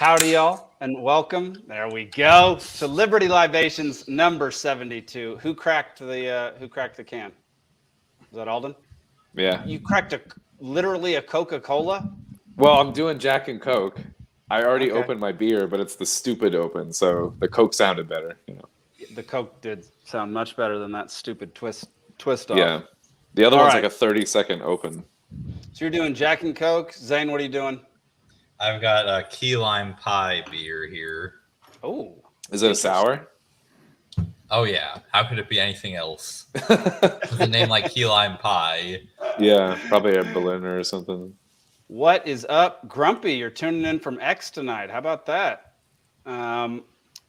Howdy, y'all, and welcome. There we go to Liberty Libations number 72. Who cracked the can? Was that Alden? Yeah. You cracked literally a Coca-Cola? Well, I'm doing Jack and Coke. I already Okay. opened my beer, but it's the stupid open, so the Coke sounded better. The Coke did sound much better than that stupid twist off. Yeah. The other All one's right. like a 30-second open. So you're doing Jack and Coke. Zane, what are you doing? I've got a key lime pie beer here. Oh. Is it a sour? Oh, yeah. How could it be anything else? With a name like key lime pie. Yeah, probably a Berliner or something. What is up, Grumpy? You're tuning in from X tonight. How about that?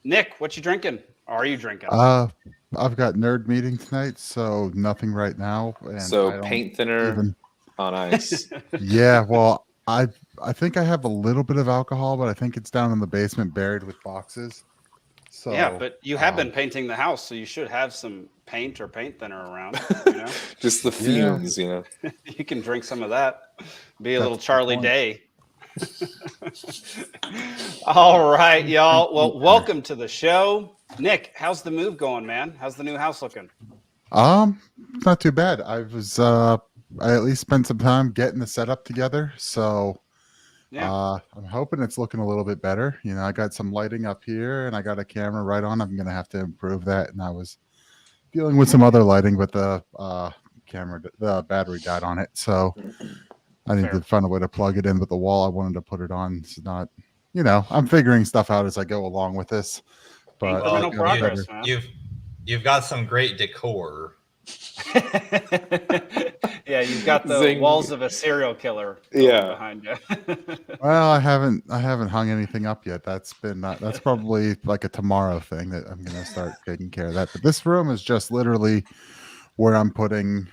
Nick, what you drinking? Are you drinking? I've got nerd meeting tonight, so nothing right now. And So paint thinner on ice. Yeah, well, I think I have a little bit of alcohol, but I think it's down in the basement buried with boxes. So yeah, but you have been painting the house, so you should have some paint or paint thinner around. You know, just the fumes. You know, you can drink some of that. Be a little Charlie Day. All right, y'all. Well, welcome to the show. Nick, how's the move going, man? How's the new house looking? Not too bad. I at least spent some time getting the setup together, so yeah. I'm hoping it's looking a little bit better. You know, I got some lighting up here, and I got a camera right on. I'm gonna have to improve that, and I was dealing with some other lighting, but the battery died on it, so I need to find a way to plug it in. But the wall I wanted to put it on is not. You know, I'm figuring stuff out as I go along with this. But no progress, man. You've got some great decor. Yeah, you've got the walls of a serial killer behind you. Well, I haven't hung anything up yet. That's probably like a tomorrow thing that I'm gonna start taking care of that. But this room is just literally where I'm putting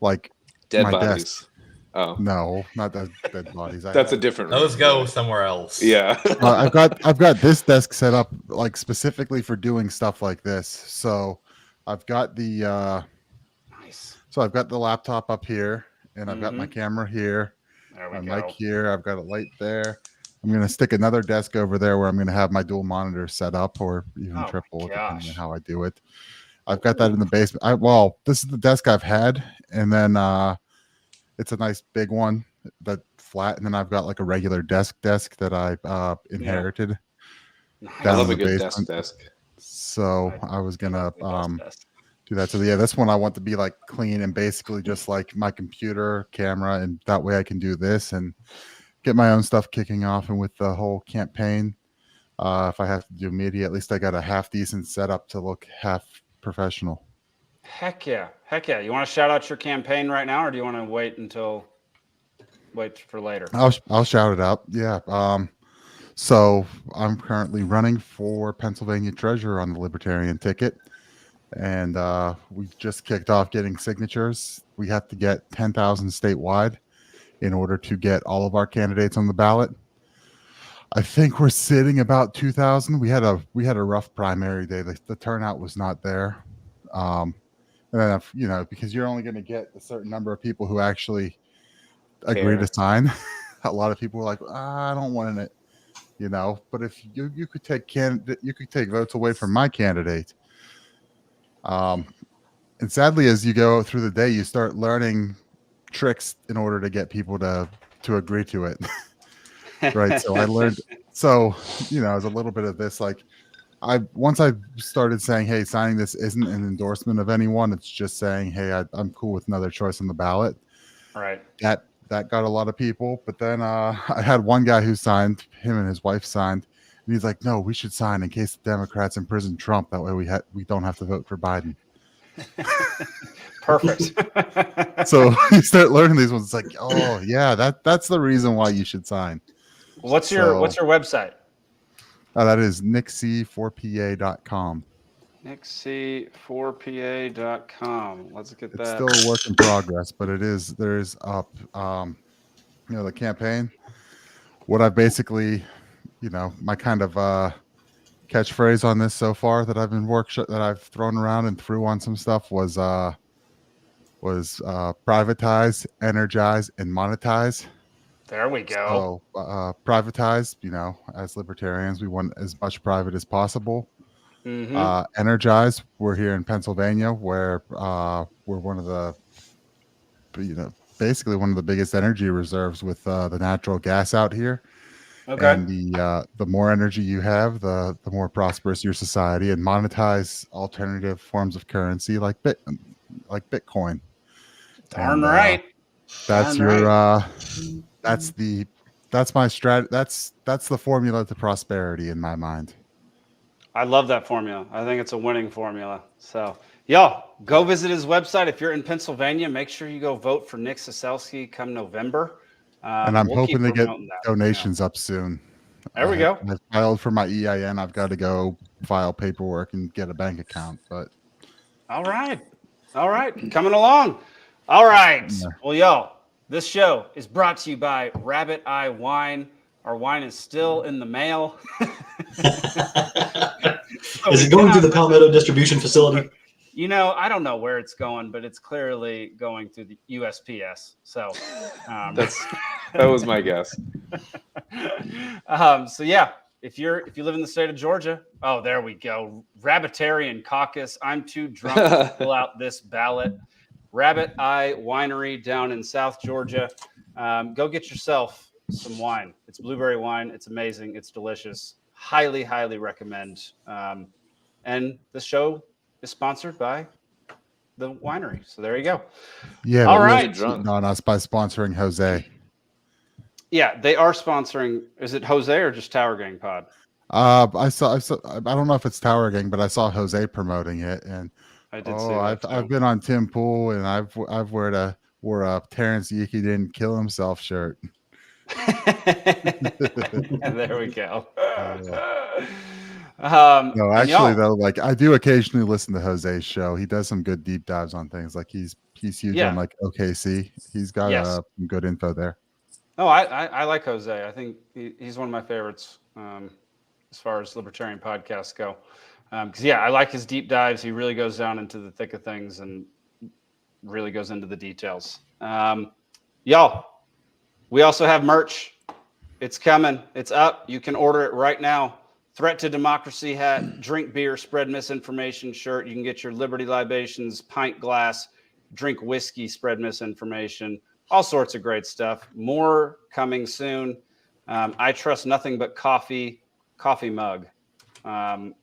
like dead my bodies. Desk. Oh no, not dead bodies. That's a different room. Those go somewhere else. Yeah. I've got this desk set up like specifically for doing stuff like this. So I've got the So I've got the laptop up here, and I've got my camera here, my mic here. I've got a light there. I'm going to stick another desk over there where I'm going to have my dual monitors set up, or even triple, depending on how I do it. I've got that in the basement. This is the desk I've had, and then it's a nice big one, but flat. And then I've got like a regular desk that I inherited. I love a good desk. So I was gonna do that. So yeah, this one I want to be like clean and basically just like my computer, camera, and that way I can do this and get my own stuff kicking off. And with the whole campaign, if I have to do media, at least I got a half decent setup to look half professional. Heck yeah. You want to shout out your campaign right now, or do you want to wait for later? I'll shout it out. Yeah. So I'm currently running for Pennsylvania Treasurer on the Libertarian ticket. And we've just kicked off getting signatures. We have to get 10,000 statewide in order to get all of our candidates on the ballot. I think we're sitting about 2,000. We had a rough primary day. The turnout was not there. And then because you're only going to get a certain number of people who actually agree to sign. A lot of people were like, I don't want it. But if you could take votes away from my candidate. And sadly, as you go through the day, you start learning tricks in order to get people to agree to it. Right. So I learned, as a little bit of this, like once I started saying, hey, signing this isn't an endorsement of anyone. It's just saying, hey, I'm cool with another choice on the ballot. Right. That got a lot of people. But then I had one guy who signed, him and his wife signed. And he's like, no, we should sign in case the Democrats imprison Trump. That way we don't have to vote for Biden. Perfect. So you start learning these ones. It's like, oh yeah, that's the reason why you should sign. What's your website? That is nixc4pa.com. nixc4pa.com. Let's get that. It's still a work in progress, but there's up. The campaign. What I've basically, my kind of catchphrase on this so far that I've been that I've thrown around and threw on some stuff was privatize, energize, and monetize. There we go. So privatized, as libertarians, we want as much private as possible. Energized, we're here in Pennsylvania, where we're one of the, basically one of the biggest energy reserves with the natural gas out here. Okay. And the more energy you have, the more prosperous your society. And monetize alternative forms of currency like Bitcoin. Darn And, right. That's Darn your right. that's my strat. That's the formula to prosperity in my mind. I love that formula. I think it's a winning formula. So, y'all, go visit his website. If you're in Pennsylvania, make sure you go vote for Nick Ciesieslki come November. And I'm hoping to get promoting that, donations up soon. There we go. I filed for my EIN. I've got to go file paperwork and get a bank account. But all right, coming along. All right. Yeah. Well, y'all, this show is brought to you by Rabbit Eye Wine. Our wine is still in the mail. Is it going through the Palmetto distribution facility? I don't know where it's going, but it's clearly going through the USPS. So that was my guess. So yeah, if you live in the state of Georgia, oh, there we go. Rabbitarian Caucus. I'm too drunk to fill out this ballot. Rabbit Eye Winery down in South Georgia. Go get yourself some wine. It's blueberry wine. It's amazing. It's delicious. Highly, highly recommend. And the show is sponsored by the winery. So there you go. Yeah. All right. Cheating on us by sponsoring Jose. Yeah, they are sponsoring. Is it Jose or just Tower Gang Pod? I saw. I don't know if it's Tower Gang, but I saw Jose promoting it, and I did see that too. I've been on Tim Pool, and I've wore a Terrence Yeeki didn't kill himself shirt. There we go. No, actually, though, like I do occasionally listen to Jose's show. He does some good deep dives on things. Like he's huge on like OKC. He's got some good info there. Oh, I like Jose. I think he's one of my favorites as far as libertarian podcasts go. Because I like his deep dives. He really goes down into the thick of things and really goes into the details. Y'all, we also have merch. It's coming. It's up. You can order it right now. Threat to Democracy hat, drink beer, spread misinformation shirt. You can get your Liberty Libations, pint glass, drink whiskey, spread misinformation. All sorts of great stuff. More coming soon. I trust nothing but coffee mug. Go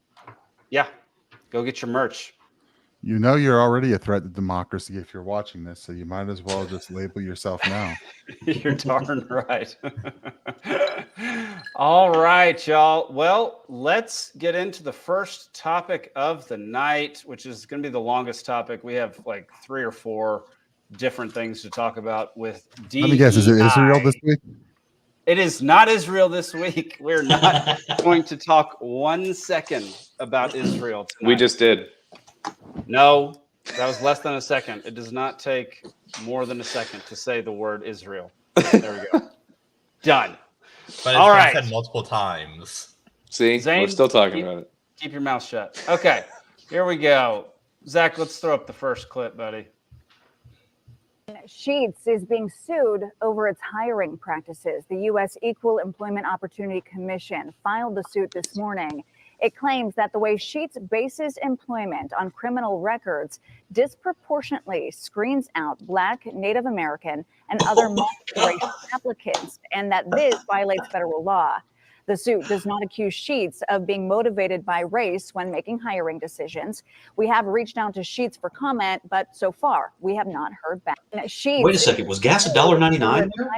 get your merch. You're already a threat to democracy if you're watching this, so you might as well just label yourself now. You're darn right. All right, y'all. Well, let's get into the first topic of the night, which is going to be the longest topic. We have like 3 or 4 different things to talk about with DEI. Let me guess, is it Israel this week? It is not Israel this week. We're not going to talk 1 second about Israel tonight. We just did. No, that was less than a second. It does not take more than a second to say the word Israel. There we go. Done. But All it's right. been said multiple times. See, Zane, we're still talking about it. Keep your mouth shut. Okay, here we go. Zach, let's throw up the first clip, buddy. Sheets is being sued over its hiring practices. The U.S. Equal Employment Opportunity Commission filed the suit this morning. It claims that the way Sheets bases employment on criminal records disproportionately screens out Black, Native American, and other multiracial applicants, and that this violates federal law. The suit does not accuse Sheets of being motivated by race when making hiring decisions. We have reached out to Sheets for comment, but so far we have not heard back. Sheets, wait a second, was gas $1.99 there?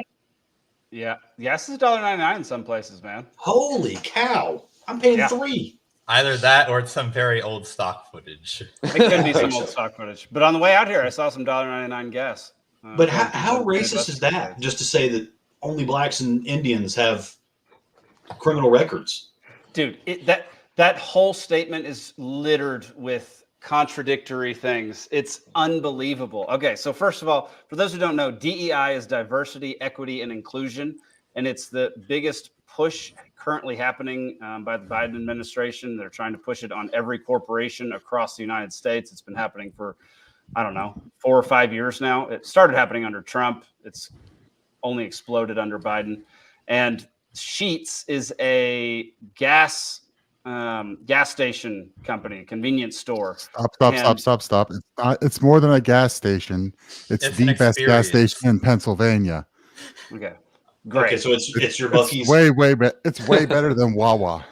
Yeah, gas is $1.99 in some places, man. Holy cow! I'm paying $3. Either that or it's some very old stock footage. It could be some old stock footage. But on the way out here, I saw some $1.99 gas. But how racist is that? Just to say that only Blacks and Indians have criminal records. Dude, that whole statement is littered with contradictory things. It's unbelievable. Okay, so first of all, for those who don't know, DEI is diversity, equity, and inclusion, and it's the biggest push currently happening by the Biden administration. They're trying to push it on every corporation across the United States. It's been happening for, 4 or 5 years now. It started happening under Trump. It's only exploded under Biden. And Sheetz is a gas station company, convenience store. Stop. It's more than a gas station. It's It's the an best gas experience. station in Pennsylvania. Okay, great. Okay, so it's your Buc-ee's. It's way better than Wawa.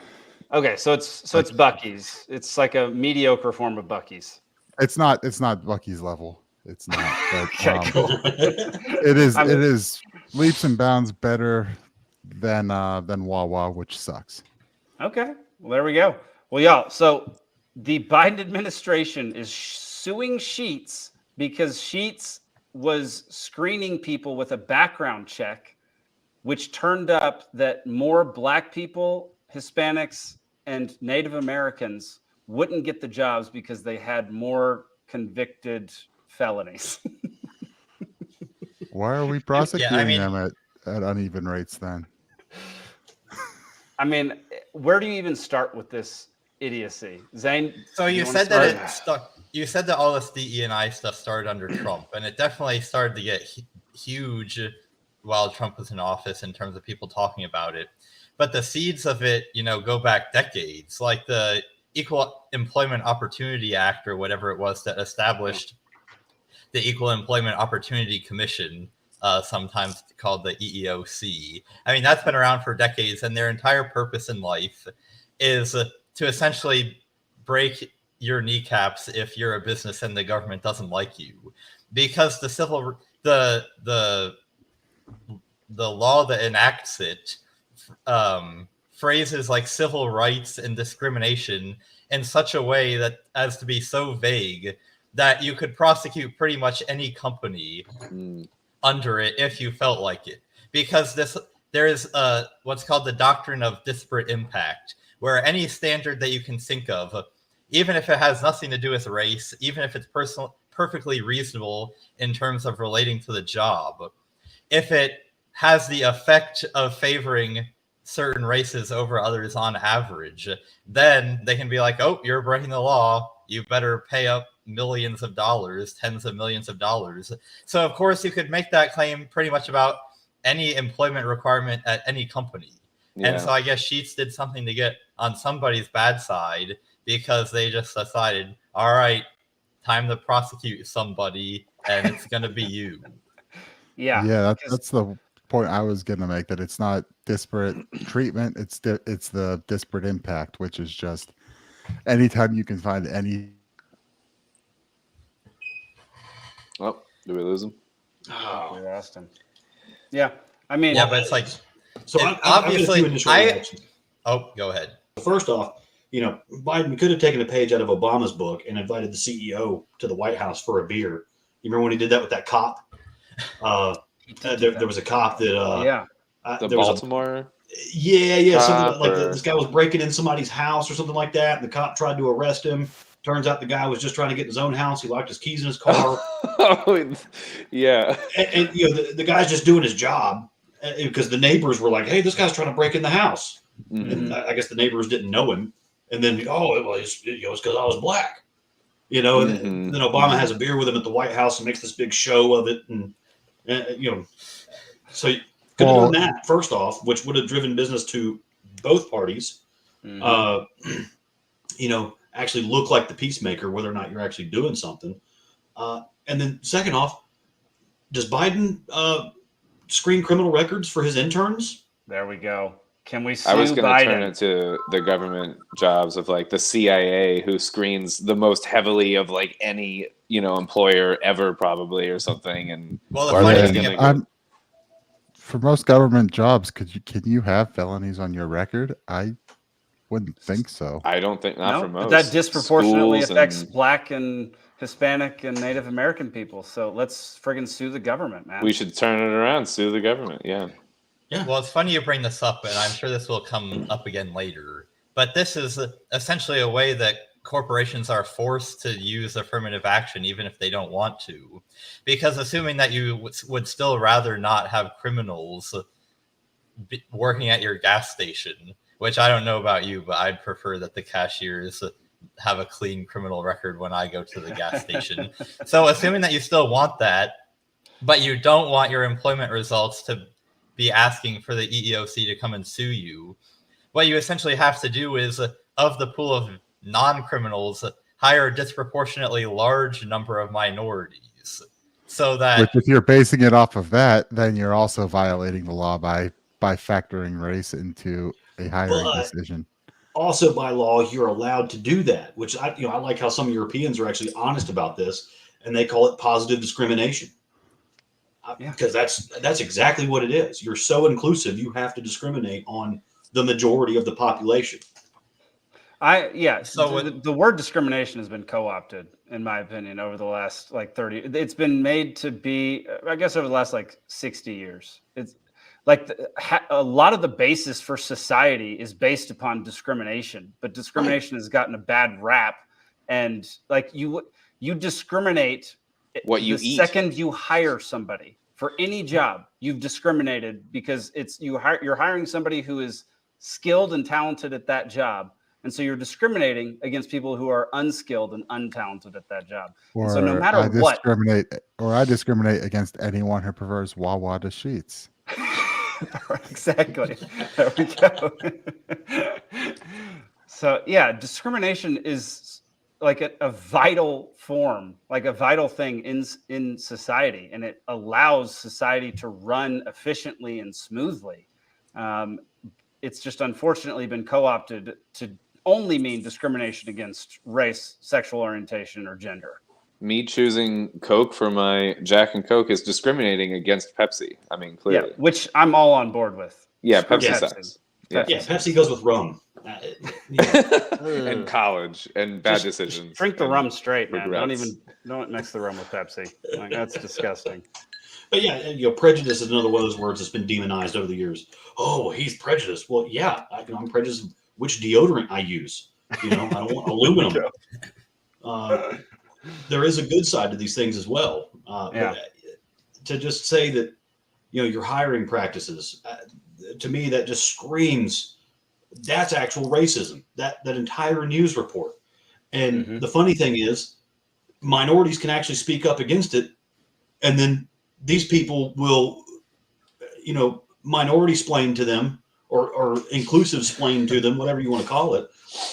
Okay, so it's Buc-ee's. It's like a mediocre form of Buc-ee's. It's not Buc-ee's level. It's not. But, Okay, cool. It is leaps and bounds better than Wawa, which sucks. Okay, well, there we go. Well, y'all, so the Biden administration is suing Sheetz because Sheetz was screening people with a background check, which turned up that more Black people, Hispanics, and Native Americans wouldn't get the jobs because they had more convicted felonies. Why are we prosecuting I mean- them at uneven rates then? I mean, where do you even start with this idiocy? Zane? So you wanna said that start? it stuck. You said that all this DE&I stuff started under Trump, and it definitely started to get huge while Trump was in office in terms of people talking about it. But the seeds of it, go back decades, like the Equal Employment Opportunity Act or whatever it was that established the Equal Employment Opportunity Commission, sometimes called the EEOC. I mean, that's been around for decades, and their entire purpose in life is to essentially break your kneecaps if you're a business and the government doesn't like you, because the law that enacts it phrases like civil rights and discrimination in such a way that as to be so vague that you could prosecute pretty much any company under it if you felt like it, because there is what's called the doctrine of disparate impact, where any standard that you can think of, even if it has nothing to do with race, even if it's perfectly reasonable in terms of relating to the job, if it has the effect of favoring certain races over others on average, then they can be like, oh, you're breaking the law. You better pay up millions of dollars, tens of millions of dollars. So, of course, you could make that claim pretty much about any employment requirement at any company. Yeah. And so I guess Sheetz did something to get on somebody's bad side because they just decided, all right, time to prosecute somebody, and it's going to be you. Yeah. That's the point I was going to make, that it's not disparate treatment. It's the disparate impact, which is just anytime you can find any. Oh, did we lose him? We lost him. Yeah. I mean, Yeah, but it's like, So It- I've got a obviously, few initial I- reactions. oh, go ahead. First off, Biden could have taken a page out of Obama's book and invited the CEO to the White House for a beer. You remember when he did that with that cop? There was a cop that The there was Baltimore. something cop like or- this guy was breaking in somebody's house or something like that, and the cop tried to arrest him. Turns out the guy was just trying to get in his own house. He locked his keys in his car, Oh, yeah. and the guy's just doing his job because the neighbors were like, "Hey, this guy's trying to break in the house." Mhm. And I guess the neighbors didn't know him. And then, it's because I was black, and Mhm. then Obama has a beer with him at the White House and makes this big show of it. And so you could have done that first off, which would have driven business to both parties. mhm. Actually look like the peacemaker, whether or not you're actually doing something. And then second off, does Biden screen criminal records for his interns? There we go. Can we sue I was going to Biden? turn it to the government jobs of like the CIA, who screens the most heavily of like any employer ever, probably, or something. And Well, the Or are funny they thing gonna about For most government jobs, can you have felonies on your record? I wouldn't think so. I don't think not for most. But that disproportionately Schools affects and- Black and Hispanic and Native American people. So let's friggin' sue the government, man. We should turn it around, sue the government. Yeah. Well, it's funny you bring this up, and I'm sure this will come up again later. But this is essentially a way that corporations are forced to use affirmative action, even if they don't want to. Because assuming that you would still rather not have criminals working at your gas station, which I don't know about you, but I'd prefer that the cashiers have a clean criminal record when I go to the gas station. So assuming that you still want that, but you don't want your employment results to be asking for the EEOC to come and sue you. What you essentially have to do is, of the pool of non-criminals, hire a disproportionately large number of minorities. So that, Which, if you're basing it off of that, then you're also violating the law by factoring race into a hiring But- decision. Also, by law, you're allowed to do that, which I like how some Europeans are actually honest about this, and they call it positive discrimination. Because that's exactly what it is. You're so inclusive, you have to discriminate on the majority of the population. So the word discrimination has been co-opted, in my opinion, over the last 30. It's been made to be, I guess, over the last 60 years. It's like a lot of the basis for society is based upon discrimination, but discrimination has gotten a bad rap. And you discriminate what you the eat. Second you hire somebody for any job, you've discriminated because you're hiring somebody who is skilled and talented at that job. And so you're discriminating against people who are unskilled and untalented at that job. Or so no matter I discriminate against anyone who prefers Wawa to Sheets. Exactly. There we go. So yeah, discrimination is like a vital form, like a vital thing in society, and it allows society to run efficiently and smoothly. It's just unfortunately been co-opted to only mean discrimination against race, sexual orientation, or gender. Me choosing Coke for my Jack and Coke is discriminating against Pepsi. I mean, clearly. Yeah, which I'm all on board with. Yeah, Pepsi sucks. Yeah, Pepsi goes with rum. And college and bad decisions. Drink the rum straight, man. regrets. Don't mix the rum with Pepsi. That's disgusting. But yeah, prejudice is another one of those words that's been demonized over the years. Oh, he's prejudiced. Well, yeah, I'm prejudiced which deodorant I use. I don't want aluminum. There is a good side to these things as well. But to just say that, your hiring practices, to me, that just screams that's actual racism. That entire news report. And the funny thing is, minorities can actually speak up against it, and then these people will, minority-splain to them or inclusive-splain to them, whatever you want to call it,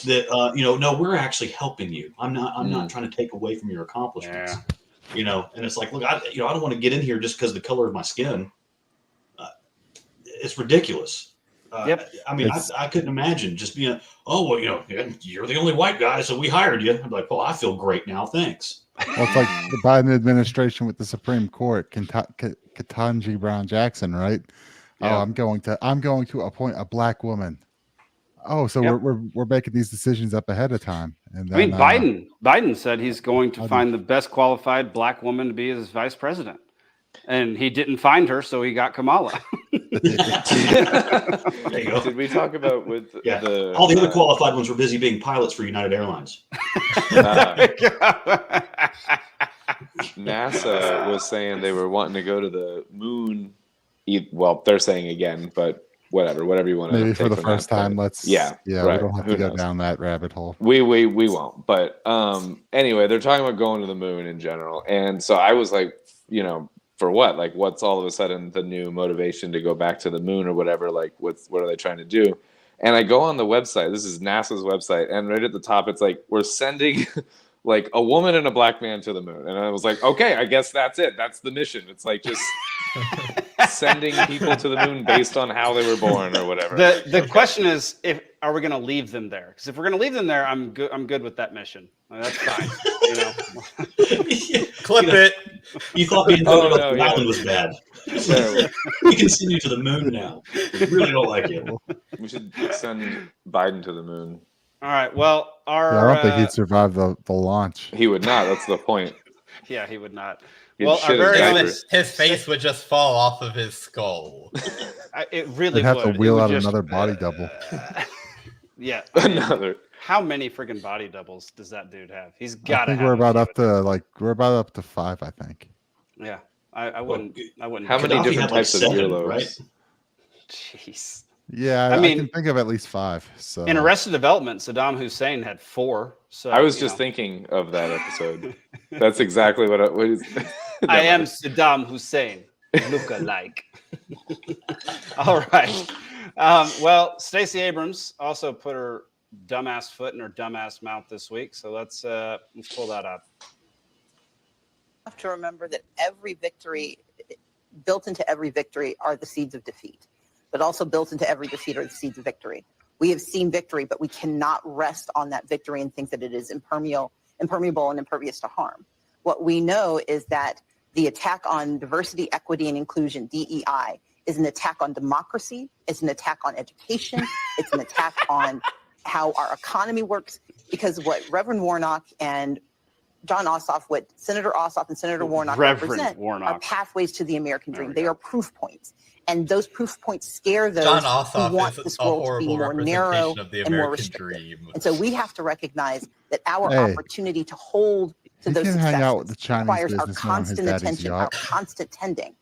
that, no, we're actually helping you. I'm not trying to take away from your accomplishments. And it's like, look, I don't want to get in here just because of the color of my skin. It's ridiculous. I mean, I couldn't imagine just being, you're the only white guy, so we hired you. I'm like, well, I feel great now. Thanks. Well, it's like the Biden administration with the Supreme Court, Ketanji Brown Jackson, right? Yeah. Oh, I'm going to appoint a black woman. Oh, so we're making these decisions up ahead of time. And then, Biden said he's going to find the best qualified black woman to be his vice president. And he didn't find her, so he got Kamala. There you go. Did we talk about with all the other qualified ones were busy being pilots for United Airlines. NASA was saying they were wanting to go to the moon. Well, they're saying again, but whatever you want to. Maybe for the first time, let's. Yeah, we right. don't have Who to go knows? down that rabbit hole. We won't. But anyway, they're talking about going to the moon in general, and so I was like, for what? Like, what's all of a sudden the new motivation to go back to the moon or whatever? Like, what are they trying to do? And I go on the website. This is NASA's website, and right at the top, it's like, we're sending like a woman and a black man to the moon. And I was like, okay, I guess that's it. That's the mission. It's like just sending people to the moon based on how they were born or whatever. The question is, are we going to leave them there? Because if we're going to leave them there, I'm good with that mission. That's fine. Clip it. You thought being thrown off the yeah. island was bad. Yeah. We can send you to the moon now. We really don't like you. We should send Biden to the moon. All right. Well, I don't think he'd survive the launch. He would not. That's the point. Yeah, he would not. He'd Well, shit his diapers. His face would just fall off of his skull. It really They'd have would. to wheel It would out just- another body double. Yeah. Another. How many friggin' body doubles does that dude have? He's I got to think have. we're a about few. up to 5. I think. Yeah. I wouldn't. I wouldn't. How many Gaddafi different had, like, types of 7, earlobes? right? Jeez. Yeah, I I mean- can think of at least 5. So In Arrested Development, Saddam Hussein had 4. So I was just thinking of that episode. That's exactly what I am Saddam Hussein, look-alike. All right. Well, Stacey Abrams also put her dumbass foot in her dumbass mouth this week. So let's pull that up. Have to remember that every victory, built into every victory, are the seeds of defeat, but also built into every defeat are the seeds of victory. We have seen victory, but we cannot rest on that victory and think that it is impermeable and impervious to harm. What we know is that the attack on diversity, equity, and inclusion, DEI, is an attack on democracy. It's an attack on education. It's an attack on how our economy works, because what Reverend Warnock and John Ossoff, what Senator Ossoff and Senator Warnock represent are pathways to the American dream. They are proof points. And those proof points scare those John Ossoff who want this world to be more narrow and more restrictive. And so we have to recognize that our opportunity to hold to those successes requires our constant attention, our constant tending.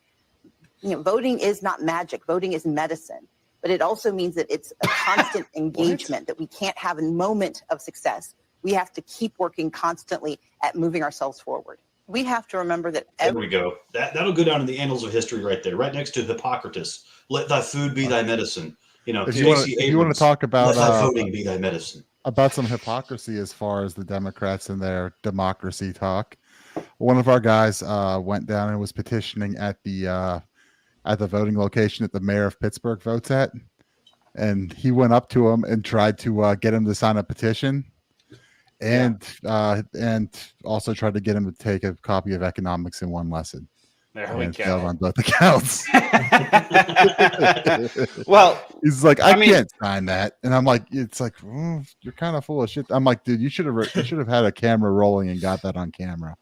You know, voting is not magic. Voting is medicine. But it also means that it's a constant engagement, that we can't have a moment of success. We have to keep working constantly at moving ourselves forward. We have to remember that there we go. That'll go down in the annals of history right there, right next to Hippocrates. Let thy food be thy medicine. You know, if you want to talk about let thy voting be thy medicine. About some hypocrisy as far as the Democrats and their democracy talk. One of our guys went down and was petitioning at the voting location that the mayor of Pittsburgh votes at, and he went up to him and tried to get him to sign a petition. And also tried to get him to take a copy of Economics in One Lesson. There we go. On both accounts. Well, he's like, I can't sign that, and I'm like, it's like, you're kind of full of shit. I'm like, dude, you should have had a camera rolling and got that on camera.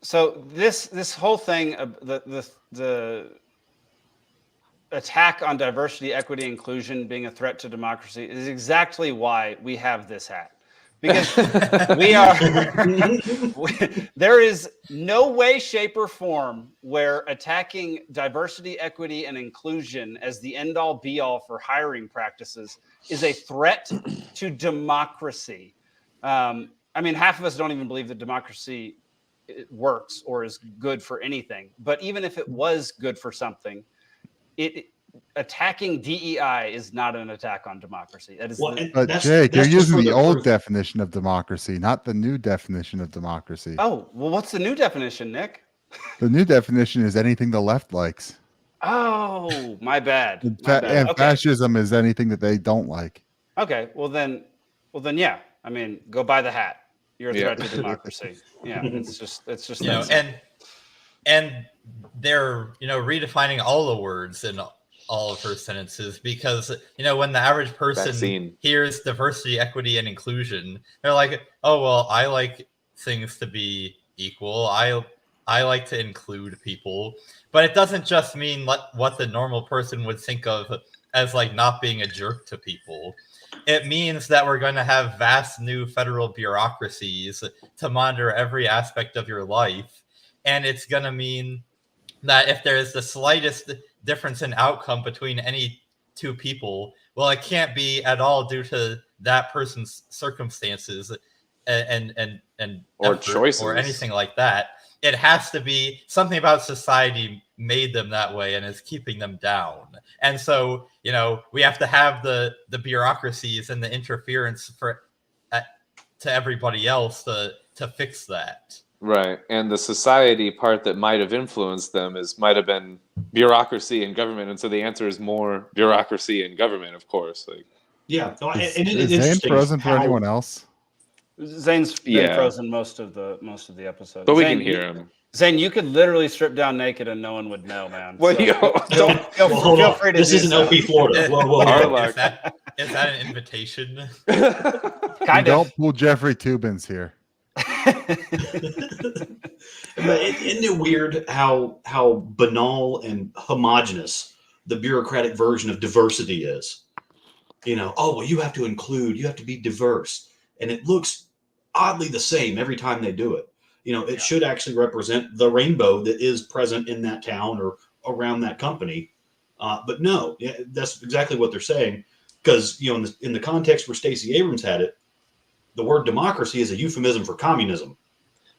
So this whole thing, the attack on diversity, equity, inclusion being a threat to democracy is exactly why we have this hat. Because there is no way, shape, or form where attacking diversity, equity, and inclusion as the end-all, be-all for hiring practices is a threat to democracy. I mean, half of us don't even believe that democracy works or is good for anything. But even if it was good for something, attacking DEI is not an attack on democracy. That is, but Jake, you're using the old definition of democracy, not the new definition of democracy. Oh, well, what's the new definition, Nick? The new definition is anything the left likes. Oh, my bad. And fascism is anything that they don't like. Okay, well then, yeah. I mean, go buy the hat. You're a threat to democracy. Yeah, it's just you know, and they're redefining all the words in all of her sentences, because when the average person hears diversity, equity, and inclusion, they're like, oh well, I like things to be equal. I like to include people, but it doesn't just mean what the normal person would think of as like not being a jerk to people. It means that we're going to have vast new federal bureaucracies to monitor every aspect of your life, and it's going to mean that if there's the slightest difference in outcome between any two people, well, it can't be at all due to that person's circumstances and or effort choices or anything like that. It has to be something about society made them that way and is keeping them down. And so, we have to have the bureaucracies and the interference to everybody else to fix that. Right. And the society part that might have influenced them might have been bureaucracy and government. And so the answer is more bureaucracy and government, of course. Is Zane frozen for anyone else? Zane's been frozen most of the episode. But we Zane, can hear him. Zane, you could literally strip down naked and no one would know, man. Well, feel free to this isn't LP Florida. Whoa. Is that an invitation? Kind of. Don't pull Jeffrey Toobin's here. But isn't it weird how banal and homogenous the bureaucratic version of diversity is? Oh, well, you have to include, you have to be diverse. And it looks oddly the same every time they do it. It should actually represent the rainbow that is present in that town or around that company. But no, that's exactly what they're saying. Because, in the context where Stacey Abrams had it, the word democracy is a euphemism for communism.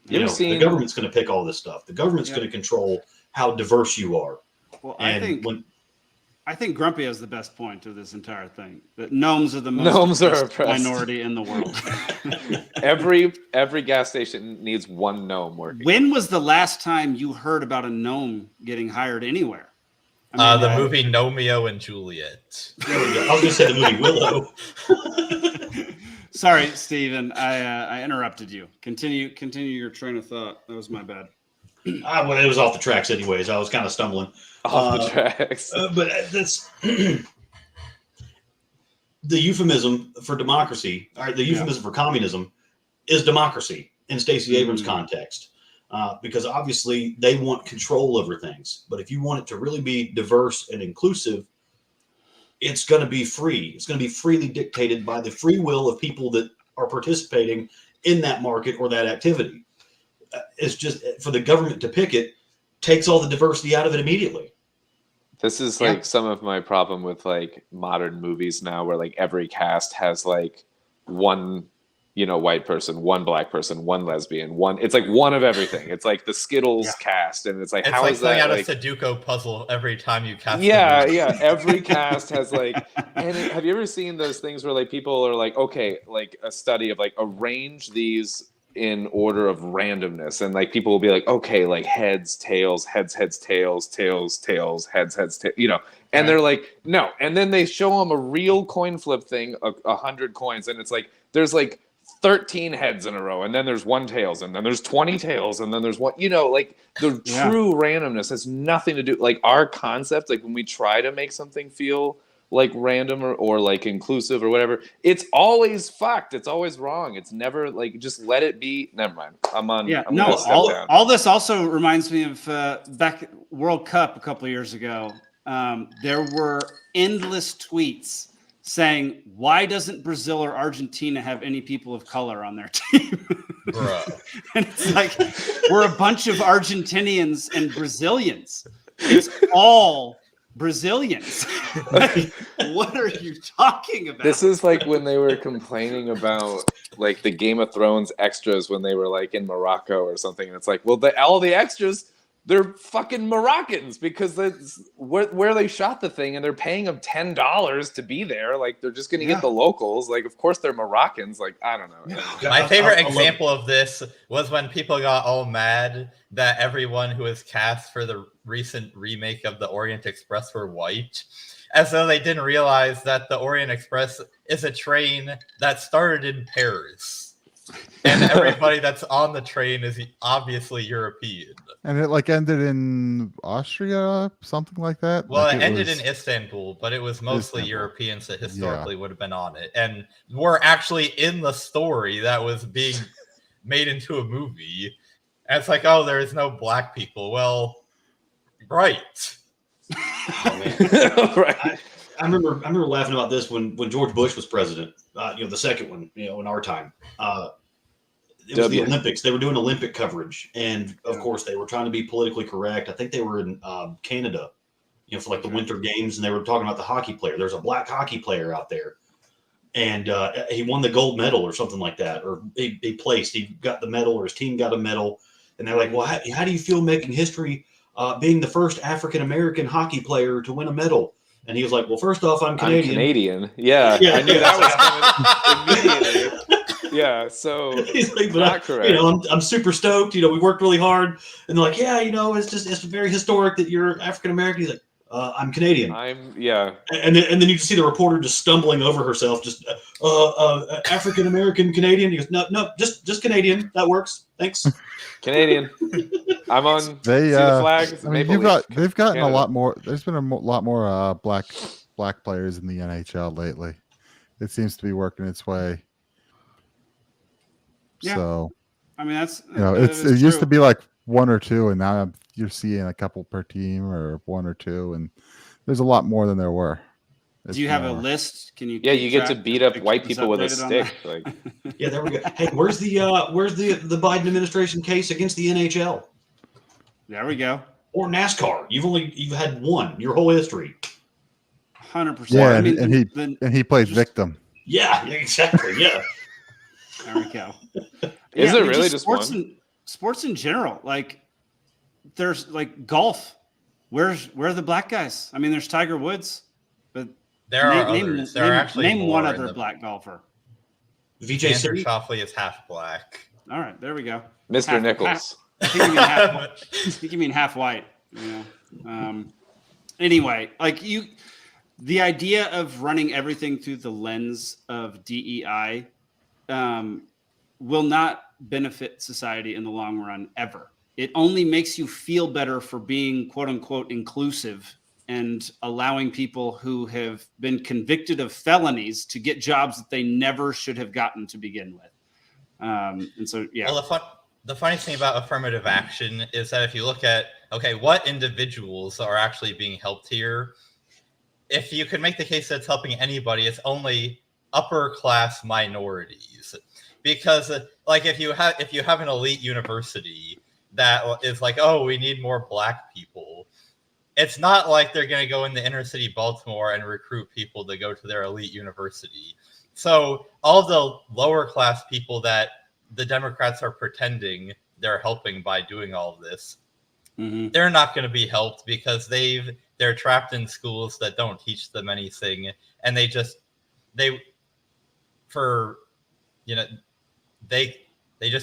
You know, the government's going to pick all this stuff. The government's going to control how diverse you are. Well, And I think Grumpy has the best point to this entire thing. That gnomes are the Gnomes are oppressed oppressed. minority in the world. Every gas station needs one gnome working. When was the last time you heard about a gnome getting hired anywhere? I mean, The movie Nomeo and Juliet. there we go. I was going to say the movie Willow. Sorry, Steven. I interrupted you. Continue your train of thought. That was my bad. Well, it was off the tracks anyways. I was kind of stumbling. Off the tracks. But that's the euphemism for democracy, or the euphemism for communism is democracy in Stacey Abrams' context. Because obviously they want control over things. But if you want it to really be diverse and inclusive, it's going to be free. It's going to be freely dictated by the free will of people that are participating in that market or that activity. It's just for the government to pick it takes all the diversity out of it immediately. This is like some of my problem with like modern movies now, where like every cast has like one, white person, one black person, one lesbian, one. It's like one of everything. It's like the Skittles cast, and it's like It's how like is filling that out like a Sudoku puzzle every time you cast. yeah, the movie. yeah. Every cast has like, and have you ever seen those things where like people are like, okay, like a study of like arrange these in order of randomness, and like people will be like, okay, like heads, tails, heads, tails, tails, tails, heads, tails, and they're like, no, and then they show them a real coin flip thing, 100 coins, and it's like there's like 13 heads in a row, and then there's one tails, and then there's 20 tails, and then there's one, like the true randomness has nothing to do, like our concept, like when we try to make something feel like random or like inclusive or whatever, it's always fucked. It's always wrong. It's never like, just let it be. Never mind. I'm All this also reminds me of back World Cup a couple of years ago. There were endless tweets saying, why doesn't Brazil or Argentina have any people of color on their team? Bro. And it's like, we're a bunch of Argentinians and Brazilians. It's all Brazilians. Like, what are you talking about? This is like when they were complaining about like the Game of Thrones extras when they were like in Morocco or something. And it's like, well, all the extras, they're fucking Moroccans because that's where they shot the thing, and they're paying them $10 to be there. Like, they're just going to get the locals. Like, of course they're Moroccans. Like, I don't know. My favorite example of this was when people got all mad that everyone who was cast for the recent remake of the Orient Express were white, as though they didn't realize that the Orient Express is a train that started in Paris. And everybody that's on the train is obviously European. And it like ended in Austria, something like that. Well, like it ended in Istanbul, but it was mostly Europeans that historically would have been on it, and were actually in the story that was being made into a movie. And it's like, oh, there is no black people. Well, right. Right. I remember laughing about this when George Bush was president. The second one, in our time. It was the Olympics. They were doing Olympic coverage, and of course, they were trying to be politically correct. I think they were in Canada, for like the Winter Games, and they were talking about the hockey player. There's a black hockey player out there, and he won the gold medal or something like that, or he placed. He got the medal, or his team got a medal, and they're like, "Well, how do you feel making history, being the first African American hockey player to win a medal?" And he was like, "Well, first off, I'm Canadian." Yeah, I knew that was coming immediately. Yeah, so he's like, but not correct. I'm super stoked. We worked really hard, and they're like, "Yeah, it's very historic that you're African American." He's like, "I'm Canadian." And then you see the reporter just stumbling over herself, just African American Canadian. He goes, "No, just Canadian. That works. Thanks." Canadian. I'm on. They see the flag. I mean, they've gotten a lot more. There's been a lot more black players in the NHL lately. It seems to be working its way. Yeah. So, I mean, it used to be like one or two, and now you're seeing a couple per team or one or two, and there's a lot more than there were. Do you have a list? Can you? Yeah, you get to beat up white people with a stick. Like, yeah, there we go. Hey, where's the Biden administration case against the NHL? There we go. Or NASCAR. You've had one your whole history. 100%. Yeah, I mean, and he plays victim. Yeah, exactly. Yeah. There we go. Is it really just one? sports in general. Like there's like golf. Where are the black guys? I mean, there's Tiger Woods, but there are others. There are actually name more one in other the- black golfer. VJ Andrew City. Shoffley is half black. All right, there we go. Mr. Nichols. I think you mean half. I think you mean half white. You know. Anyway, like the idea of running everything through the lens of DEI will not benefit society in the long run ever. It only makes you feel better for being quote unquote inclusive and allowing people who have been convicted of felonies to get jobs that they never should have gotten to begin with. And so, yeah. Well, the funny thing about affirmative action is that if you look at, okay, what individuals are actually being helped here, if you could make the case that it's helping anybody, it's only upper class minorities. Because like if you have an elite university that is like, oh, we need more black people, it's not like they're going to go into inner city Baltimore and recruit people to go to their elite university. So all the lower class people that the Democrats are pretending they're helping by doing all of this, they're not going to be helped because they're trapped in schools that don't teach them anything, and they just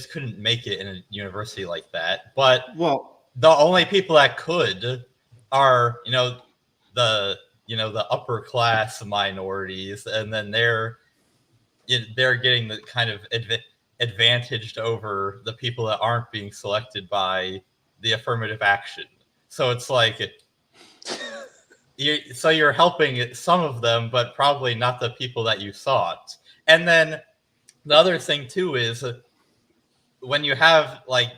couldn't make it in a university like that. But the only people that could are the upper class minorities, and then they're getting the kind of advantaged over the people that aren't being selected by the affirmative action. So it's like you're helping some of them, but probably not the people that you sought. And then the other thing too is when you have like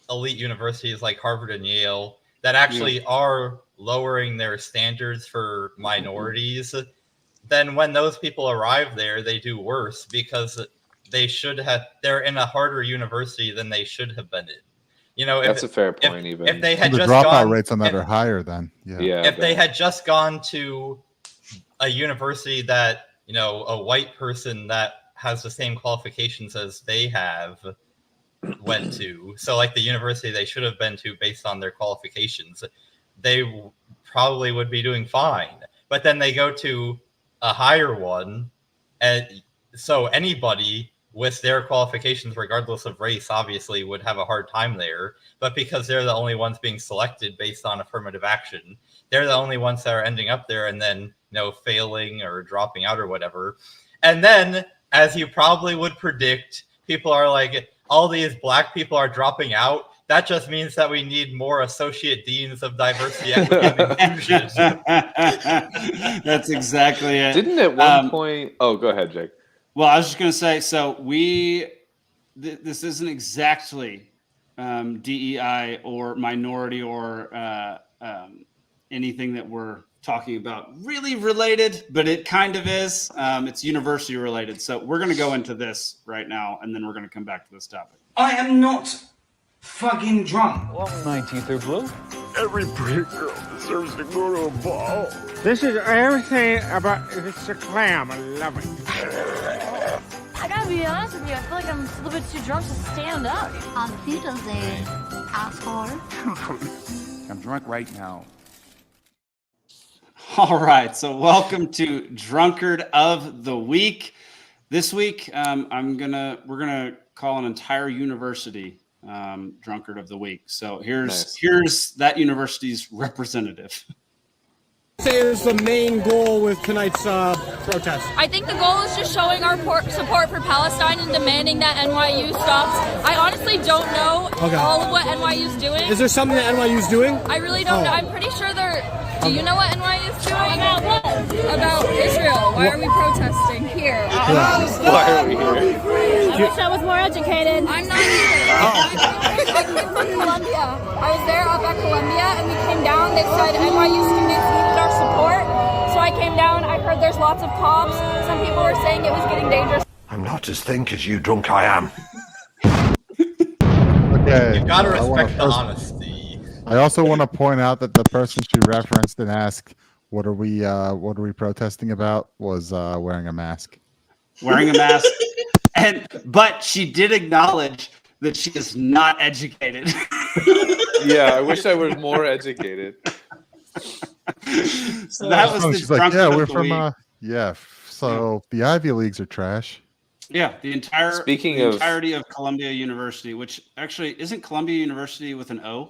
elite universities like Harvard and Yale that actually are lowering their standards for minorities, then when those people arrive there, they do worse because they're in a harder university than they should have been in. That's a fair point. If they had the just dropout rates on that are higher then. If they had just gone to a university that, a white person that has the same qualifications as they have went to, so like the university they should have been to based on their qualifications, they probably would be doing fine. But then they go to a higher one, and so anybody with their qualifications, regardless of race, obviously would have a hard time there. But because they're the only ones being selected based on affirmative action, they're the only ones that are ending up there and then, failing or dropping out or whatever. And then, as you probably would predict, people are like, all these black people are dropping out. That just means that we need more associate deans of diversity, equity, and inclusion. That's exactly it. Didn't at one point... Oh, go ahead, Jake. Well, I was just going to say, so this isn't exactly DEI or minority or anything that we're talking about really related, but it kind of is. It's university related. So we're going to go into this right now, and then we're going to come back to this topic. I am not fucking drunk. Well, my teeth are blue. Every pretty girl deserves to go to a ball. This is everything about it's a clam. I love it. I gotta be honest with you, I feel like I'm a little bit too drunk to stand up. On Tuesday, asshole. I'm drunk right now. All right, so welcome to Drunkard of the Week. This week, we're gonna call an entire university Drunkard of the Week. So here's that university's representative. Say is the main goal with tonight's protest? I think the goal is just showing our support for Palestine and demanding that NYU stops. I honestly don't know all of what NYU's doing. Is there something that NYU's doing? I really don't know. I'm pretty sure do you know what NYU's doing? About what? About Israel. Why are we protesting here? Why are we here? I wish I was more educated. I'm not either. I came from Columbia. I was there up at Columbia, and we came down. They said NYU students needed our support. So I came down. I heard there's lots of cops. Some people were saying it was getting dangerous. I'm not as thin as you drunk I am. Okay. You gotta respect the honesty. I also want to point out that the person she referenced and asked, "What are we protesting about?" was wearing a mask. Wearing a mask, but she did acknowledge that she is not educated. Yeah, I wish I were more educated. So that was the She's like, drunkard yeah, of we're the from week. so the Ivy Leagues are trash. Yeah, the Speaking of- entirety of Columbia University, which actually isn't Columbia University with an O?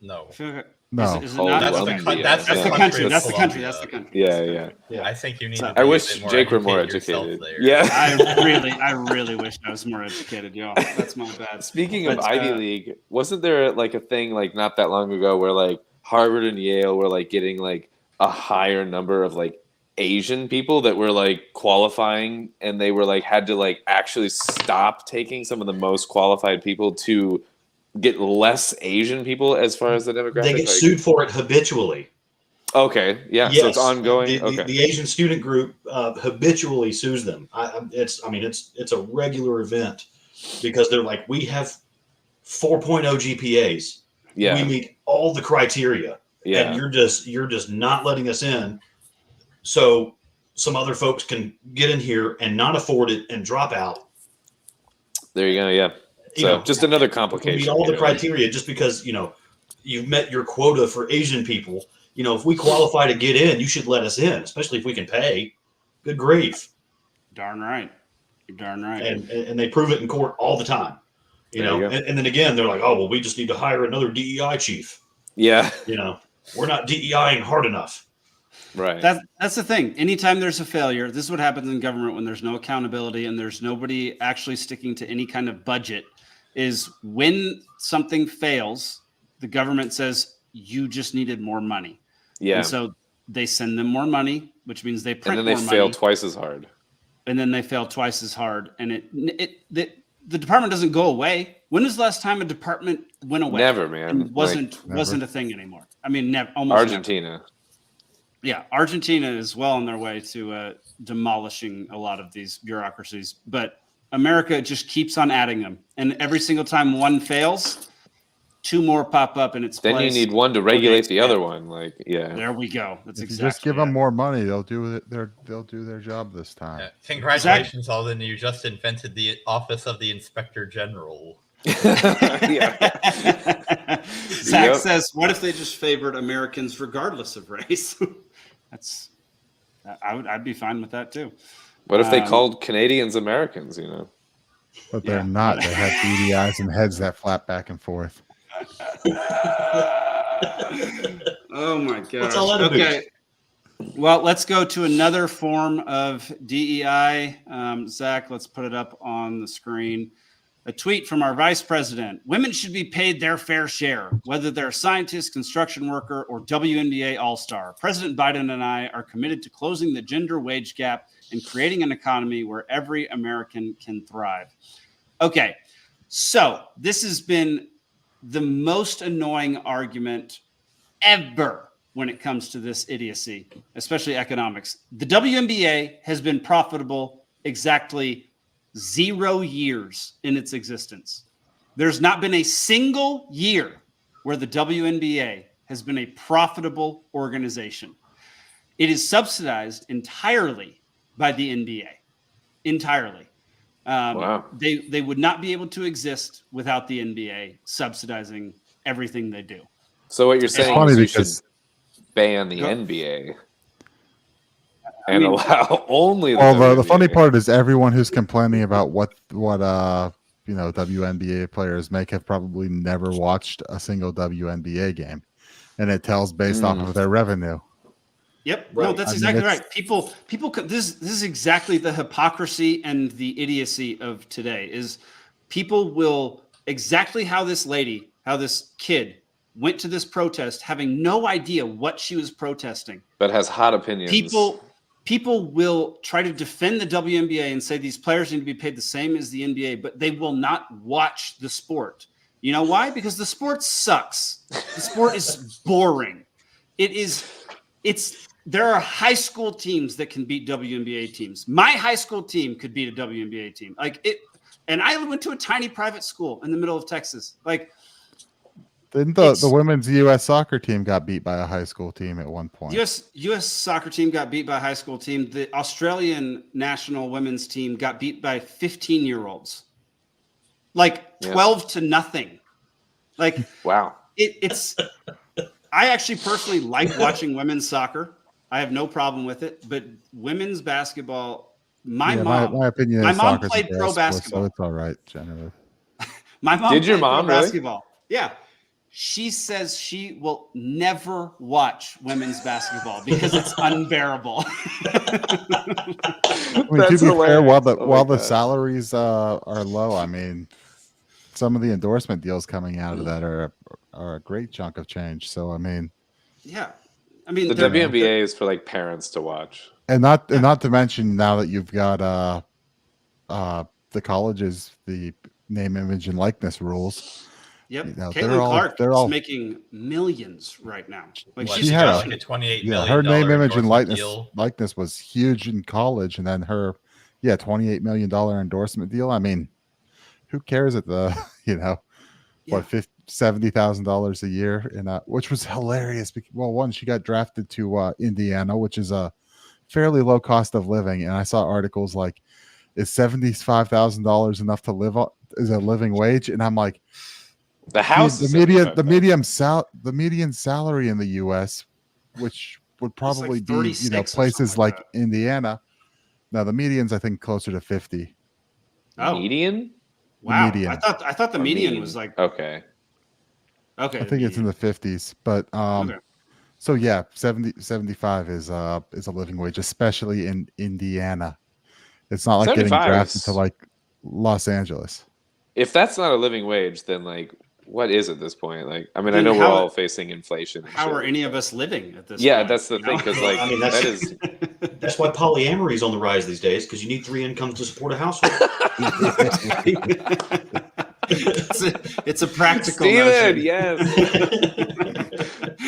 No. I feel like No. is it not? That's Columbia. that's That's the the country. of That's the country. Columbia. That's the country. Yeah, yeah. I think you need So- to be I a wish bit more Jake were more yourself educated. there. Yeah. I really wish I was more educated, y'all. That's my bad. Speaking of But, Ivy League, wasn't there like a thing like not that long ago where like Harvard and Yale were like getting like a higher number of like Asian people that were like qualifying, and they were like had to like actually stop taking some of the most qualified people to get less Asian people as far as the demographic? They get sued for it habitually. Okay, yeah, Yes. so it's ongoing. The Asian student group habitually sues them. It's a regular event because they're like, we have 4.0 GPAs. Yeah, We meet all the criteria, yeah, and you're just not letting us in. So some other folks can get in here and not afford it and drop out. there you go. Yeah, so just another complication. Meet all the here. criteria just because you've met your quota for Asian people. If we qualify to get in, you should let us in, especially if we can pay. Good grief. Darn right. You're darn right. And they prove it in court all the time. There you go. And then again, they're like, oh, well, we just need to hire another DEI chief. Yeah, We're not DEIing hard enough. right. That's the thing. Anytime there's a failure, this is what happens in government when there's no accountability and there's nobody actually sticking to any kind of budget, is when something fails, the government says, you just needed more money. Yeah, And so they send them more money, which means they print and then more they money. fail twice as hard. And then they fail twice as hard. And the department doesn't go away. When was the last time a department went away? Never, man. And wasn't a thing anymore. I mean, almost Argentina. Never. Yeah, Argentina is well on their way to demolishing a lot of these bureaucracies. But America just keeps on adding them. And every single time one fails, two more pop up in its Then place. you need one to regulate the other one. Like, yeah. There we go. That's If exactly you just give it. them more money, they'll do their job this time. Yeah. Congratulations, Alden. You just invented the office of the Inspector General. Yeah. Zach Yep. says, "What if they just favored Americans regardless of race?" I'd be fine with that too. What if they called Canadians Americans? But they're not. They have beady eyes and heads that flap back and forth. Oh my god! What's all that about? Okay. Well, let's go to another form of DEI. Zach, let's put it up on the screen. A tweet from our vice president: women should be paid their fair share, whether they're a scientist, construction worker, or WNBA all-star. President Biden and I are committed to closing the gender wage gap and creating an economy where every American can thrive. Okay, so this has been the most annoying argument ever when it comes to this idiocy, especially economics. The WNBA has been profitable exactly 0 years in its existence. There's not been a single year where the WNBA has been a profitable organization. It is subsidized entirely by the NBA. Entirely. Wow. They would not be able to exist without the NBA subsidizing everything they do. So what you're saying funny is you because- should ban the Go- NBA and allow only the Well, the WNBA. funny part is everyone who's complaining about what WNBA players make have probably never watched a single WNBA game, and it tells based off of their revenue. Yep. Right. No, that's I mean, exactly it's- right. People. This is exactly the hypocrisy and the idiocy of today. Is people will exactly how this kid went to this protest, having no idea what she was protesting. but has hot opinions. People will try to defend the WNBA and say these players need to be paid the same as the NBA, but they will not watch the sport. You know why? Because the sport sucks. The sport is boring. There are high school teams that can beat WNBA teams. My high school team could beat a WNBA team. And I went to a tiny private school in the middle of Texas. Didn't the women's U.S. soccer team got beat by a high school team at one point? U.S. soccer team got beat by a high school team. The Australian national women's team got beat by 15-year-olds. like 12-0. Like, wow. It's. I actually personally like watching women's soccer. I have no problem with it, but women's basketball. My opinion. My is mom soccer's played a pro girls' sport, basketball. so it's all right, generally. My mom did your played mom pro really? basketball. Yeah. She says she will never watch women's basketball because it's unbearable. I mean, That's to be fair, while hilarious. the salaries are low, I mean, some of the endorsement deals coming out of that are a great chunk of change. So I mean, yeah, I mean the WNBA is for like parents to watch, and not to mention now that you've got the colleges, the name, image, and likeness rules. Yep, You know, Caitlin Clark they're is all making millions right now. Like What, she's she had got crushing like a it. $28 million her name, image, and endorsement likeness deal. was huge in college, and then her $28 million endorsement deal. I mean, who cares at the what $70,000 a year in which was hilarious because, well, one, she got drafted to Indiana, which is a fairly low cost of living, and I saw articles like, is $75,000 enough to live on, is a living wage? And I'm like, the house is the median salary in the US, which would probably like be 36 or places something like Indiana. Now the median's I think closer to 50. Oh, median? Wow. Median. I thought the median was like okay. Okay. I think it's in the 50s, but Okay. so yeah, 75 is a living wage, especially in Indiana. It's not like getting 75 drafted is- to like Los Angeles. If that's not a living wage, then like what is at this point? Like, I mean, I Then know we're how- all facing inflation. and How shit. are any of us living at this Yeah, point? that's the thing. Because like, I mean, that is that's why polyamory is on the rise these days, because you need 3 incomes to support a household. it's a practical Steven, notion. yes.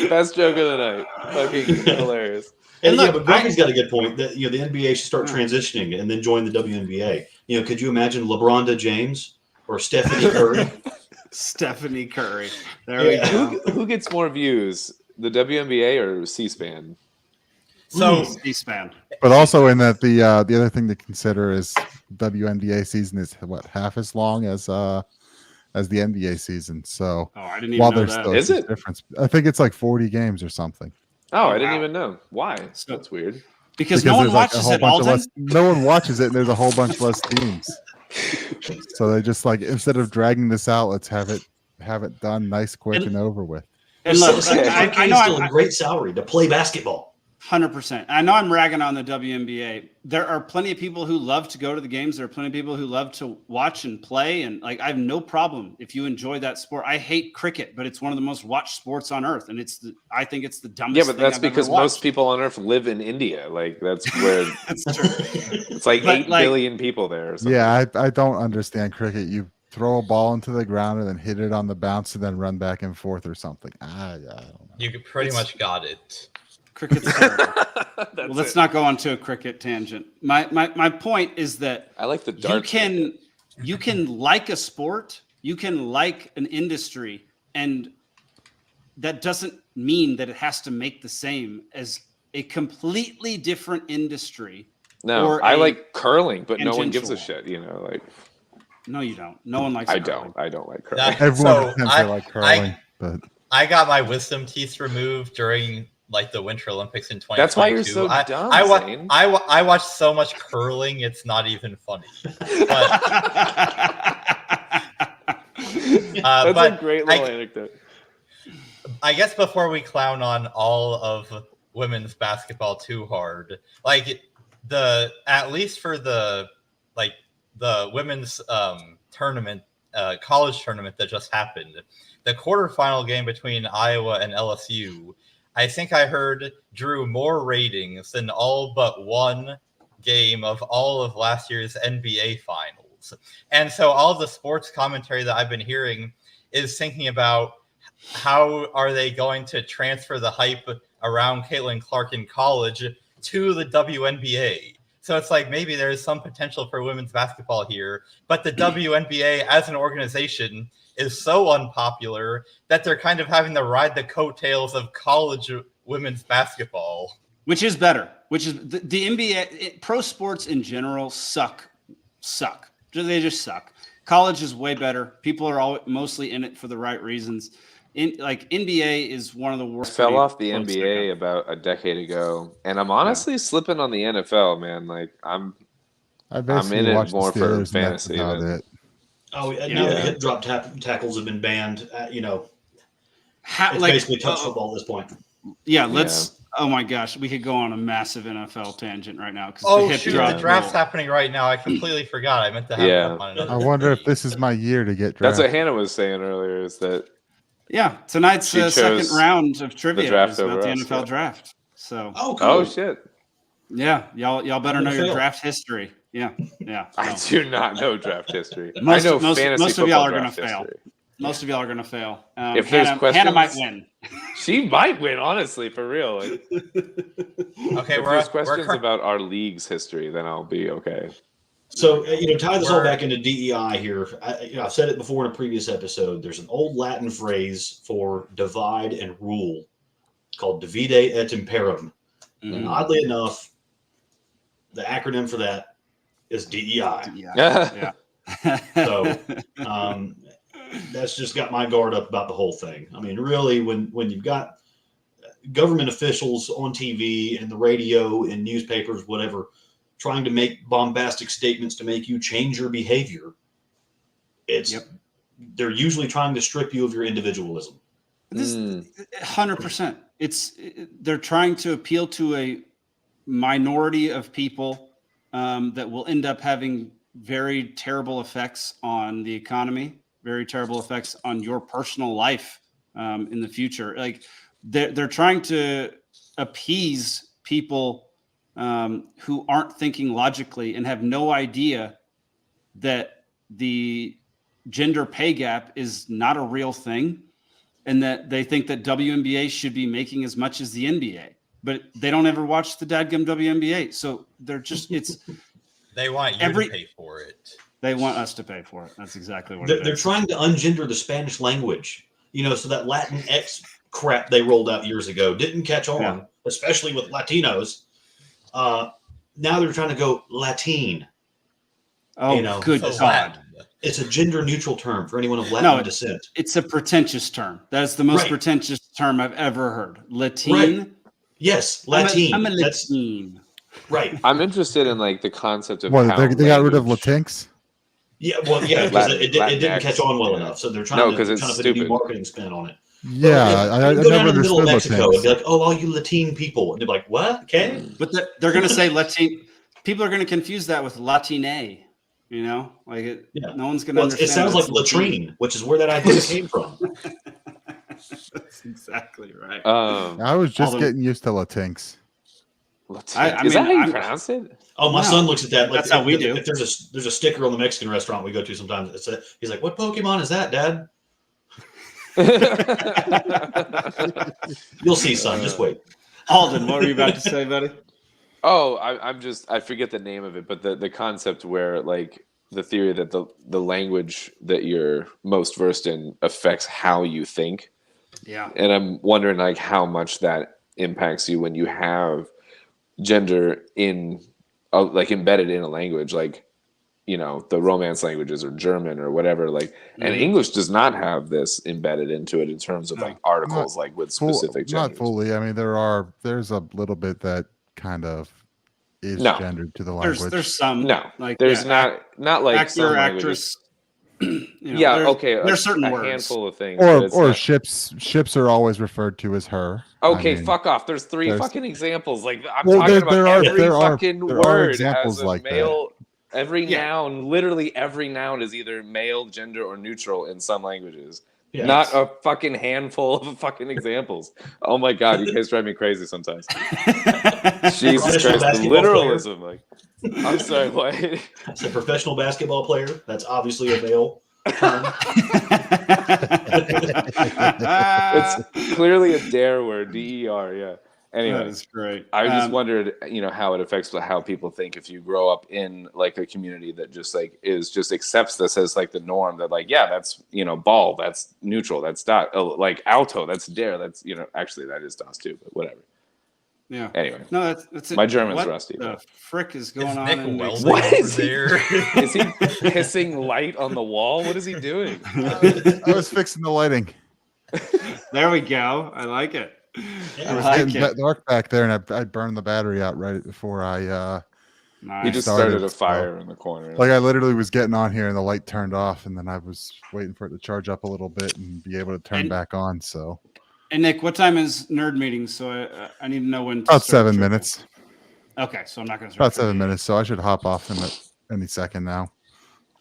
Best joke of the night. Fucking hilarious. And look, but Grumpy's got a good point that the NBA should start transitioning and then join the WNBA. Could you imagine LeBronda James or Stephanie Curry? Stephanie Curry. There we go. Who gets more views, the WNBA or C-SPAN? So C-SPAN. But also in that the other thing to consider is WNBA season is what, half as long as the NBA season. So Oh, I didn't even while know there's that. still Is a it? difference, I think it's like 40 games or something. Oh, I didn't wow. even know. Why? So- That's weird. Because no one there's, like, a watches whole it, bunch of Alden. less- no one watches it, and there's a whole bunch less teams. So they just like, instead of dragging this out, let's have it done nice, quick, and over with. And look, I know still a great salary to play basketball. 100%. I know I'm ragging on the WNBA. There are plenty of people who love to go to the games. There are plenty of people who love to watch and play. And like, I have no problem if you enjoy that sport. I hate cricket, but it's one of the most watched sports on earth. And I think it's the dumbest Yeah, but thing that's I've ever because watched. most people on Earth live in India. Like that's where That's true. it's like But, 8 billion people there. Or something. Yeah, I don't understand cricket. You throw a ball into the ground and then hit it on the bounce and then run back and forth or something. I don't know. you pretty much got it. Cricket's terrible. Well, let's not go on to a cricket tangent. My point is that I like the darts. you can like a sport, you can like an industry, and that doesn't mean that it has to make the same as a completely different industry. No, or I a like curling, but no one gives a tangential shit. Like No, you don't. No one likes. I curling. don't like curling. That- Everyone so pretends I- they like curling, but I got my wisdom teeth removed during like the Winter Olympics in 2022. That's why you're so dumb, Zane. I watched so much curling, it's not even funny. But, That's but a great little anecdote. I guess before we clown on all of women's basketball too hard, like at least for the women's tournament, college tournament that just happened, the quarterfinal game between Iowa and LSU, I think I heard drew more ratings than all but one game of all of last year's NBA finals. And so all the sports commentary that I've been hearing is thinking about how are they going to transfer the hype around Caitlin Clark in college to the WNBA. So it's like maybe there's some potential for women's basketball here, but the WNBA as an organization is so unpopular that they're kind of having to ride the coattails of college women's basketball. Which is better. Which is the NBA. Pro sports in general suck. They just suck. college is way better. People are all mostly in it for the right reasons. NBA is one of the worst. Fell off the NBA about a decade ago, and I'm honestly slipping on the NFL, man. Like I'm in it more for fantasy. Now the hip drop tackles have been banned. It's basically touch football at this point. Yeah, let's. Oh my gosh, we could go on a massive NFL tangent right now. The draft's happening right now. I completely forgot. I meant to have it up on another. I wonder if this is my year to get drafted. That's what Hannah was saying earlier. Is that? Yeah, tonight's second round of trivia is about the NFL draft. So. Oh, cool. Oh shit. Yeah, y'all better know your draft history. Yeah. I do not know draft history. Most I know fantasy most of y'all are going to history. fail. Most of y'all are going to fail. If there's questions, Hannah might win. She might win, honestly, for real. Okay, if there's questions about our league's history, then I'll be okay. So, tie this all back into DEI here. I've said it before in a previous episode. There's an old Latin phrase for divide and rule called divide et imperum. Mm-hmm. And oddly enough, the acronym for that is DEI. Yeah. So, that's just got my guard up about the whole thing. I mean, really, when you've got government officials on TV and the radio and newspapers, whatever, trying to make bombastic statements to make you change your behavior, they're usually trying to strip you of your individualism. 100%. They're trying to appeal to a minority of people that will end up having very terrible effects on the economy, very terrible effects on your personal life in the future. Like they're trying to appease people who aren't thinking logically and have no idea that the gender pay gap is not a real thing, and that they think that WNBA should be making as much as the NBA, but they don't ever watch the dadgum WNBA. So they're just, they want you to pay for it. They want us to pay for it. That's exactly what they're trying to ungender the Spanish language, so that Latin X crap they rolled out years ago didn't catch on, especially with Latinos. Now they're trying to go Latin. Oh, good God. It's a gender neutral term for anyone of Latin descent. It's a pretentious term. That's the most pretentious term I've ever heard. Latin. Right. Yes, Latin. I'm a Latin. Right. I'm interested in the concept of how they got rid of Latinx. Yeah, well, because it didn't catch on well enough, so they're trying to put a new marketing spin on it. Yeah, I go down never in the middle of understood Mexico Latinx. and be like, "Oh, all you Latin people," and they're like, "What? Okay." But they're going to say Latin. People are going to confuse that with Latine. No one's going to understand. It sounds like latrine, which is where that idea came from. That's exactly right. I was just getting used to Latinx. Is that how you pronounce it? Oh, my son looks at that. That's how we do. If there's a sticker on the Mexican restaurant we go to sometimes, he's like, "What Pokemon is that, Dad?" You'll see, son. Just wait. Alden, what were you about to say, buddy? Oh, I forget the name of it, but the concept where the theory that the language that you're most versed in affects how you think. Yeah. And I'm wondering how much that impacts you when you have gender in embedded in a language, the Romance languages or German or whatever, and English does not have this embedded into it in terms of articles with specific genders. Not fully. I mean, there's a little bit that kind of is gendered to the language. There's some. No, there's not like actor, actress. There's certain a words. handful of things. Or ships are always referred to as her. Okay, fuck off. There's fucking examples. I'm talking about every fucking word examples as a like male. Every noun, literally every noun is either male, gender, or neutral in some languages. Yes. Not a fucking handful of fucking examples. Oh my God, you guys drive me crazy sometimes. Jesus Christ, the literalism. I'm sorry, what? It's a professional basketball player. That's obviously a male. It's clearly a dare word, DER, yeah. Anyway, that is great. I just wondered, how it affects how people think if you grow up in a community that just accepts this as the norm, that that's ball, that's neutral, that's dot, alto, that's dare, that's actually that is DOS too, but whatever. Yeah. Anyway, No, that's it. My German's What rusty. the But frick is going Is on? Nick in welding what over is there? is he pissing light on the wall? What is he doing? I was fixing the lighting. There we go. I like it. It I was like getting it. dark back there, and I burned the battery out right before I Nice. He just started, started a so- fire in the corner. like I literally was getting on here and the light turned off, and then I was waiting for it to charge up a little bit and be able to turn And- back on. So And Nick, what time is nerd meeting? So I need to know when. To about start 7 the trivia. minutes. Okay, so I'm not going to. About 7 minutes. So I should hop off in any second now.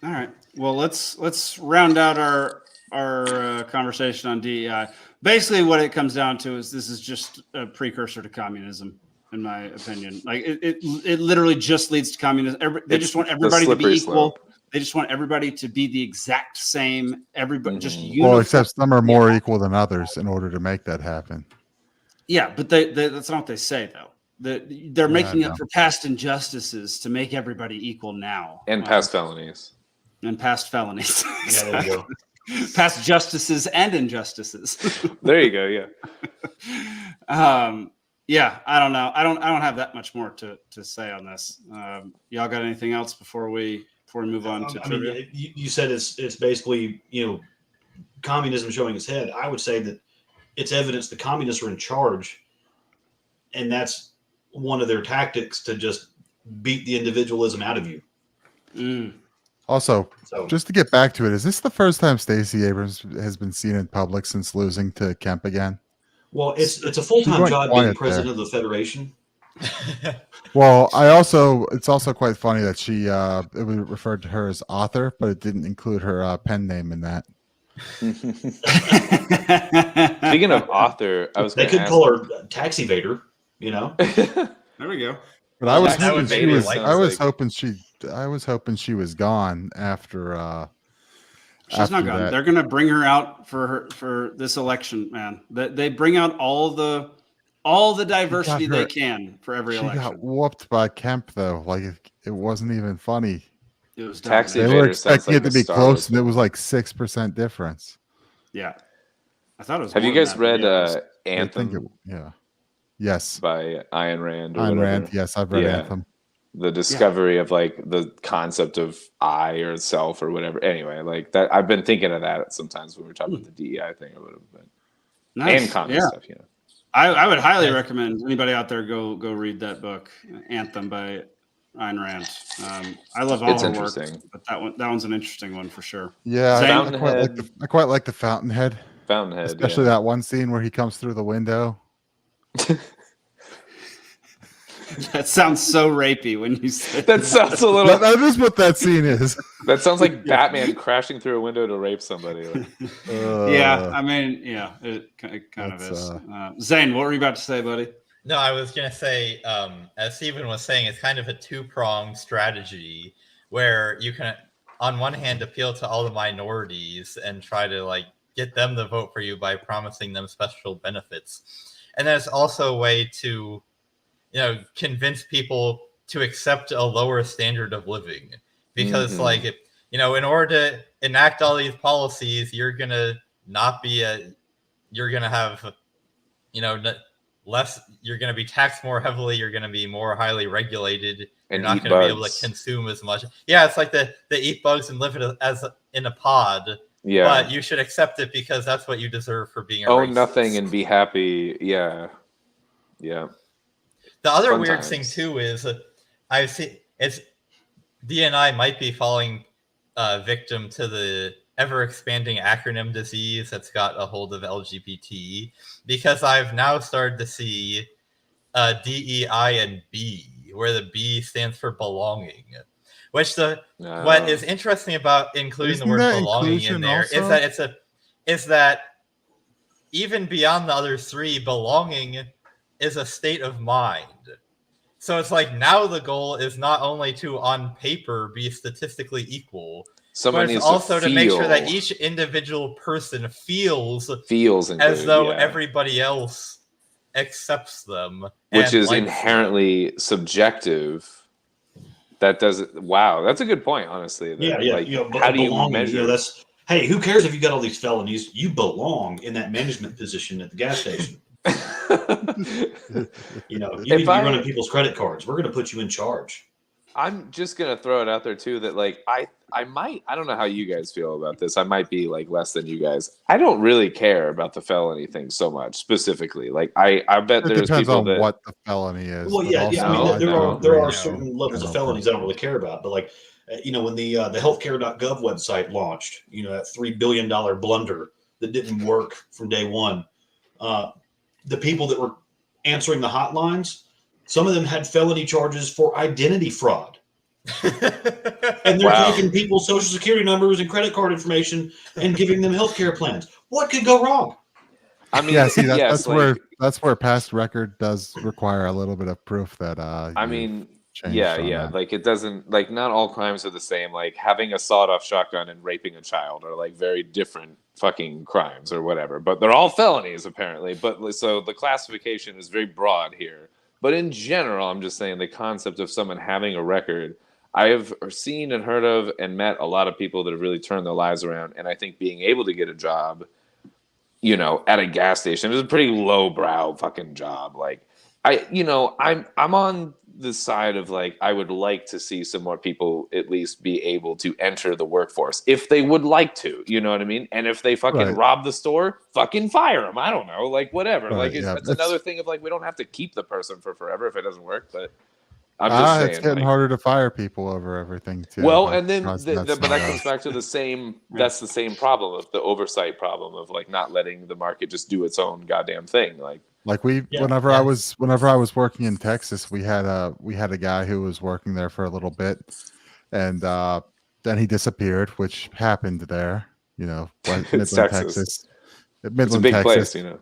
All right. Well, let's round out our conversation on DEI. Basically, what it comes down to is this is just a precursor to communism, in my opinion. Like it literally just leads to communism. They just want everybody to be slippery equal. slope. They just want everybody to be the exact same. Everybody just uniform. Well, except some are more equal than others in order to make that happen. Yeah, but that's not what they say though. They're making up for past injustices to make everybody equal now. And past felonies. And past felonies. Yeah, there you go. Past justices and injustices. There you go. Yeah. Yeah, I don't know. I don't have that much more to say on this. Y'all got anything else before we move on to trivia? mean, you said it's basically, communism showing its head. I would say that it's evidence the communists are in charge, and that's one of their tactics to just beat the individualism out of you. Also, So- just to get back to it, is this the first time Stacey Abrams has been seen in public since losing to Kemp again? Well, it's a full-time went job quiet being president there. of the Federation. Well, it's also quite funny that she it was referred to her as author, but it didn't include her pen name in that. Speaking of author, I was. They gonna could ask- call her tax evader, There we go. But I was Tax hoping she evader was. sounds I was like- hoping she was gone after. She's not after gone. that. They're going to bring her out for this election, man. They bring out all the diversity they her- can for every She election. got whooped by Kemp though. Like it wasn't even funny. It was Tax dumb. They were evader sounds expecting like it to a be Star close, Wars and it was like 6% difference. Yeah, I thought it was. Have you more than guys that, read but yeah, it was- I think Anthem yeah. Yes. by Ayn Rand? Or Ayn whatever? Rand. Yes, I've read Yeah. Anthem. The discovery of like the concept of I or self or whatever. Anyway, like that, I've been thinking of that sometimes when we're talking about the DEI thing or whatever. But Nice. and common Yeah. stuff, I would highly recommend anybody out there go read that book, Anthem by Ayn Rand. I love all It's her work, interesting. but that one's an interesting one for sure. Yeah, Zane? I quite like the Fountainhead. Fountainhead, especially that one scene where he comes through the window. That sounds so rapey when you say That sounds a little. That is what that scene is. That sounds like Batman crashing through a window to rape somebody. Yeah, I mean, yeah, it kind of is. Zane, what were you about to say, buddy? No, I was going to say, as Stephen was saying, it's kind of a two-pronged strategy where you can, on one hand, appeal to all the minorities and try to like get them to vote for you by promising them special benefits. And there's also a way to, convince people to accept a lower standard of living. Because like, in order to enact all these policies, you're going to have, less, you're going to be taxed more heavily. You're going to be more highly regulated. And you're not going to be able to consume as much. Yeah, it's like the eat bugs and live as in a pod. Yeah. But you should accept it because that's what you deserve for being a Own racist. nothing and be happy. Yeah. Yeah. The other Fun weird times. thing too is I've seen DNI might be falling victim to the ever expanding acronym disease that's got a hold of LGBT, because I've now started to see DEI and B, where the B stands for belonging. Which what is interesting about including Isn't the word that belonging in inclusion there also? is that even beyond the other three, belonging is a state of mind. So it's like now the goal is not only to on paper be statistically equal, Someone but needs it's to also to make sure that feel. each individual person feels Included, as though yeah. everybody else accepts them, Which and is likes inherently subjective. That doesn't. Wow, that's a good point. Honestly, that, Yeah. Like, But how do you belonging, measure? that's hey, who cares if you got all these felonies? You belong in that management position at the gas station. You know, you need to be running people's credit cards. We're going to put you in charge. I'm just gonna throw it out there too that like I don't know how you guys feel about this. I might be like less than you guys. I don't really care about the felony thing so much specifically. Like I bet It there's depends people on that what the felony is. Well, but yeah. I also mean, there are really certain levels of know. felonies I don't really care about. But like, you know, when the healthcare.gov website launched, you know, that $3 billion blunder that didn't work from day one, the people that were answering the hotlines, some of them had felony charges for identity fraud. And they're taking people's social security numbers and credit card information and giving them healthcare plans. What could go wrong? I mean, yeah, see, yes, that's where past record does require a little bit of proof that I mean, changed on yeah. that. Like it doesn't like not all crimes are the same. Like having a sawed-off shotgun and raping a child are like very different fucking crimes or whatever. But they're all felonies apparently. But so the classification is very broad here. But in general, I'm just saying the concept of someone having a record. I have seen and heard of and met a lot of people that have really turned their lives around. And I think being able to get a job, you know, at a gas station is a pretty lowbrow fucking job. Like I'm on the side of like, I would like to see some more people at least be able to enter the workforce if they would like to, you know what I mean? And if they fucking rob the store, fucking fire them. I don't know, like whatever. Right, like yeah, it's another thing of like, we don't have to keep the person for forever if it doesn't work, but I'm just saying. It's getting like, harder to fire people over everything too. well, but and then that's but that not comes back to the same. That's the same problem of the oversight problem of like not letting the market just do its own goddamn thing. Like whenever I was working in Texas, we had a guy who was working there for a little bit, and then he disappeared, which happened there. You know, Midland, Texas. Midland, it's a big Texas. place, you know.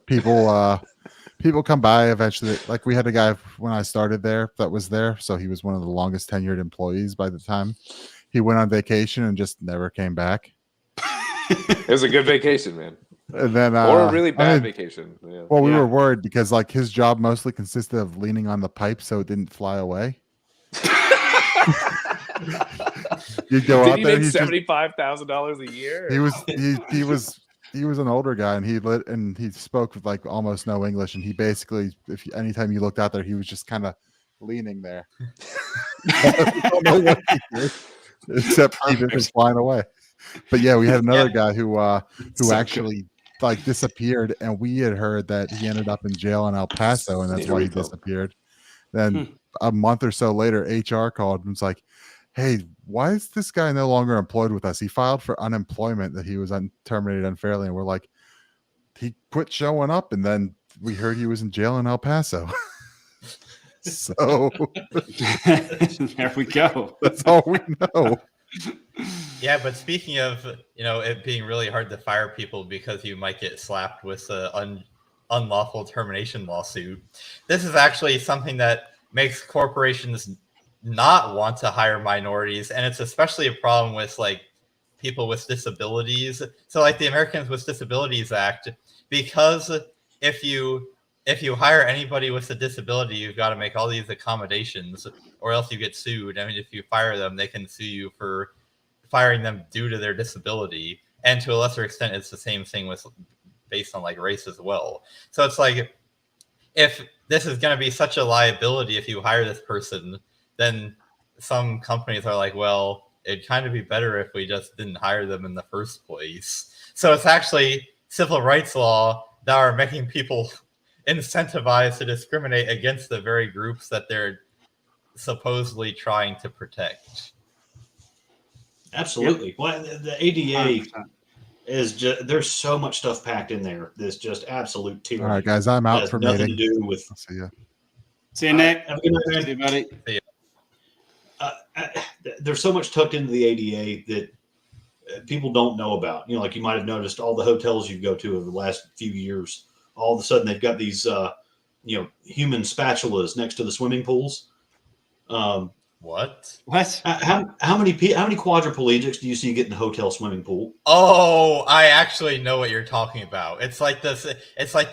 People come by eventually. Like we had a guy when I started there that was there, so he was one of the longest tenured employees. By the time he went on vacation and just never came back. It was a good vacation, man. And then, or a really bad vacation. Yeah. Well, we were worried because like his job mostly consisted of leaning on the pipe so it didn't fly away. You'd go out there. Make $75,000 a year. He was an older guy, and he spoke with like almost no English, and he basically, anytime you looked out there, he was just kind of leaning there. I don't know what he did, except he was flying away. But yeah, we had another guy who actually like disappeared, and we had heard that he ended up in jail in El Paso, and that's why he disappeared. Then a month or so later, HR called and was like, "Hey, why is this guy no longer employed with us? He filed for unemployment that he was terminated unfairly." And we're like, "He quit showing up," and then we heard he was in jail in El Paso. So there we go. That's all we know. Yeah, but speaking of, it being really hard to fire people because you might get slapped with an unlawful termination lawsuit, this is actually something that makes corporations not want to hire minorities, and it's especially a problem with like people with disabilities. So like the Americans with Disabilities Act, because if you hire anybody with a disability, you've got to make all these accommodations or else you get sued. I mean, if you fire them, they can sue you for firing them due to their disability. And to a lesser extent, it's the same thing with based on like race as well. So it's like, if this is going to be such a liability, if you hire this person, then some companies are like, well, it'd kind of be better if we just didn't hire them in the first place. So it's actually civil rights law that are making people incentivized to discriminate against the very groups that they're supposedly trying to protect. Absolutely. Well, the ADA is just, there's so much stuff packed in there that's just absolute tyranny. All right, guys, I'm out for nothing meeting. to do with. See ya. See you, Nick. Have a good night, man. See you, buddy. See ya. There's so much tucked into the ADA that people don't know about. Like you might have noticed all the hotels you go to over the last few years, all of a sudden they've got these, human spatulas next to the swimming pools. What? How many quadriplegics do you see get in the hotel swimming pool? Oh, I actually know what you're talking about. It's like this. It's like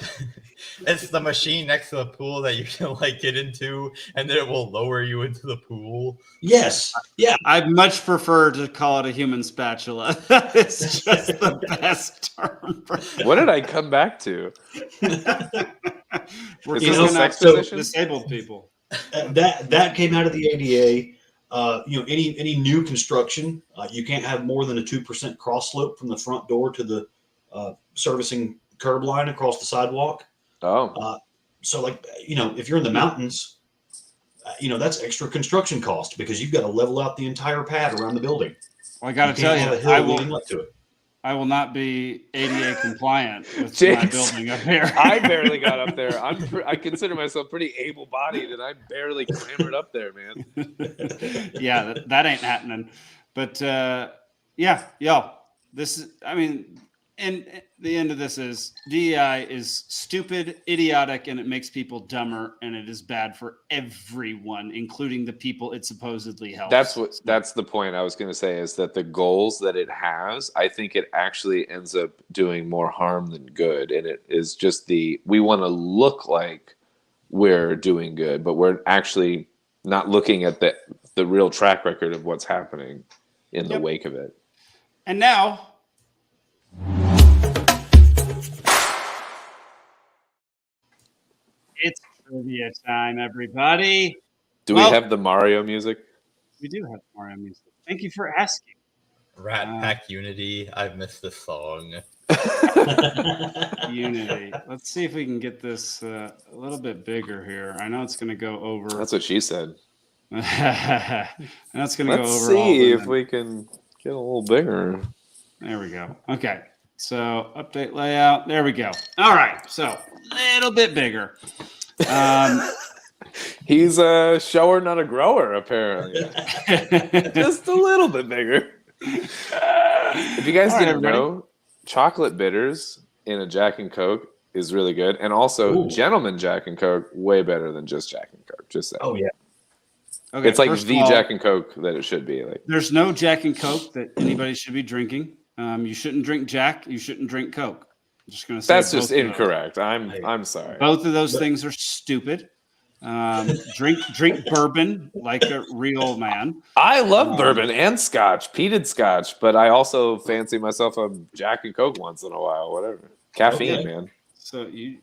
it's the machine next to the pool that you can like get into, and then it will lower you into the pool. Yes. Yeah. I'd much prefer to call it a human spatula. It's just the best term. What did I come back to? We're Is this a sex so position? disabled people. That came out of the ADA. Any new construction, you can't have more than a 2% cross slope from the front door to the servicing curb line across the sidewalk. Oh, So like, if you're in the mountains, that's extra construction cost because you've got to level out the entire pad around the building. Well, I got to You tell can't you, have a hill leading up to it. I will not be ADA compliant with my Jinx. building up here. I barely got up there. I consider myself pretty able-bodied, and I barely clambered up there, man. Yeah, that ain't happening. But this is, and the end of this is DEI is stupid, idiotic, and it makes people dumber, and it is bad for everyone, including the people it supposedly helps. That's the point I was going to say, is that the goals that it has, I think it actually ends up doing more harm than good. And it is just we want to look like we're doing good, but we're actually not looking at the real track record of what's happening in the wake of it. And now, it's trivia time, everybody. Do we have the Mario music? We do have Mario music. Thank you for asking. Rat Pack Unity. I've missed this song. Unity. Let's see if we can get this a little bit bigger here. I know it's going to go over. That's what she said. I know it's going to go over. Let's see if we can get a little bigger. There we go. Okay. So update layout. There we go. All right. So a little bit bigger. He's a shower, not a grower, apparently. Just a little bit bigger. If you guys didn't know, chocolate bitters in a Jack and Coke is really good. And also, Gentleman Jack and Coke, way better than just Jack and Coke. Just saying. Oh, yeah. Okay, it's like first the of all, Jack and Coke that it should be. Like, there's no Jack and Coke that anybody should be drinking. You shouldn't drink Jack. You shouldn't drink Coke. I'm just going to say that's just incorrect. I'm sorry. Both of those things are stupid. Drink bourbon like a real man. I love bourbon and scotch, peated scotch, but I also fancy myself a Jack and Coke once in a while. Whatever, caffeine, man. So you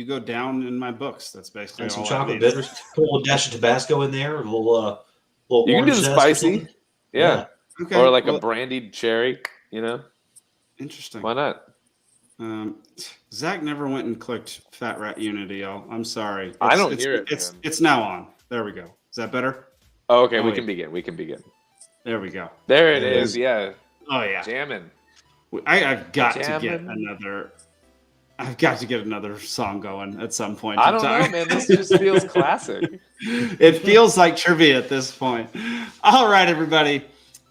go down in my books. That's basically and some all chocolate bitters. Put a little dash of Tabasco in there. A little you can do the spicy, yeah. Okay. Or like a brandied cherry. Interesting. Why not? Zach never went and clicked Fat Rat Unity, y'all. I'm sorry. I don't hear it. It's now on. There we go. Is that better? Oh, okay, we can begin. We can begin. There we go. There it is. Yeah. Oh yeah. Jamming. I've got to get another. I've got to get another song going at some point. I don't know, man. This just feels classic. It feels like trivia at this point. All right, everybody.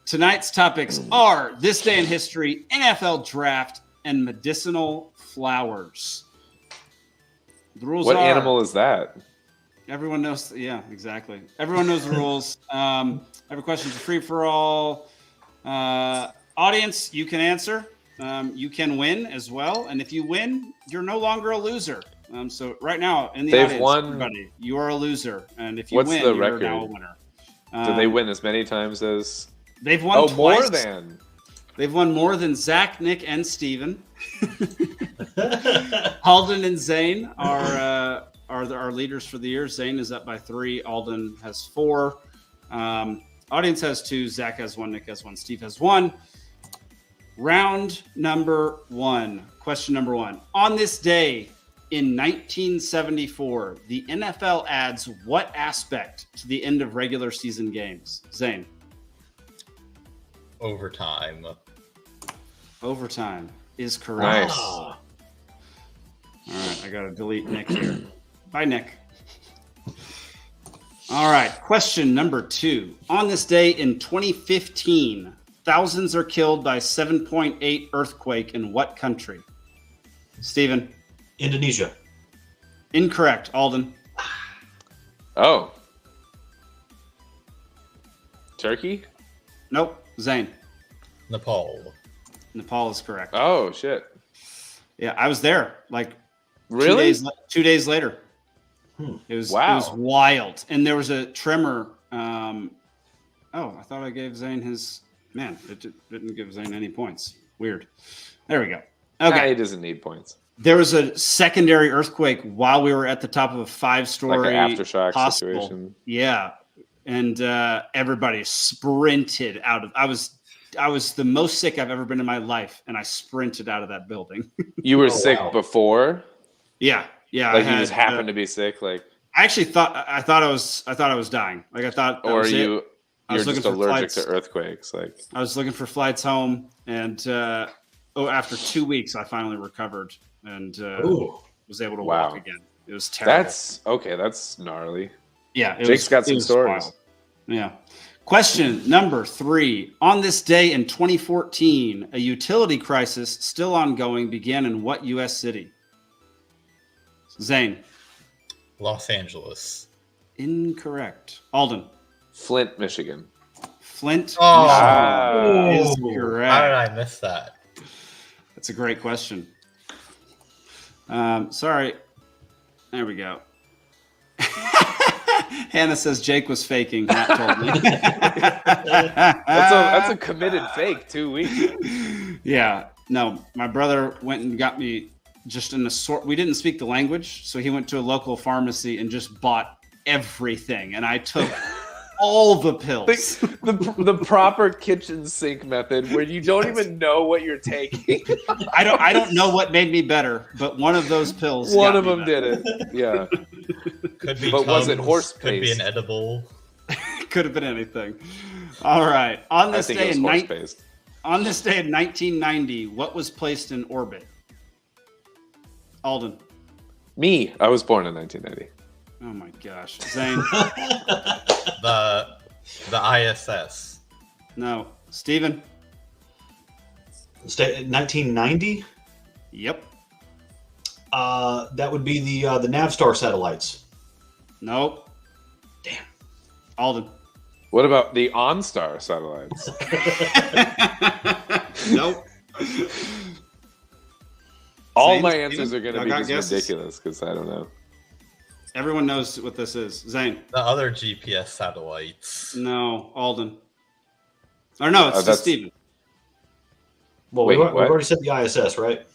Tonight's topics are this day in history, NFL draft, and medicinal flowers. The rules What are, animal is that? Everyone knows. Yeah, exactly. Everyone knows the rules. Every question is free for all. Audience, you can answer. You can win as well. And if you win, you're no longer a loser. So right now in the audience, everybody, you are a loser. And if you win, the you're record? now a winner. Did they win as many times as... They've won twice. More than. They've won more than Zach, Nick, and Steven. Alden and Zane are our leaders for the year. Zane is up by 3. Alden has 4. Audience has 2. Zach has 1. Nick has 1. Steve has 1. Round number 1. Question number 1. On this day in 1974, the NFL adds what aspect to the end of regular season games? Zane. Overtime. Overtime is correct. Nice. All right, I got to delete Nick here. Bye, Nick. All right, question number 2. On this day in 2015, thousands are killed by 7.8 earthquake in what country? Steven. Indonesia. Incorrect. Alden. Oh. Turkey? Nope. Zane. Nepal. Nepal is correct. Oh, shit. Yeah, I was there. Like, really? 2 days later. It was wow. It was wild, and there was a tremor. I thought I gave Zane his. Man, it didn't give Zane any points. Weird. There we go. Okay, he doesn't need points. There was a secondary earthquake while we were at the top of a 5-story Like an aftershock hospital. situation. Yeah, and everybody sprinted out of. I was the most sick I've ever been in my life, and I sprinted out of that building. You were sick before? Yeah. Like you just happened to be sick, like. I actually thought I was dying. Like I thought. Or you're just allergic to earthquakes, like. I was looking for flights home, and after 2 weeks, I finally recovered and was able to walk again. It was terrible. That's gnarly. Yeah, Jake's got some stories. Wild. Yeah. Question number 3. On this day in 2014, a utility crisis still ongoing began in what U.S. city? Zane. Los Angeles. Incorrect. Alden. Flint, Michigan. Flint. Oh, is correct. How did I miss that? That's a great question. Sorry. There we go. Hannah says Jake was faking. Matt told me. That's a committed fake. 2 weeks. Yeah. No, my brother went and got me just an assortment. We didn't speak the language, so he went to a local pharmacy and just bought everything. And I took all the pills. The proper kitchen sink method, where you don't even know what you're taking. I don't know what made me better, but one of those pills. One of them did it. Yeah. Could be. But was it horse paste? Could be an edible. Could have been anything. All right. On this day in 1990, what was placed in orbit? Alden. Me. I was born in 1990. Oh my gosh. Zane. the ISS. No. Steven. 1990? Yep. That would be the Navstar satellites. Nope. Damn. Alden. What about the OnStar satellites? Nope. All Zane, my answers are going to be just guesses? ridiculous because I don't know. Everyone knows what this is. Zane. The other GPS satellites. No. Alden. Or no, it's just Steven. Well, we've already said the ISS, right?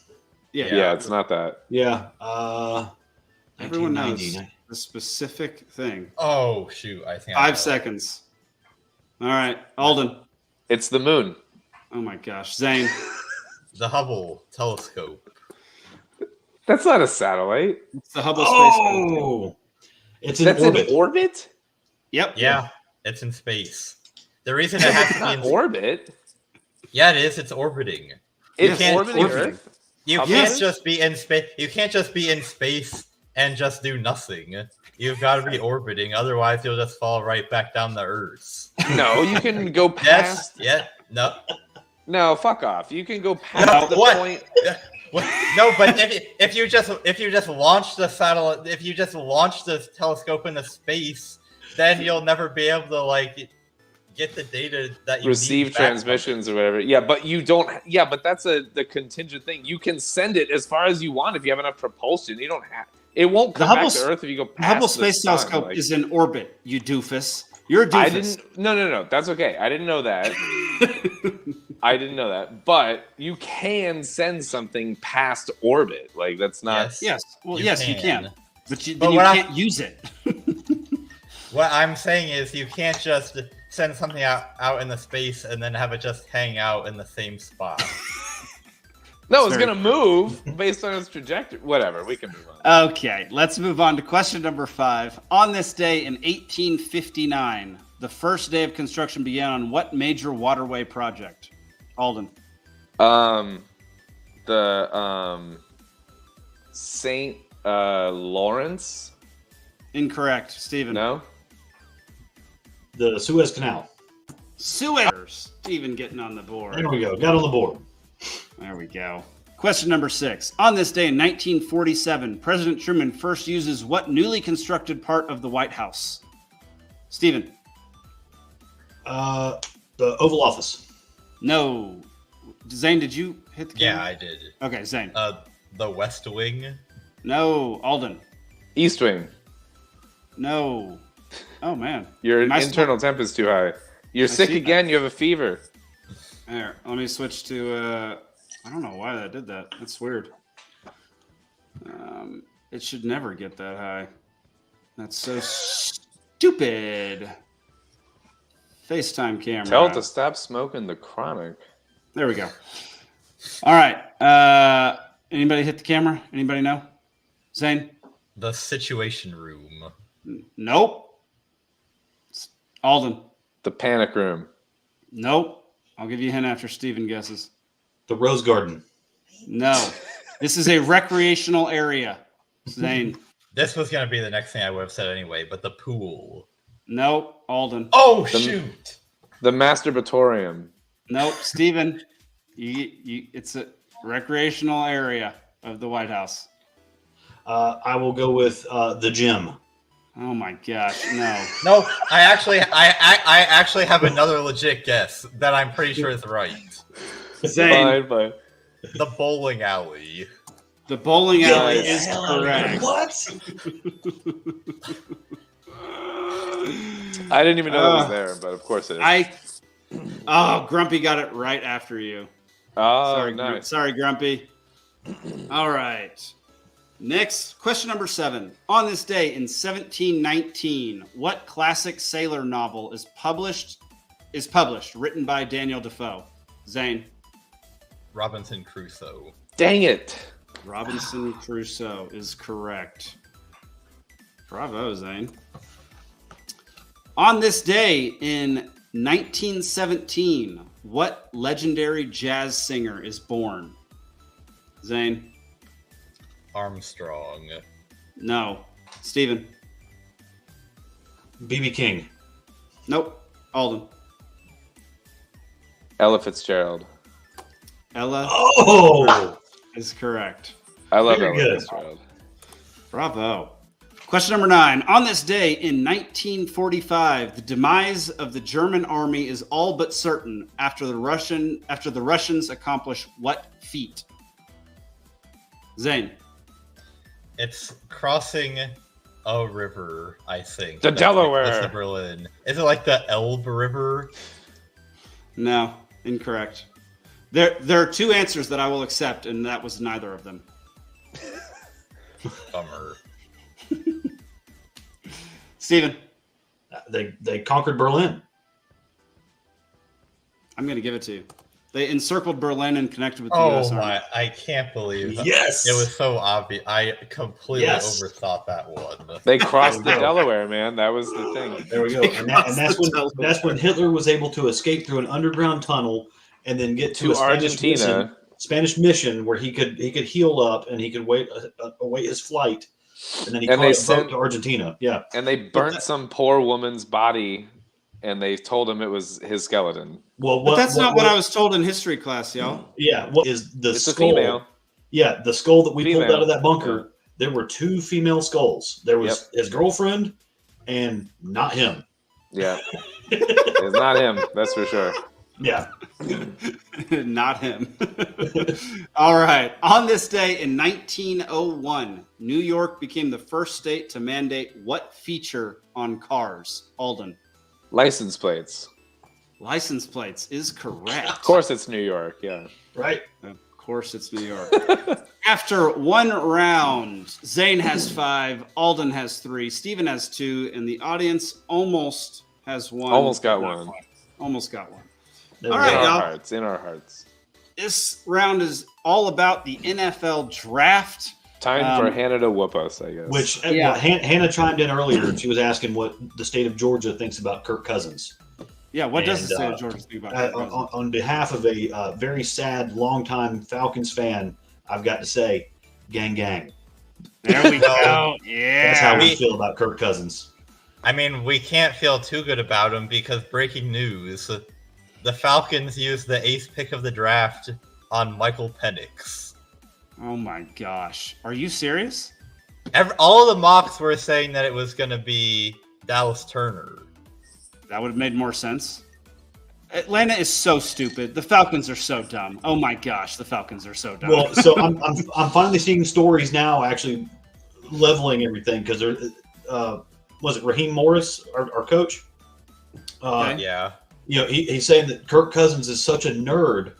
Yeah, it's not that. Yeah. Everyone knows the specific thing. Oh, shoot. I think 5 seconds. All right. Alden. It's the moon. Oh, my gosh. Zane. The Hubble telescope. That's not a satellite. It's the Hubble Space Telescope. It's in orbit. In orbit? Yep. Yeah, it's in space. The reason it has to be in orbit. Yeah, it is. It's orbiting. It's orbiting Earth. You can't just be in space. You can't just be in space and just do nothing. You've got to be orbiting, otherwise you'll just fall right back down to Earth. No, you can go past. Yes. Yeah. No. No, fuck off. You can go past the point. No, but if you just launch the satellite, if you just launch the telescope into space, then you'll never be able to get the data that you receive need transmissions or whatever. Yeah, but you don't. Yeah, but that's the contingent thing. You can send it as far as you want if you have enough propulsion. You don't have. It won't come back to Earth if you go past the Hubble the Space sun, Telescope is in orbit. You doofus. You're a doofus. I didn't. No. That's okay. I didn't know that. I didn't know that. But you can send something past orbit. Like that's not. Yes. Well, you can. But you can't use it. What I'm saying is you can't just send something out in the space and then have it just hang out in the same spot. No, it's going to move based on its trajectory. Whatever. We can move on. Okay. Let's move on to question number 5. On this day in 1859, the first day of construction began on what major waterway project? Alden. The St. Lawrence. Incorrect. Steven. No. The Suez Canal. Suez. Steven getting on the board. There we go. Got on the board. There we go. Question number 6. On this day in 1947, President Truman first uses what newly constructed part of the White House? Steven. The Oval Office. No. Zane, did you hit the camera? Yeah, I did. Okay, Zane. The West Wing. No. Alden. East Wing. No. Oh, man. Your internal temp is too high. You're sick again. You have a fever. There. Let me switch to... I don't know why that did that. That's weird. It should never get that high. That's so stupid. FaceTime camera. Tell it to stop smoking the chronic. There we go. All right. Anybody hit the camera? Anybody know? Zane? The Situation Room. Nope. Alden? The Panic Room. Nope. I'll give you a hint after Steven guesses. The Rose Garden. No. This is a recreational area. Zane? This was going to be the next thing I would have said anyway, but the pool. Nope. Alden? Oh, shoot. The Masturbatorium. Nope. Steven? It's a recreational area of the White House. I will go with the gym. Oh my gosh, no. No, I actually have another legit guess that I'm pretty sure is right. Zane. Fine. The bowling alley. The bowling alley is correct. What? I didn't even know that was there, but of course it is. Grumpy got it right after you. Oh, Sorry, nice. Sorry, Grumpy. All right. Next, question number 7. On this day in 1719, what classic sailor novel is published, written by Daniel Defoe? Zane. Robinson Crusoe. Dang it. Robinson Crusoe is correct. Bravo, Zane. On this day in 1917, what legendary jazz singer is born? Zane. Armstrong. No. Steven. B.B. King. Nope. Alden. Ella Fitzgerald. Ella is correct. I love Very Ella good. Fitzgerald. Bravo. Question number 9. On this day in 1945, the demise of the German army is all but certain after the Russians accomplish what feat? Zane. It's crossing a river, I think. The That's Delaware. close to Berlin. Is it like the Elbe River? No, incorrect. There are 2 answers that I will accept, and that was neither of them. Bummer. Steven. They conquered Berlin. I'm going to give it to you. They encircled Berlin and connected with the Oh U.S. Army. my! I can't believe that. Yes! It was so obvious. I completely Yes. overthought that one. They crossed the Delaware, man. That was the thing. There we go. And that's when Hitler was able to escape through an underground tunnel and then get to a Argentina. Spanish mission where he could heal up and he could await his flight, and then he caught a boat to Argentina. Yeah, and they burnt some poor woman's body, and they told him it was his skeleton. Well, But that's not what I was told in history class, y'all. Yeah, what is the It's skull? a female. Yeah, the skull that we pulled Female. out of that bunker. There were 2 female skulls. There was his girlfriend, and not him. Yeah, it's not him. That's for sure. Yeah. Not him. All right. On this day in 1901, New York became the first state to mandate what feature on cars? Alden. License plates. License plates is correct. Of course, it's New York. Yeah. Right. Of course, it's New York. After 1 round, Zane has 5, Alden has 3, Steven has 2, and the audience almost has 1. Almost got one. Almost got 1. There All we right, go. y'all. In our hearts. This round is all about the NFL draft. Time for Hannah to whoop us, I guess. Which Yeah. Hannah chimed in earlier, and she was asking what the state of Georgia thinks about Kirk Cousins. Yeah, what does And, the state of Georgia think about Kirk Cousins? on behalf of a very sad, longtime Falcons fan, I've got to say, gang, gang. There we go. Yeah. That's how we feel about Kirk Cousins. I mean, we can't feel too good about him because breaking news: the Falcons used the 8th pick of the draft on Michael Penix. Oh my gosh. Are you serious? All the mocks were saying that it was going to be Dallas Turner. That would have made more sense. Atlanta is so stupid. The Falcons are so dumb. Oh my gosh, the Falcons are so dumb. Well, so I'm finally seeing stories now actually leveling everything because there was it Raheem Morris, our coach? Yeah. You know, he's saying that Kirk Cousins is such a nerd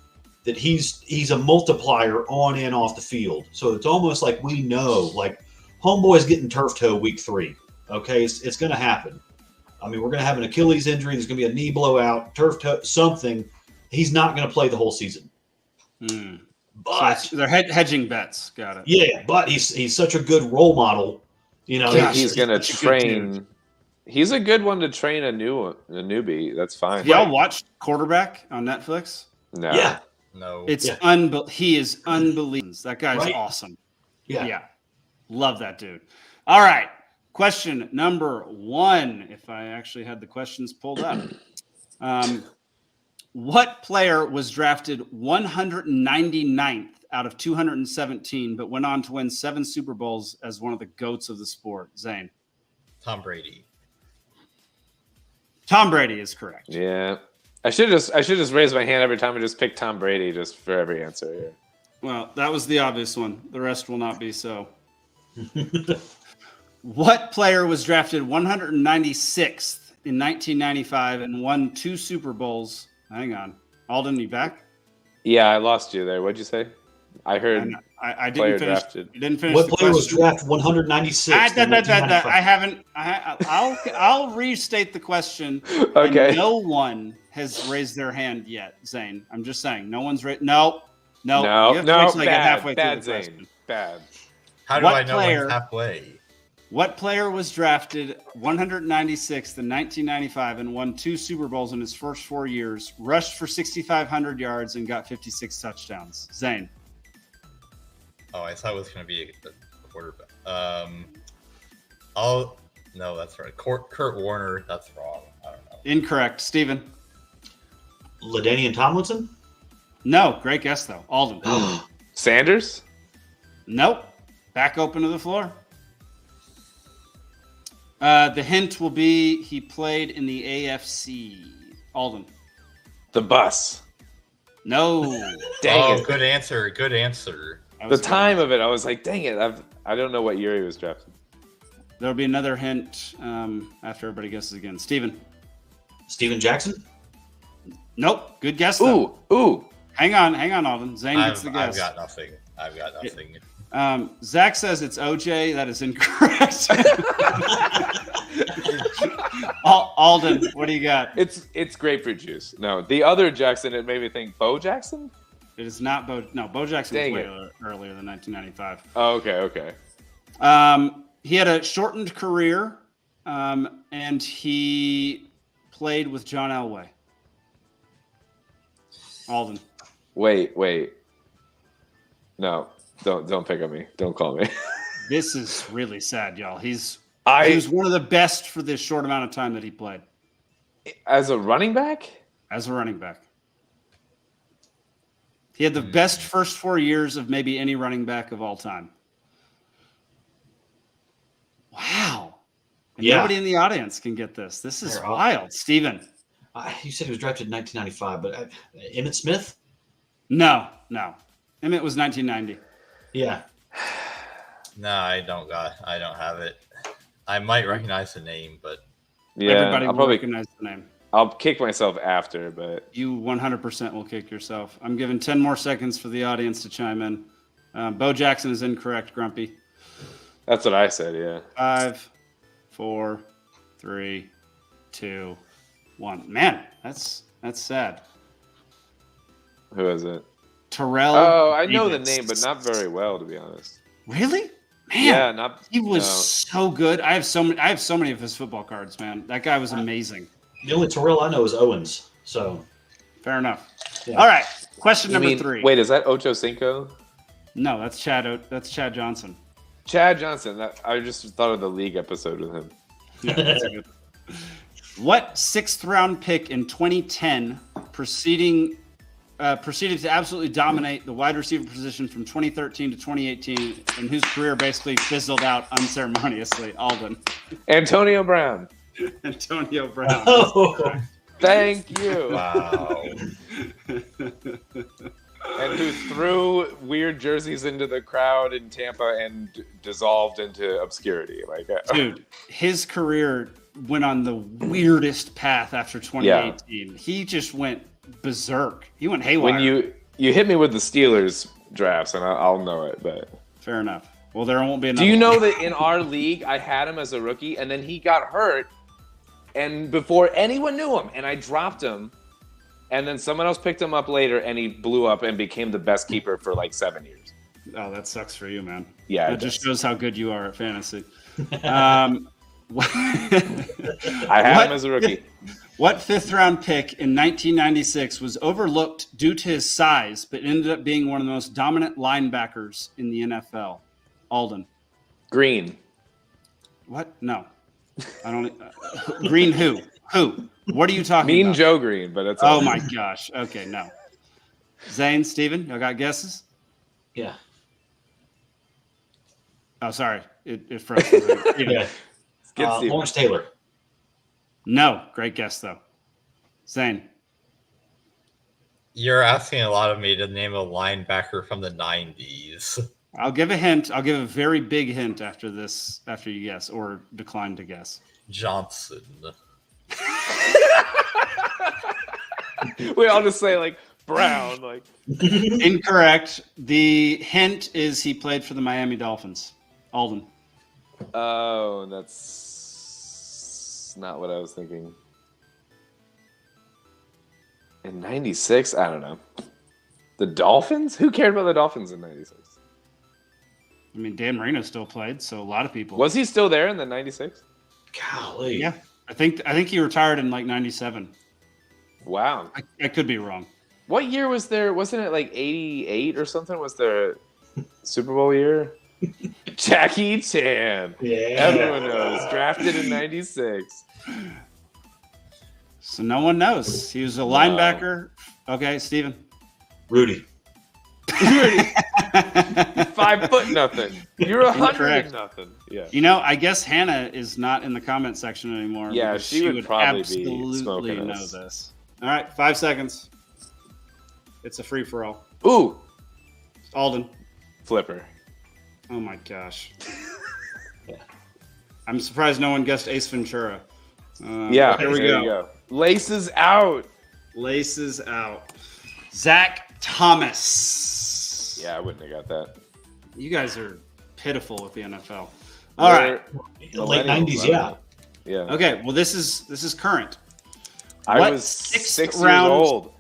that he's a multiplier on and off the field. So it's almost like we know, like homeboy's getting turf toe week 3. Okay, it's going to happen. I mean, we're going to have an Achilles injury. There's going to be a knee blowout, turf toe, something. He's not going to play the whole season. But so they're hedging bets. Got it. Yeah, but he's such a good role model. You know, he's going to train. He's a good one to train a newbie. That's fine. Y'all watched Quarterback on Netflix? No. Yeah. No. It's he is unbelievable. That guy's awesome. Yeah. Love that dude. All right. Question number 1. If I actually had the questions pulled up. What player was drafted 199th out of 217, but went on to win 7 Super Bowls as one of the GOATs of the sport? Zane. Tom Brady. Tom Brady is correct. Yeah. I should just raise my hand every time I just pick Tom Brady just for every answer here. Well, that was the obvious one. The rest will not be so. What player was drafted 196th in 1995 and won 2 Super Bowls? Hang on. Alden, you back? Yeah, I lost you there. What'd you say? I heard I player didn't finish. drafted. You didn't finish what the player was question. drafted 196? I haven't. I'll restate the question. Okay. And no one has raised their hand yet, Zane. I'm just saying. No one's raised. No. You have to wait till I get halfway through the Zane. question. Bad. How do I know when's halfway? What player was drafted 196th in 1995 and won 2 Super Bowls in his first 4 years, rushed for 6,500 yards, and got 56 touchdowns? Zane. Oh, I thought it was going to be a quarterback. No, that's right. Kurt Warner. That's wrong. I don't know. Incorrect. Steven. LaDainian Tomlinson? No. Great guess, though. Alden. Sanders? Nope. Back open to the floor. The hint will be he played in the AFC. Alden. The bus. No. Dang it. Good answer. Good answer. The time of it, I was like, dang it. I don't know what year he was drafted. There'll be another hint after everybody guesses again. Steven. Steven Jackson? Nope. Good guess, though. Ooh. Hang on, Alden. Zane gets the guess. I've got nothing. Zach says it's OJ. That is incorrect. Alden, what do you got? It's grapefruit juice. No, the other Jackson, it made me think Bo Jackson? It is not Bo. No, Bo Jackson was way earlier than 1995. Oh, okay. He had a shortened career, and he played with John Elway. Alden. Wait. No, don't pick on me. Don't call me. This is really sad, y'all. He was one of the best for this short amount of time that he played. As a running back? As a running back. He had the best first 4 years of maybe any running back of all time. Wow. And nobody in the audience can get this. This is wild. Steven. You said he was drafted in 1995, but Emmitt Smith? No. Emmitt was 1990. Yeah. No, I don't have it. I might recognize the name, but everybody will recognize the name. I'll kick myself after, but you 100% will kick yourself. I'm giving 10 more seconds for the audience to chime in. Bo Jackson is incorrect, Grumpy. That's what I said, yeah. 5, 4, 3, 2, 1. Man, that's sad. Who is it? Terrell. Oh, I know the name, but not very well, to be honest. Really? Man, yeah, he was so good. I have so many of his football cards, man. That guy was amazing. The only Terrell I know is Owens. So fair enough. Yeah. All right. Question number 3. Wait, is that Ocho Cinco? No, that's Chad. That's Chad Johnson. Chad Johnson. I just thought of the league episode with him. Yeah, that's a good. What 6th round pick in 2010 proceeded to absolutely dominate the wide receiver position from 2013 to 2018, and whose career basically fizzled out unceremoniously? Alden. Antonio Brown. Antonio Brown. Oh, thank you. Wow. And who threw weird jerseys into the crowd in Tampa and dissolved into obscurity. Dude, his career went on the weirdest path after 2018. Yeah. He just went berserk. He went haywire. You hit me with the Steelers drafts, and I'll know it. But fair enough. Well, there won't be another. Do you know one. that in our league, I had him as a rookie, and then he got hurt, and before anyone knew him, and I dropped him, and then someone else picked him up later, and he blew up and became the best keeper for like 7 years. Oh, that sucks for you, man. Yeah, that just shows how good you are at fantasy. I had him as a rookie. What fifth-round pick in 1996 was overlooked due to his size, but ended up being one of the most dominant linebackers in the NFL? Alden. Green. What? No. I don't. Green who? Who? What are you talking Mean about? Joe Green, but it's Oh my gosh. Okay, no. Zane, Steven, y'all got guesses? Yeah. Oh, sorry. It froze. Yeah. Lawrence Taylor. No. Great guess, though. Zane. You're asking a lot of me to name a linebacker from the 90s. I'll give a hint. I'll give a very big hint after this, after you guess or decline to guess. Johnson. We all just say like Brown. Like Incorrect. The hint is he played for the Miami Dolphins. Alden. Oh, that's not what I was thinking. In 96? I don't know. The Dolphins? Who cared about the Dolphins in 96? I mean, Dan Marino still played, so a lot of people. Was he still there in the 96? Golly. Yeah. I think he retired in like 97. Wow. I could be wrong. What year was there? Wasn't it like 88 or something? Was there Super Bowl year? Jackie Chan. Yeah. Everyone knows. Drafted in 96. So no one knows. He was a linebacker. Okay, Steven. Rudy. 5 foot nothing. You're 100 Incorrect. nothing. Yeah. You know, I guess Hannah is not in the comment section anymore. Yeah, because she would probably be absolutely smoking know us. this. All right, 5 seconds. It's a free for all. Ooh. Alden. Flipper. Oh my gosh. I'm surprised no one guessed Ace Ventura. Yeah. Here we there go. you go. Laces out. Laces out. Zach Thomas. Yeah, I wouldn't have got that. You guys are pitiful with the NFL. All right. Late 90s, yeah. Yeah. Okay, well this is current. I was 6 years old.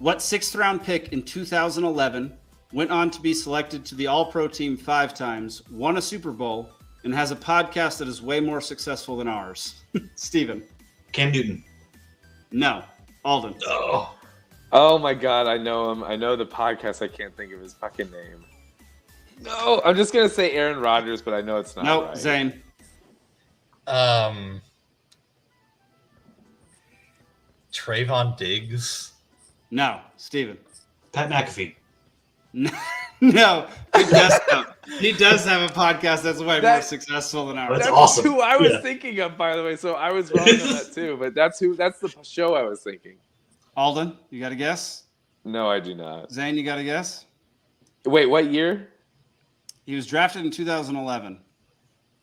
What sixth round pick in 2011 went on to be selected to the All-Pro team 5 times, won a Super Bowl, and has a podcast that is way more successful than ours? Steven. Cam Newton. No. Alden. Oh my God, I know him. I know the podcast. I can't think of his fucking name. No, I'm just gonna say Aaron Rodgers, but I know it's not. No, right. Zane. Trayvon Diggs. No, Steven. Pat McAfee. No, he does have a podcast that's way more successful than ours. That's awesome. Who I was thinking of, by the way. So I was wrong on that too. But that's the show I was thinking. Alden, you got a guess? No, I do not. Zane, you got a guess? Wait, what year? He was drafted in 2011.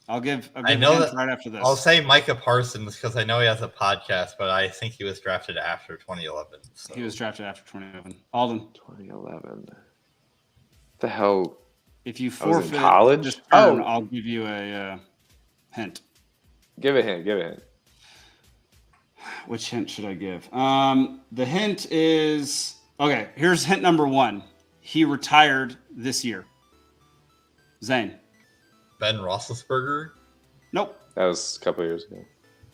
I'll give I know hints that right after this. I'll say Micah Parsons because I know he has a podcast, but I think he was drafted after 2011. So. He was drafted after 2011. Alden. 2011. The hell? If you I was in forfeit college? this turn, I'll give you a hint. Give a hint. Which hint should I give? The hint is okay. Here's hint number 1. He retired this year. Zane. Ben Roethlisberger? Nope. That was a couple of years ago.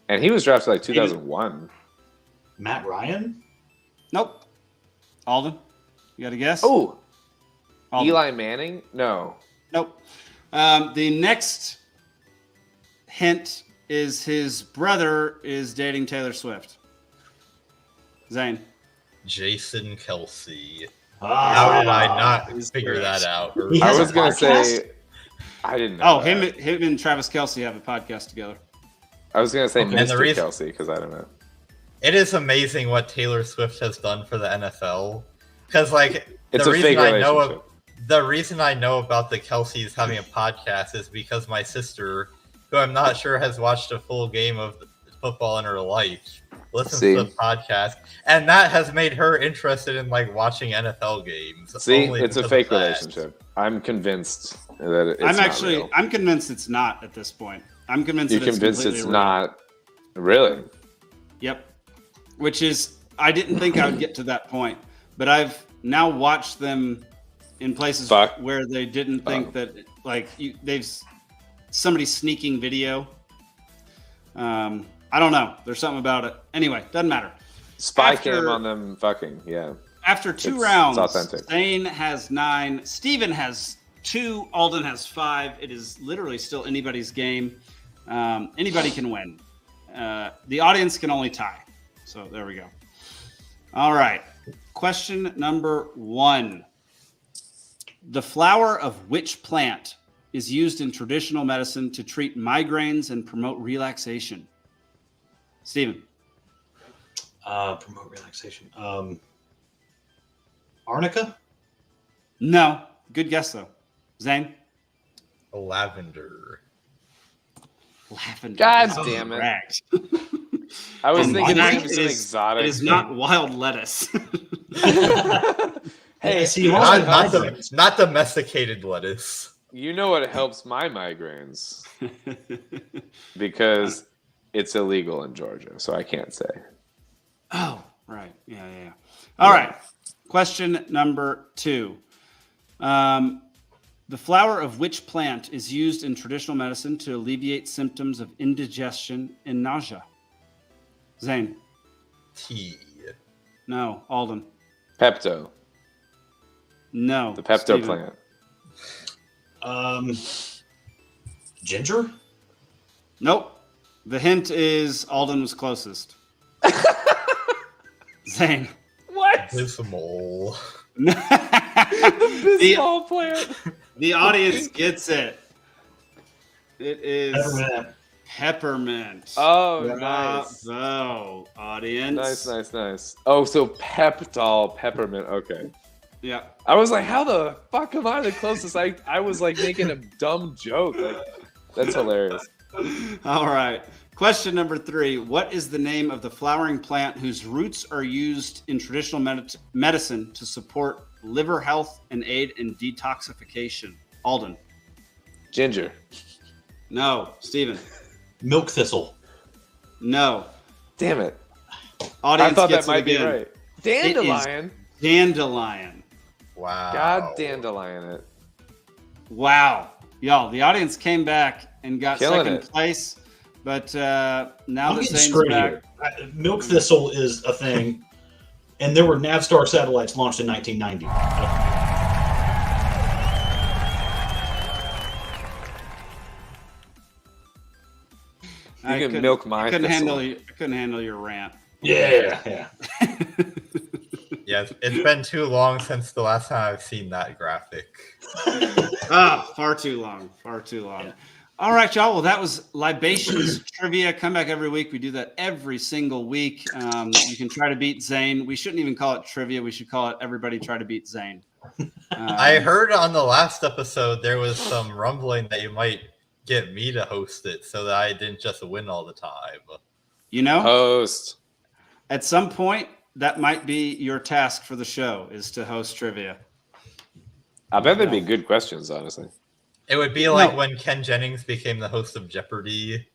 And he was drafted like 2001. Matt Ryan? Nope. Alden, you got a guess? Oh, Alden. Eli Manning? No. Nope. The next hint is his brother is dating Taylor Swift. Zane. Jason Kelsey. Ah, How did I not figure that out? I was going to say, I didn't know. Oh, him and Travis Kelsey have a podcast together. I was going to say Okay. And the Mr. reason- Kelsey because I don't know. It is amazing what Taylor Swift has done for the NFL. Because, like, It's a fake relationship. The reason I know about the Kelseys having a podcast is because my sister, who I'm not sure has watched a full game of football in her life, listens See? to the podcast, and that has made her interested in like watching NFL games. See, only it's a because fake of that. relationship. I'm convinced that it's not real. I'm convinced it's not at this point. I'm convinced You're that it's convinced completely it's real. not really. Yep. Which is, I didn't think I would get to that point, but I've now watched them in places where they didn't think that, like, they've somebody sneaking video. I don't know. There's something about it. Anyway, doesn't matter. Spy cam on them fucking, yeah. After two rounds, it's authentic. Zane has 9, Steven has 2, Alden has 5. It is literally still anybody's game. Anybody can win. The audience can only tie. So there we go. All right. Question number 1. The flower of which plant is used in traditional medicine to treat migraines and promote relaxation? Steven. Promote relaxation. Arnica? No. Good guess, though. Zane? Lavender. Lavender. God That's damn it. correct. I was And thinking why it was an exotic. It is not wild lettuce. Hey, see, not domesticated lettuce. You know what helps my migraines? Because it's illegal in Georgia, so I can't say. Oh, right. Yeah. All right. Question number 2. The flower of which plant is used in traditional medicine to alleviate symptoms of indigestion and nausea? Zane. Tea. No. Alden. Pepto. No. The Pepto Steven. plant. Ginger? Nope. The hint is Alden was closest. Zane. What? Bismol. The Bismol plant. The audience gets it. It is peppermint. Oh, nice. Bravo, audience. Nice. Oh, so Peptol, peppermint. Okay. Yeah. I was like, how the fuck am I the closest? I was like making a dumb joke. Like, that's hilarious. All right. Question number 3. What is the name of the flowering plant whose roots are used in traditional medicine to support liver health and aid in detoxification? Alden. Ginger. No. Steven. Milk thistle. No. Damn it. Audience I thought gets that might it again. be right. Dandelion. Dandelion. Wow. God dandelion it. Wow. Y'all, the audience came back and got Killing second it. place. But now I'm that getting Zane's screwed back. here. Milk thistle is a thing, and there were Navstar satellites launched in 1990. You can milk my I couldn't thistle. handle your rant. Yeah. Yeah, it's been too long since the last time I've seen that graphic. Far too long. Yeah. All right, y'all. Well, that was Libations Trivia. Come back every week. We do that every single week. You can try to beat Zane. We shouldn't even call it trivia. We should call it Everybody Try to Beat Zane. I heard on the last episode there was some rumbling that you might get me to host it so that I didn't just win all the time. You know? Host. At some point, that might be your task for the show, is to host trivia. I bet there'd be good questions, honestly. It would be like when Ken Jennings became the host of Jeopardy.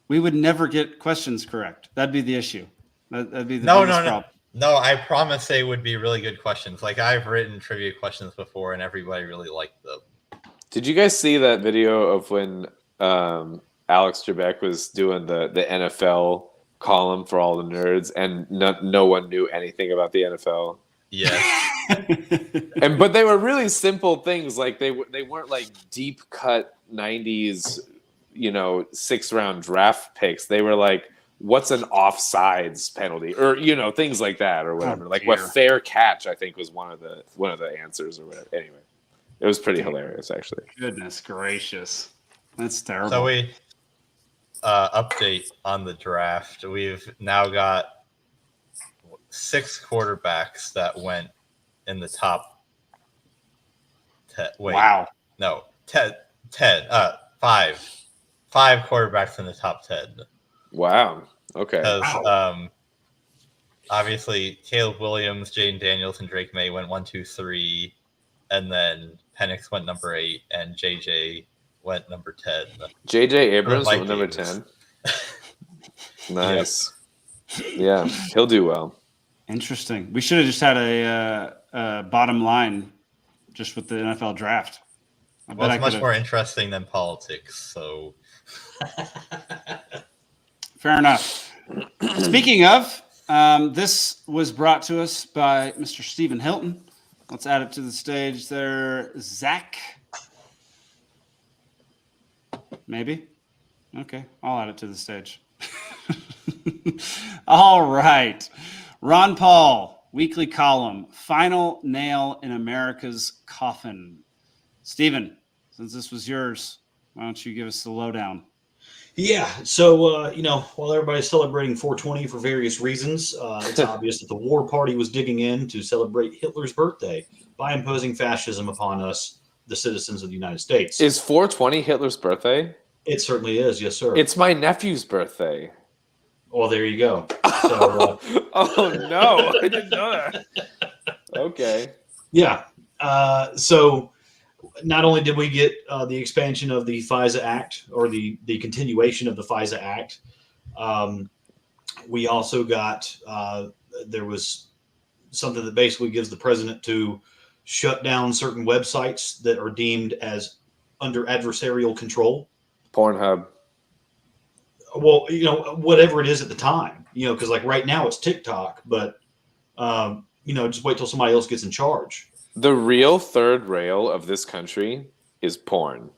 We would never get questions correct. That'd be the issue. That'd be the No. biggest problem. No, I promise they would be really good questions. Like, I've written trivia questions before, and everybody really liked them. Did you guys see that video of when Alex Trebek was doing the NFL column for all the nerds, and no one knew anything about the NFL? Yes. But they were really simple things. Like they weren't like deep cut 90s, 6th round draft picks. They were like, what's an offsides penalty, or things like that, or whatever. What fair catch, I think, was one of the answers, or whatever. Anyway, it was pretty hilarious, actually. Goodness gracious, that's terrible. So we update on the draft. We've now got 6 quarterbacks that went in the top 10. Wait, wow. No, 10. 5 quarterbacks in the top 10. Wow. Okay. Because Obviously, Caleb Williams, Jaden Daniels, and Drake May went 1, 2, 3, and then Penix went number 8, and JJ went number 10. JJ Abrams went number 10. Nice. Yep. Yeah, he'll do well. Interesting. We should have just had a bottom line just with the NFL draft. Well, it's much more interesting than politics, so. Fair enough. Speaking of, this was brought to us by Mr. Stephen Hilton. Let's add it to the stage there. Zach. Maybe? Okay, I'll add it to the stage. All right. Ron Paul, weekly column, Final Nail in America's Coffin. Stephen, since this was yours, why don't you give us the lowdown? Yeah, so, while everybody's celebrating 420 for various reasons, it's obvious that the war party was digging in to celebrate Hitler's birthday by imposing fascism upon us, the citizens of the United States. Is 420 Hitler's birthday? It certainly is, yes, sir. It's my nephew's birthday. Well, there you go. So, oh, no, I didn't know that. Okay. Yeah, so not only did we get the expansion of the FISA Act, or the continuation of the FISA Act, we also got, there was something that basically gives the president to shut down certain websites that are deemed as under adversarial control. Pornhub. Well, whatever it is at the time, because like right now it's TikTok, but, just wait till somebody else gets in charge. The real third rail of this country is porn.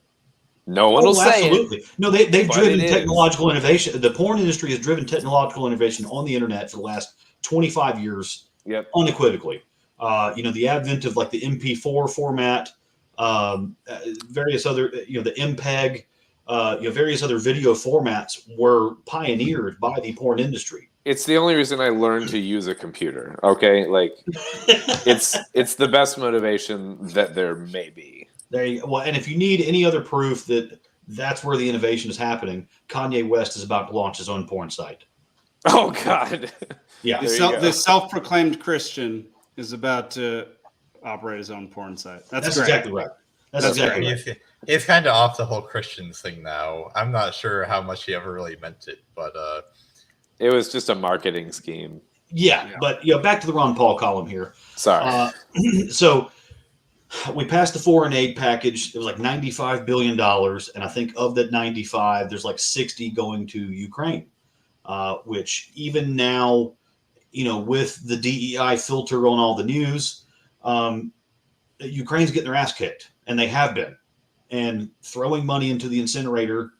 No one will say absolutely. it. No, they've driven technological innovation. The porn industry has driven technological innovation on the internet for the last 25 years, unequivocally. The advent of like the MP4 format, various other, the MPEG, various other video formats were pioneered by the porn industry. It's the only reason I learned to use a computer. Okay, like it's the best motivation that there may be. There you go. Well, and if you need any other proof that that's where the innovation is happening, Kanye West is about to launch his own porn site. Oh God! Yeah, the self-proclaimed Christian is about to operate his own porn site. That's exactly right. That's exactly right. He's kind of off the whole Christians thing now. I'm not sure how much he ever really meant it, but it was just a marketing scheme. Yeah, but back to the Ron Paul column here. Sorry. So we passed the foreign aid package. It was like $95 billion, and I think of that 95, there's like 60 going to Ukraine, which even now, with the DEI filter on all the news, Ukraine's getting their ass kicked, and they have been. And throwing money into the incinerator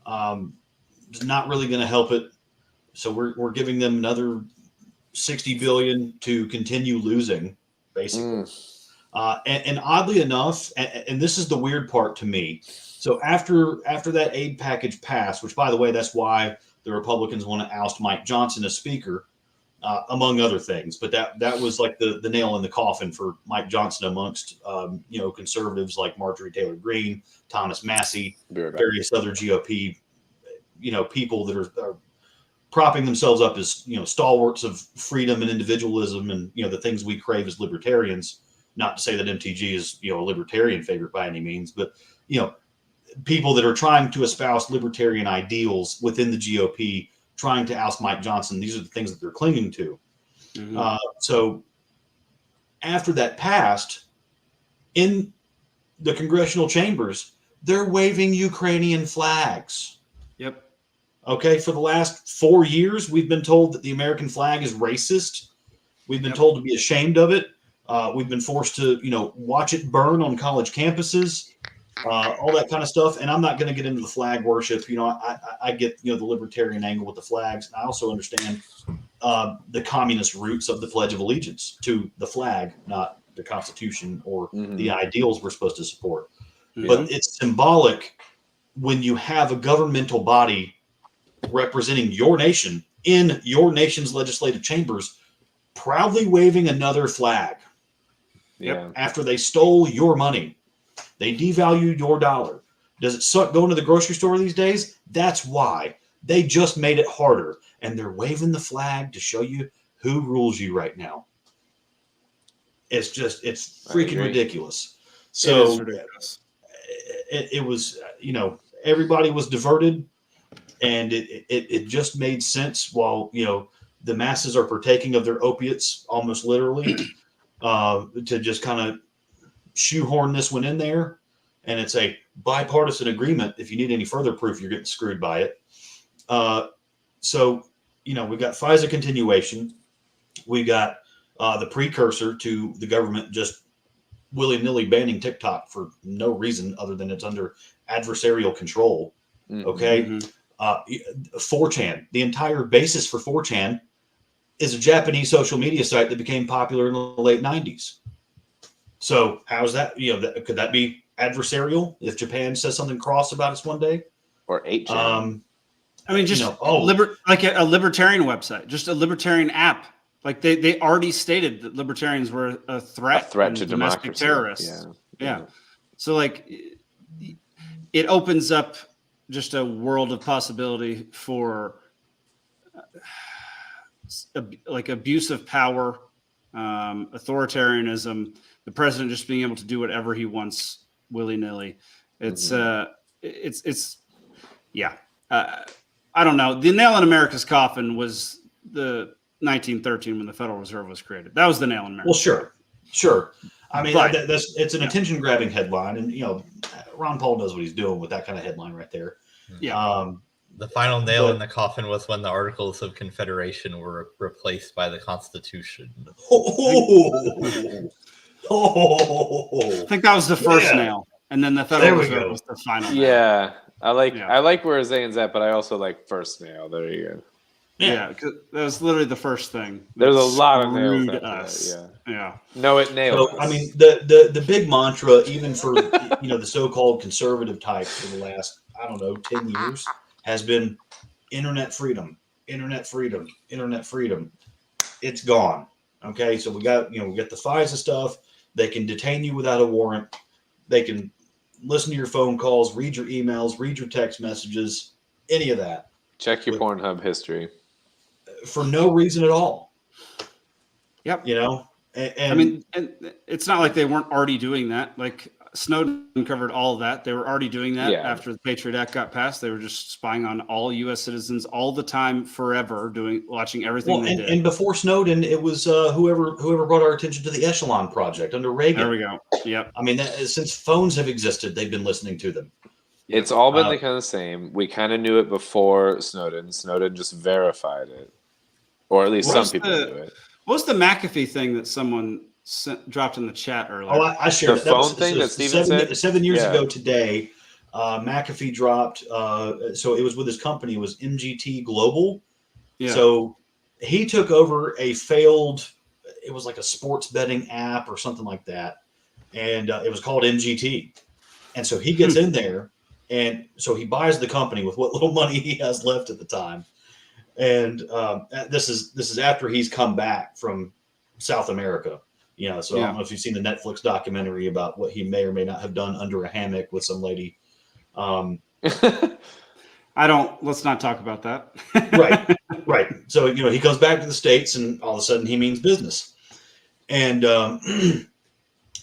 is not really going to help it. So we're giving them another $60 billion to continue losing, basically. And oddly enough, and this is the weird part to me. So after that aid package passed, which by the way, that's why the Republicans want to oust Mike Johnson as Speaker, among other things. But that was like the nail in the coffin for Mike Johnson amongst conservatives like Marjorie Taylor Greene, Thomas Massey, various other GOP people that are propping themselves up as stalwarts of freedom and individualism and the things we crave as libertarians. Not to say that MTG is a libertarian favorite by any means, but people that are trying to espouse libertarian ideals within the GOP, trying to oust Mike Johnson. These are the things that they're clinging to. Mm-hmm. So after that passed, in the congressional chambers, they're waving Ukrainian flags. Yep. Okay. For the last 4 years, we've been told that the American flag is racist. We've been told to be ashamed of it. We've been forced to, watch it burn on college campuses, all that kind of stuff. And I'm not going to get into the flag worship. I get, the libertarian angle with the flags. And I also understand the communist roots of the Pledge of Allegiance to the flag, not the Constitution or the ideals we're supposed to support. Mm-hmm. But it's symbolic when you have a governmental body representing your nation in your nation's legislative chambers, proudly waving another flag. Yeah. After they stole your money, they devalued your dollar. Does it suck going to the grocery store these days? That's why. They just made it harder, and they're waving the flag to show you who rules you right now? It's freaking ridiculous. So It is ridiculous. It was, everybody was diverted, and it just made sense while, the masses are partaking of their opiates almost literally, to just kind of shoehorn this one in there. And it's a bipartisan agreement. If you need any further proof, you're getting screwed by it. So, we've got FISA continuation. We got the precursor to the government just willy-nilly banning TikTok for no reason other than it's under adversarial control. Okay. 4chan, the entire basis for 4chan is a Japanese social media site that became popular in the late 90s. So how's that? Could that be adversarial if Japan says something cross about us one day? Or 8chan. Just like a libertarian website, just a libertarian app. Like they already stated that libertarians were a threat to domestic democracy. terrorists. Yeah. So like it opens up just a world of possibility for like abuse of power, authoritarianism, the president just being able to do whatever he wants willy-nilly. It's I don't know. The nail in America's coffin was the 1913 when the Federal Reserve was created. That was the nail in America. Well, sure. I mean, it's an attention-grabbing headline, and Ron Paul knows what he's doing with that kind of headline right there. Yeah. The final nail in the coffin was when the Articles of Confederation were replaced by the Constitution. I think that was the first nail, and then the Federal Reserve was the final nail. Yeah, I like where Zane's at, but I also like first nail. There you go. Yeah, because that was literally the first thing. There's a lot of nails. Us. Yeah. No, it nailed. So, I mean, the big mantra, even for the so-called conservative types for the last 10 years, has been internet freedom, internet freedom, internet freedom. It's gone. Okay, so we got the FISA stuff. They can detain you without a warrant. They can listen to your phone calls, read your emails, read your text messages, any of that. Check your Pornhub history. For no reason at all. Yep. And it's not like they weren't already doing that. Like Snowden covered all of that. They were already doing that after the Patriot Act got passed. They were just spying on all U.S. citizens all the time, forever, watching everything they did. And before Snowden, it was whoever brought our attention to the Echelon Project under Reagan. There we go. Yep. I mean, since phones have existed, they've been listening to them. It's all been kind of the same. We kind of knew it before Snowden. Snowden just verified it. Or at least some people knew it. What was the McAfee thing that someone dropped in the chat earlier? Oh, I shared the phone thing that Steven said? 7 years ago today, McAfee dropped, so it was with his company, it was MGT Global. Yeah. So he took over a failed, it was like a sports betting app or something like that. And it was called MGT. And so he gets in there, and so he buys the company with what little money he has left at the time. And this is after he's come back from South America, So I don't know if you've seen the Netflix documentary about what he may or may not have done under a hammock with some lady. Let's not talk about that. Right. So he comes back to the States, and all of a sudden he means business, and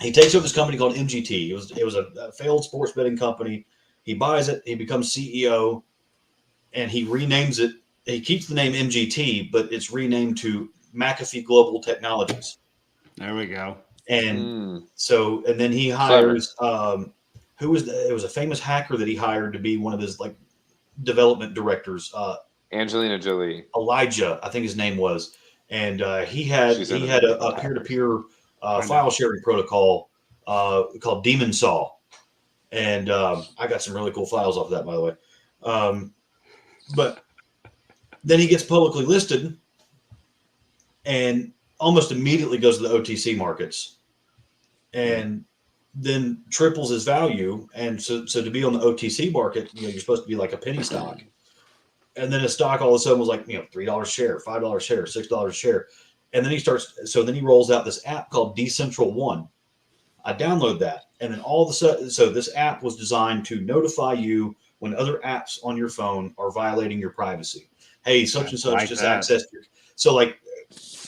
he takes over this company called MGT. It was a failed sports betting company. He buys it. He becomes CEO, and he renames it. He keeps the name MGT, but it's renamed to McAfee Global Technologies. There we go. And so, and then he hires it was a famous hacker that he hired to be one of his development directors. Angelina Jolie. Elijah, I think his name was, and he had a peer-to-peer file sharing protocol called Demon Saw, and I got some really cool files off of that, by the way. But then he gets publicly listed and almost immediately goes to the OTC markets and then triples his value. And so to be on the OTC market, you're supposed to be like a penny stock. And then his stock all of a sudden was like, $3 a share, $5 a share, $6 a share. And then he rolls out this app called Decentral One. I download that. And then all of a sudden, so this app was designed to notify you when other apps on your phone are violating your privacy. Hey, such and such just accessed your. So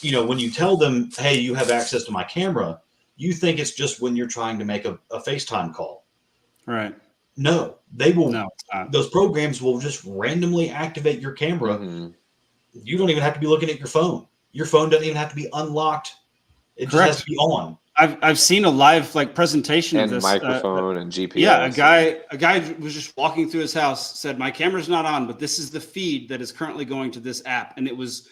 you know, when you tell them, hey, you have access to my camera, you think it's just when you're trying to make a FaceTime call. Right. No, they will. No, it's not. Those programs will just randomly activate your camera. Mm-hmm. You don't even have to be looking at your phone. Your phone doesn't even have to be unlocked. It just Correct. has to be on. I've seen a live like presentation And of this microphone and GPS. Yeah, a guy was just walking through his house, said, "My camera's not on, but this is the feed that is currently going to this app," and it was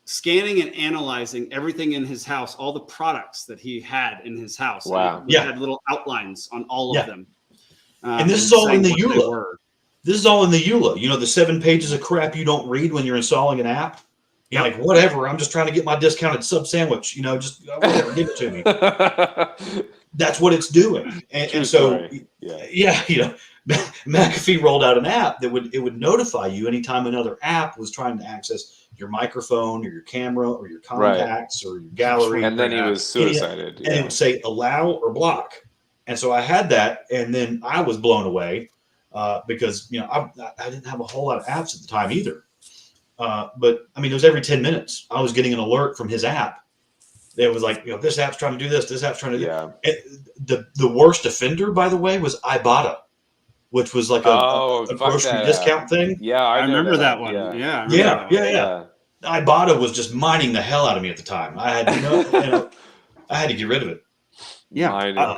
scanning and analyzing everything in his house, all the products that he had in his house. Wow. And it had little outlines on all of them. And this is all in the saying what they EULA. were. This is all in the EULA. You know, the 7 pages of crap you don't read when you're installing an app. You're like, whatever. I'm just trying to get my discounted sub sandwich. You know, just whatever, give it to me. That's what it's doing. And so, yeah, you know, McAfee rolled out an app that would notify you anytime another app was trying to access your microphone or your camera or your contacts or your gallery. And then he was suicided. And it would say allow or block. And so I had that, and then I was blown away because, you know, I didn't have a whole lot of apps at the time either. But I mean, it was every 10 minutes I was getting an alert from his app. It was like, you know, this app's trying to do this. This app's trying to do that. The worst offender, by the way, was Ibotta, which was like a grocery discount thing. Yeah, I remember that one. Yeah. Yeah. Ibotta was just mining the hell out of me at the time. I had I had to get rid of it. Yeah.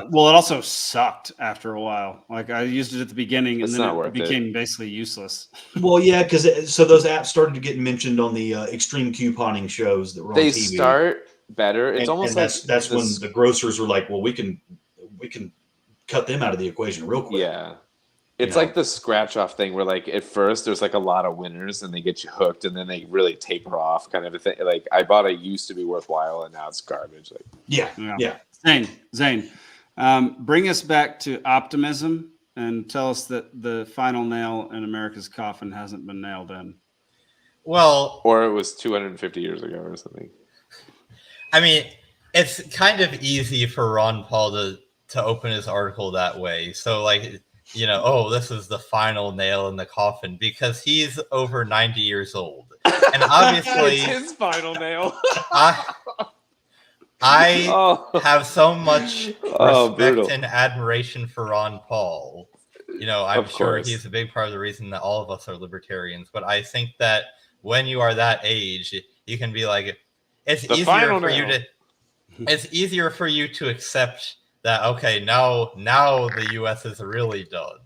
Well, it also sucked after a while. Like I used it at the beginning, and then it became basically useless. Well, yeah, because those apps started to get mentioned on the extreme couponing shows that were on TV. They start better. It's almost like that's when the grocers were like, well, we can cut them out of the equation real quick. Yeah. It's like the scratch off thing where like at first there's like a lot of winners and they get you hooked and then they really taper off kind of a thing. Like Ibotta used to be worthwhile and now it's garbage. Like yeah. Zane, bring us back to optimism and tell us that the final nail in America's coffin hasn't been nailed in. Well, or it was 250 years ago or something. I mean, it's kind of easy for Ron Paul to open his article that way. So like, you know, oh, this is the final nail in the coffin because he's over 90 years old. And obviously it's his final nail. I have so much respect brutal. and admiration for Ron Paul. You know, I'm sure he's a big part of the reason that all of us are libertarians. But I think that when you are that age, you can be like, it's easier for you to accept that, okay, now the U.S. is really done.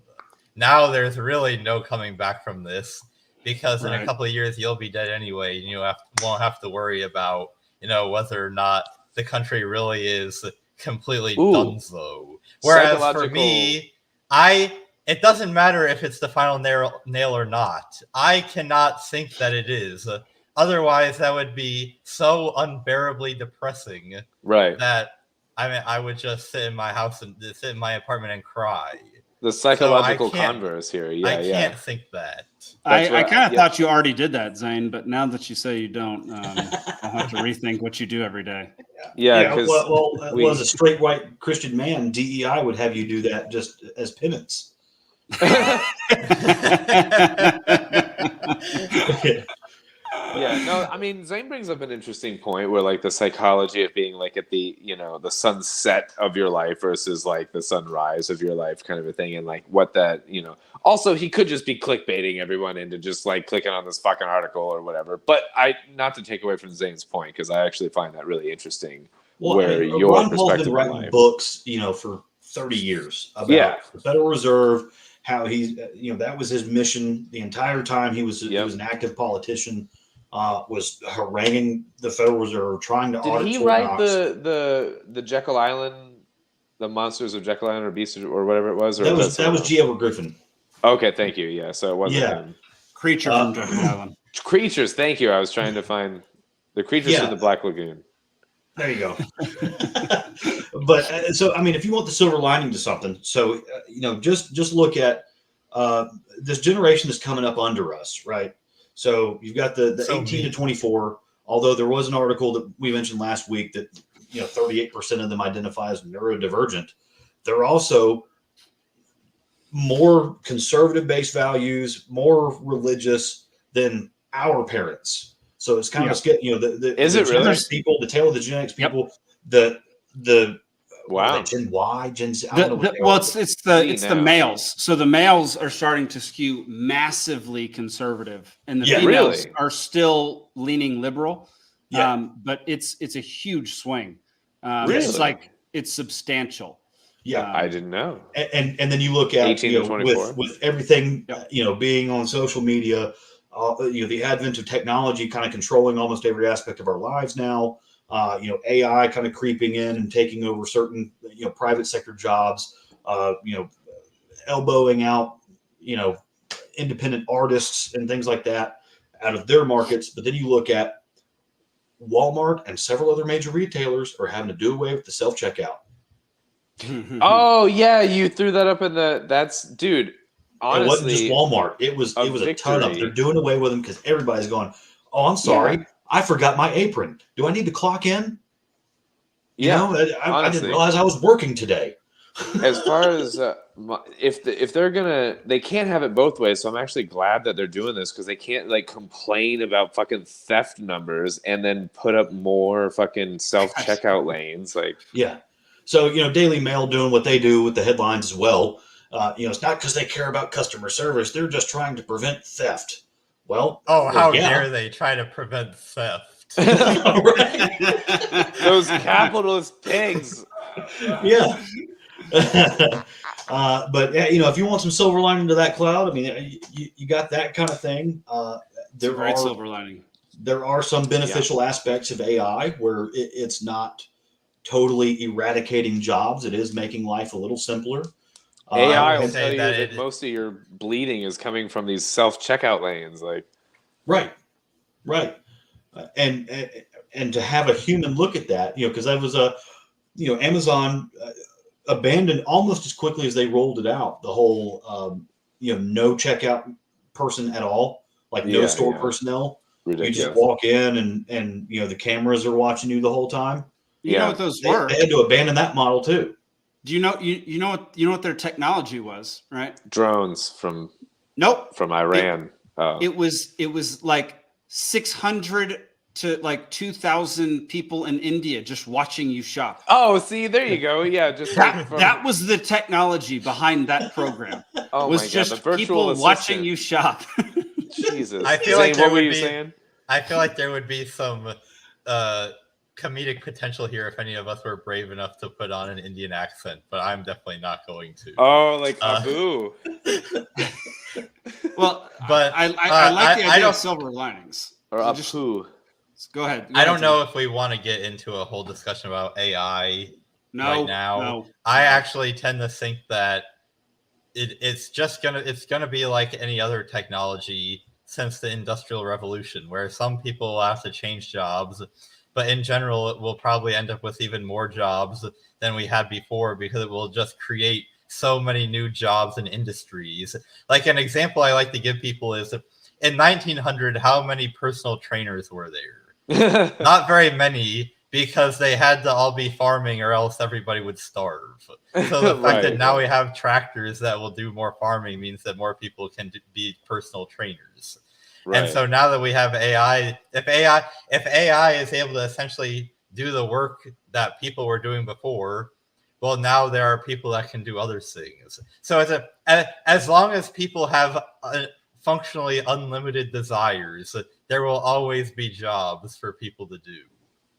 Now there's really no coming back from this because in a couple of years you'll be dead anyway, and you won't have to worry about, you know, whether or not the country really is completely donezo. Whereas for me, it doesn't matter if it's the final nail or not. I cannot think that it is. Otherwise, that would be so unbearably depressing. Right. That I would just sit in my house and sit in my apartment and cry. The psychological converse here. Yeah, I can't think that. I kind of thought you already did that, Zane, but now that you say you don't, I'll have to rethink what you do every day. Yeah, well, as a straight white Christian man, DEI would have you do that just as penance. Yeah, no, I mean, Zane brings up an interesting point where like the psychology of being like at the, you know, the sunset of your life versus like the sunrise of your life kind of a thing. And like what that, you know, also he could just be clickbaiting everyone into just like clicking on this fucking article or whatever. But not to take away from Zane's point, because I actually find that really interesting. Well, where your Ron Paul's perspective been on writing life. books, you know, for 30 years about the Federal Reserve, how he's, you know, that was his mission the entire time. He was an active politician. Was haranguing the Federal Reserve, trying to audit. Did he write the Jekyll Island, the Monsters of Jekyll Island or Beasts or whatever it was? Or that was G. Edward Griffin. Okay, thank you. Yeah, so it wasn't him. Creature from Jekyll Island. Creatures, thank you. I was trying to find the creatures in the Black Lagoon. There you go. But so I mean, if you want the silver lining to something, so you know, just look at this generation that's coming up under us, right? So you've got the 18 to 24, although there was an article that we mentioned last week that, you know, 38% of them identify as neurodivergent. They're also more conservative based values, more religious than our parents. So it's kind of the Is it really? genetics people, the tail of the genetics people, the wow, Gen Y, Gen Z. I don't know what they well, are. it's the males. So the males are starting to skew massively conservative, and the females are still leaning liberal. Yeah. But it's a huge swing. Really? It's substantial. Yeah, I didn't know. And then you look at 18 to 24. with everything being on social media, the advent of technology kind of controlling almost every aspect of our lives now. AI kind of creeping in and taking over certain private sector jobs. Elbowing out independent artists and things like that out of their markets. But then you look at Walmart and several other major retailers are having to do away with the self-checkout. Oh yeah, you threw that up in dude. Honestly, it wasn't just Walmart. It was a ton of them. They're doing away with them because everybody's going, oh, I'm sorry. I forgot my apron. Do I need to clock in? I didn't realize I was working today. As far as if they're gonna, they can't have it both ways. So I'm actually glad that they're doing this because they can't complain about fucking theft numbers and then put up more fucking self-checkout lanes. So Daily Mail doing what they do with the headlines as well. It's not because they care about customer service; they're just trying to prevent theft. Well, how dare they try to prevent theft? Those capitalist pigs. Yeah. But if you want some silver lining to that cloud, I mean, you got that kind of thing. There are silver lining. There are some beneficial aspects of AI where it's not totally eradicating jobs. It is making life a little simpler. AI will tell you that most of your bleeding is coming from these self-checkout lanes. Right. And to have a human look at that, because that was Amazon abandoned almost as quickly as they rolled it out. The whole, no checkout person at all, no store personnel. Ridiculous. You just walk in and the cameras are watching you the whole time. You know what those were? They had to abandon that model too. Do you know what their technology was, right? Drones from Iran. It was like 600 to 2,000 people in India just watching you shop. Oh, see, there you go. Yeah, just that was the technology behind that program. Was just the virtual people assistant. Watching you shop. Jesus. I feel Zane, like what were you saying? I feel like there would be some comedic potential here if any of us were brave enough to put on an Indian accent, but I'm definitely not going to. Oh, like Abu. Well, but I like the idea of silver linings. Or Abu. Go ahead. I don't know if we want to get into a whole discussion about AI right now. No. I actually tend to think that it's gonna be like any other technology since the Industrial Revolution, where some people will have to change jobs, but in general, it will probably end up with even more jobs than we had before because it will just create so many new jobs and industries. Like an example I like to give people is in 1900, how many personal trainers were there? Not very many, because they had to all be farming or else everybody would starve. So the fact that now we have tractors that will do more farming means that more people can be personal trainers. Right. And so now that we have AI, if AI is able to essentially do the work that people were doing before, well, now there are people that can do other things. So as long as people have functionally unlimited desires, there will always be jobs for people to do.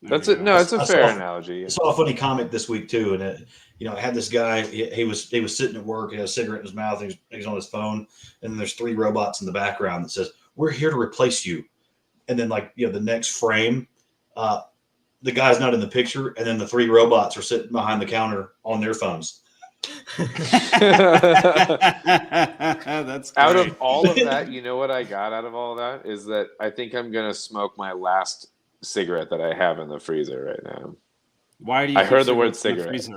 It's a fair analogy. I saw a funny comic this week too, and it had this guy. He was sitting at work. He had a cigarette in his mouth. He's on his phone, and then there's 3 robots in the background that says, "We're here to replace you." And then the next frame, the guy's not in the picture, and then the 3 robots are sitting behind the counter on their phones. That's great. Out of all of that, you know what I got out of all that is that I think I'm gonna smoke my last cigarette that I have in the freezer right now. Why do you? I heard the word cigarette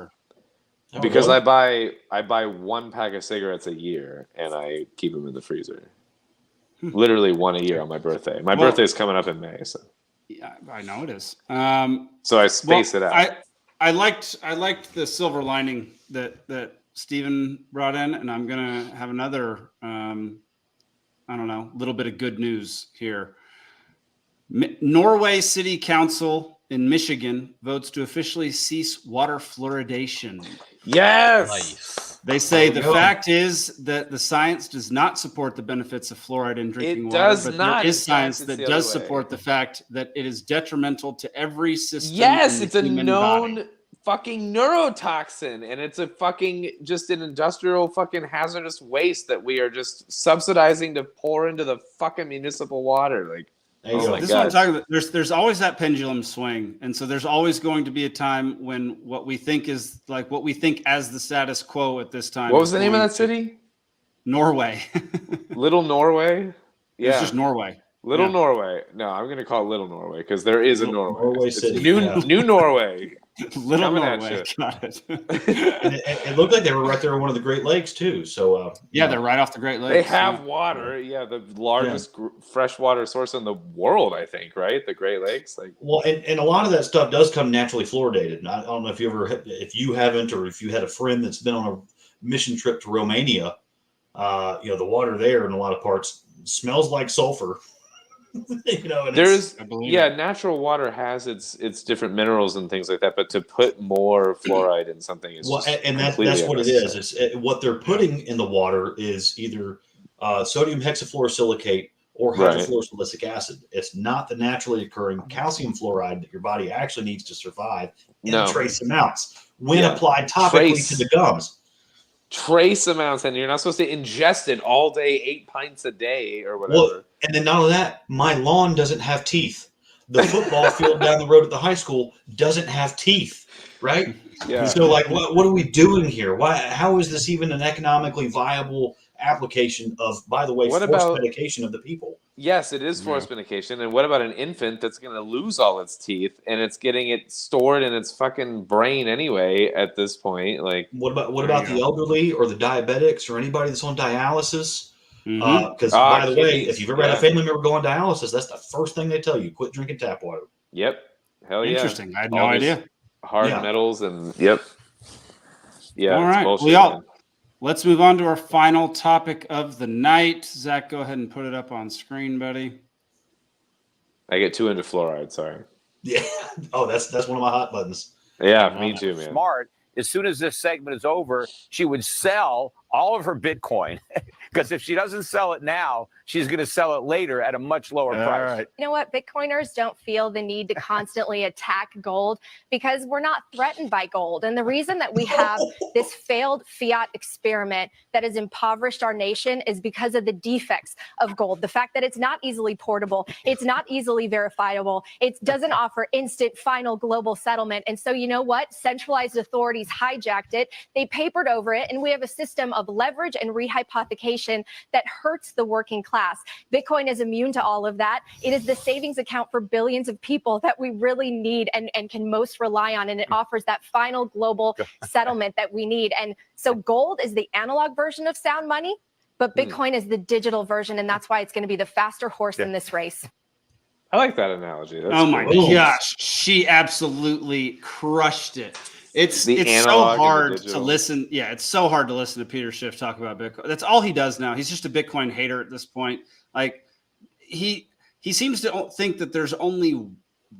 because I buy 1 pack of cigarettes a year and I keep them in the freezer. Literally 1 a year on my birthday. My birthday is coming up in May, so yeah, I know it is. So I space it out. I liked the silver lining that Stephen brought in, and I'm gonna have another little bit of good news here. Norway City Council in Michigan votes to officially cease water fluoridation. Yes. Nice. They say the fact is that the science does not support the benefits of fluoride in drinking water, does but not. there is In fact, science it's that the does other way. support the fact that it is detrimental to every system. Yes, in the it's a human known body. fucking neurotoxin, and it's a fucking just an industrial fucking hazardous waste that we are just subsidizing to pour into the fucking municipal water. Like, oh my This is what I'm god. talking about. There's always that pendulum swing, and so there's always going to be a time when what we think is like what we think as the status quo at this time. What is was the name of going that city? Norway. Little Norway. Yeah, It's just Norway. Little Yeah. Norway. No, I'm gonna call it Little Norway because there is a Norway. Norway It's City, New yeah. New Norway. Little Coming at Norway. you. Got it. And it looked like they were right there on one of the Great Lakes too. So Yeah, they're right off the Great Lakes. They have yeah. water. Yeah, the largest freshwater source in the world, I think. Right, the Great Lakes. Like, well, and a lot of that stuff does come naturally fluoridated. And I don't know if you haven't, or if you had a friend that's been on a mission trip to Romania. The water there in a lot of parts smells like sulfur. And there's natural water has its different minerals and things like that, but to put more fluoride in something is and that's what it is. It's what they're putting in the water is either sodium hexafluorosilicate or hydrofluorosilicic acid. It's not the naturally occurring calcium fluoride that your body actually needs to survive in trace amounts when applied topically to the gums. Trace amounts, and you're not supposed to ingest it all day, 8 pints a day or whatever. Well, and then not only that, my lawn doesn't have teeth. The football field down the road at the high school doesn't have teeth, right? Yeah. So, like, what are we doing here? How is this even an economically viable application of, by the way, forced medication of the people? Yes, it is forced medication. And what about an infant that's going to lose all its teeth and it's getting it stored in its fucking brain anyway at this point? Like, what about the elderly or the diabetics or anybody that's on dialysis? Mm-hmm. Because by the way, if you've ever had a family member go on dialysis, that's the first thing they tell you: quit drinking tap water. Yep. Hell yeah. Interesting. I had no idea. Hard metals and Yeah. All right. Bullshit, let's move on to our final topic of the night. Zach, go ahead and put it up on screen, buddy. I get too into fluoride. Sorry. Yeah. Oh, that's one of my hot buttons. Yeah, me too, man. Smart. As soon as this segment is over, she would sell all of her Bitcoin because if she doesn't sell it now, she's going to sell it later at a much lower price. Right. You know what? Bitcoiners don't feel the need to constantly attack gold because we're not threatened by gold. And the reason that we have this failed fiat experiment that has impoverished our nation is because of the defects of gold. The fact that it's not easily portable, it's not easily verifiable, it doesn't offer instant final global settlement. And so you know what? Centralized authorities hijacked it, they papered over it, and we have a system of leverage and rehypothecation that hurts the working class. Bitcoin is immune to all of that. It is the savings account for billions of people that we really need and can most rely on. And it offers that final global settlement that we need. And so gold is the analog version of sound money, but Bitcoin is the digital version. And that's why it's going to be the faster horse in this race. I like that analogy. That's oh my cool. gosh. She absolutely crushed it. It's so hard to listen. Yeah, it's so hard to listen to Peter Schiff talk about Bitcoin. That's all he does now. He's just a Bitcoin hater at this point. Like he seems to think that there's only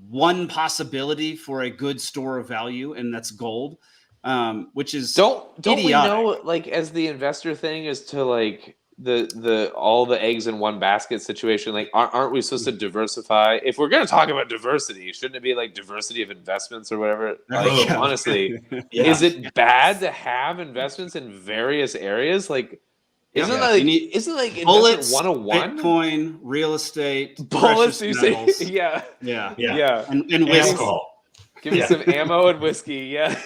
one possibility for a good store of value, and that's gold, which is don't idiotic. We know, like, as the investor thing is to like the all the eggs in one basket situation. Like, aren't we supposed to diversify? If we're going to talk about diversity, shouldn't it be like diversity of investments or whatever? Like, honestly, is it bad to have investments in various areas? Like, isn't like bullets, investment 101? Bitcoin, real estate, bullets, you say? Yeah, and whiskey. Alcohol. Give me some ammo and whiskey. Yeah.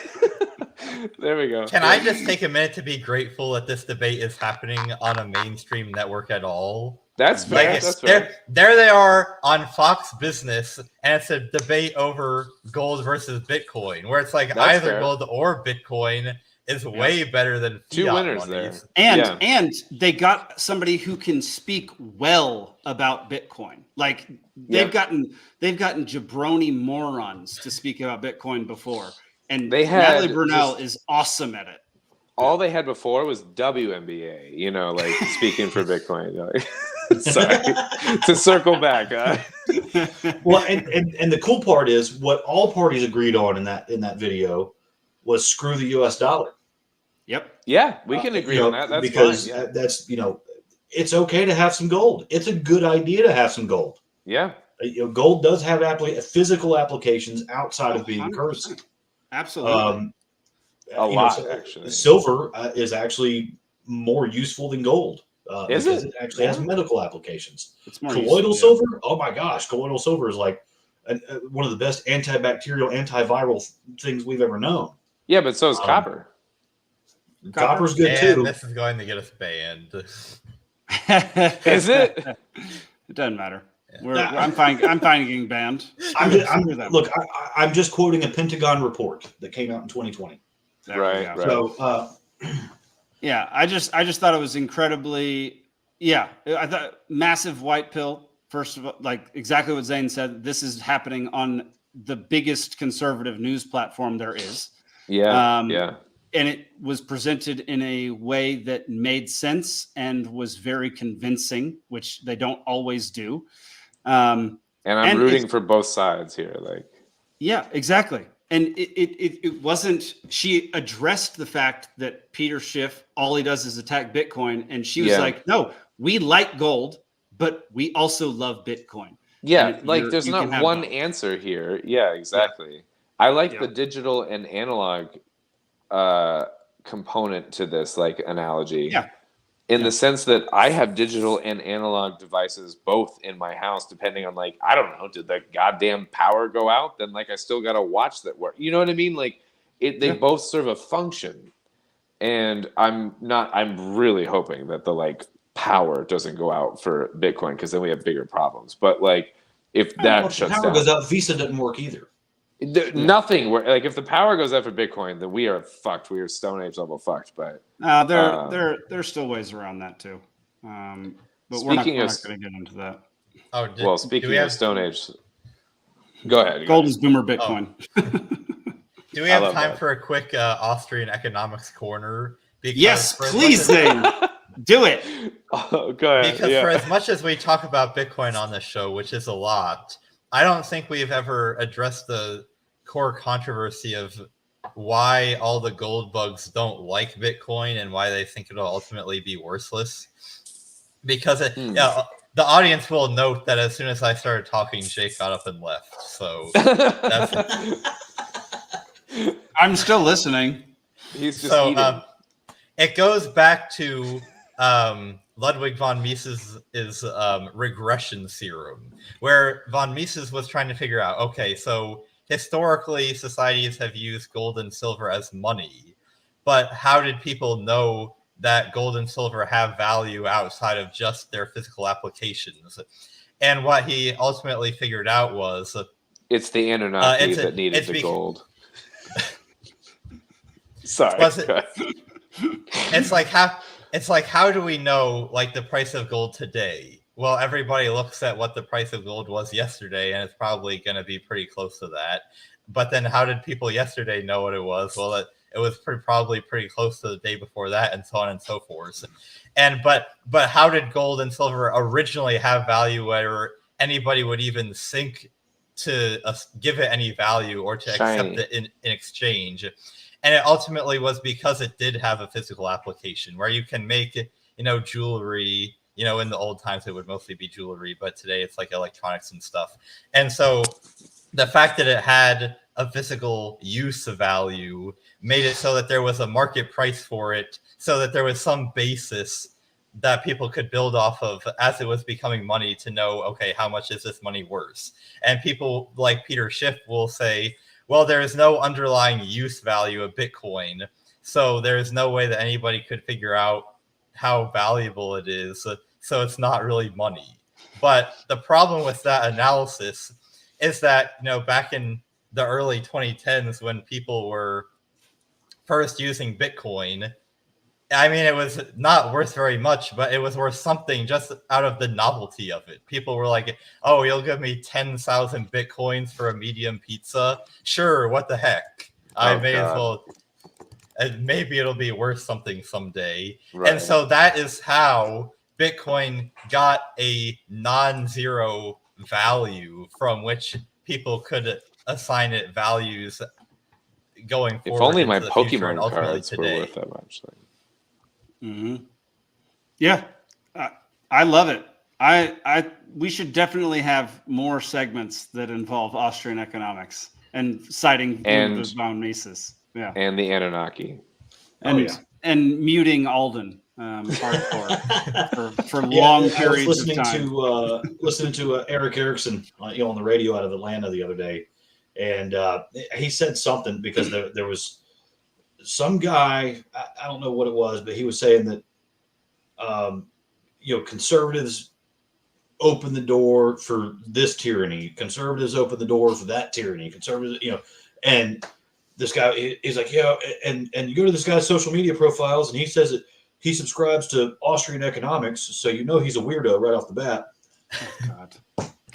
There we go. Can I just take a minute to be grateful that this debate is happening on a mainstream network at all? That's fair. Like, that's fair. There they are on Fox Business, and it's a debate over gold versus Bitcoin, where it's like That's either fair. gold or Bitcoin is way better than fiat Two winners money. there. And they got somebody who can speak well about Bitcoin. Like they've gotten jabroni morons to speak about Bitcoin before. And They had Natalie Varnell is awesome at it. All they had before was WNBA, like speaking for Bitcoin. Sorry. To circle back. Well, and the cool part is what all parties agreed on in that video was screw the U.S. dollar. Yep. Yeah, we can agree on that. That's because fine, yeah. that's it's okay to have some gold. It's a good idea to have some gold. Yeah. Gold does have physical applications outside of being currency. Absolutely. A lot, actually. Silver is actually more useful than gold. Is because it? It actually has medical applications. It's more colloidal useful, silver. Oh my gosh, colloidal silver is like one of the best antibacterial, antiviral things we've ever known. Yeah, but so is copper. Copper's good and too. This is going to get us banned. Is it? It doesn't matter. I'm fine getting banned. I'm just quoting a Pentagon report that came out in 2020. Right. So, yeah, I just thought it was incredibly, I thought massive white pill. First of all, like exactly what Zane said, this is happening on the biggest conservative news platform there is. Yeah. And it was presented in a way that made sense and was very convincing, which they don't always do. And I'm rooting for both sides here. Yeah, exactly. And it wasn't, she addressed the fact that Peter Schiff, all he does is attack Bitcoin. And she was like, no, we like gold, but we also love Bitcoin. Yeah, there's not one answer here. Yeah, exactly. Yeah. I like the digital and analog component to this analogy. Yeah. In the sense that I have digital and analog devices both in my house, depending on I don't know, did the goddamn power go out? Then I still got a watch that works. You know what I mean? They both serve a function. And I'm really hoping that the power doesn't go out for Bitcoin, because then we have bigger problems. But if that shuts down, power goes out, Visa doesn't work either. Nothing. If the power goes out for Bitcoin, then we are fucked. We are Stone Age level fucked. But there's still ways around that too. But we're not going to get into that. Speaking of Stone Age, go ahead. Gold is boomer Bitcoin. Do we have time for a quick Austrian economics corner? Yes, please, Zane. Do it. Oh, go ahead. Because for as much as we talk about Bitcoin on this show, which is a lot, I don't think we've ever addressed the core controversy of why all the gold bugs don't like Bitcoin and why they think it'll ultimately be worthless. Because the audience will note that as soon as I started talking, Jake got up and left. So I'm still listening. He's just eating. It goes back to Ludwig von Mises' regression theorem, where von Mises was trying to figure out, okay, so historically societies have used gold and silver as money, but how did people know that gold and silver have value outside of just their physical applications? And what he ultimately figured out was it's the Anunnaki that needed the gold. Sorry. It's like how do we know the price of gold today? Well, everybody looks at what the price of gold was yesterday, and it's probably going to be pretty close to that. But then how did people yesterday know what it was? Well, it was probably pretty close to the day before that, and so on and so forth. And but how did gold and silver originally have value where anybody would even think to give it any value or to accept it in exchange? And it ultimately was because it did have a physical application where you can make, jewelry. In the old times, it would mostly be jewelry, but today it's electronics and stuff. And so the fact that it had a physical use value made it so that there was a market price for it, so that there was some basis that people could build off of as it was becoming money to know, okay, how much is this money worth? And people like Peter Schiff will say, well, there is no underlying use value of Bitcoin, so there is no way that anybody could figure out how valuable it is, so it's not really money. But the problem with that analysis is that, back in the early 2010s when people were first using Bitcoin, I mean, it was not worth very much, but it was worth something just out of the novelty of it. People were like, oh, you'll give me 10,000 Bitcoins for a medium pizza? Sure, what the heck? I may as well. And maybe it'll be worth something someday. Right. And so that is how Bitcoin got a non-zero value from which people could assign it values going forward. If only my into the future and Pokemon ultimately cards were today. worth that much. Yeah, I love it. We should definitely have more segments that involve Austrian economics and citing Ludwig von Mises. Yeah, and the Anunnaki, and muting Alden hardcore for long periods of time. Listening to Eric Erickson, on the radio out of Atlanta the other day, and he said something because there was some guy, I don't know what it was, but he was saying that conservatives open the door for this tyranny, conservatives open the door for that tyranny, conservatives, and this guy, he's like, and you go to this guy's social media profiles, and he says that he subscribes to Austrian economics, so he's a weirdo right off the bat. Oh, God.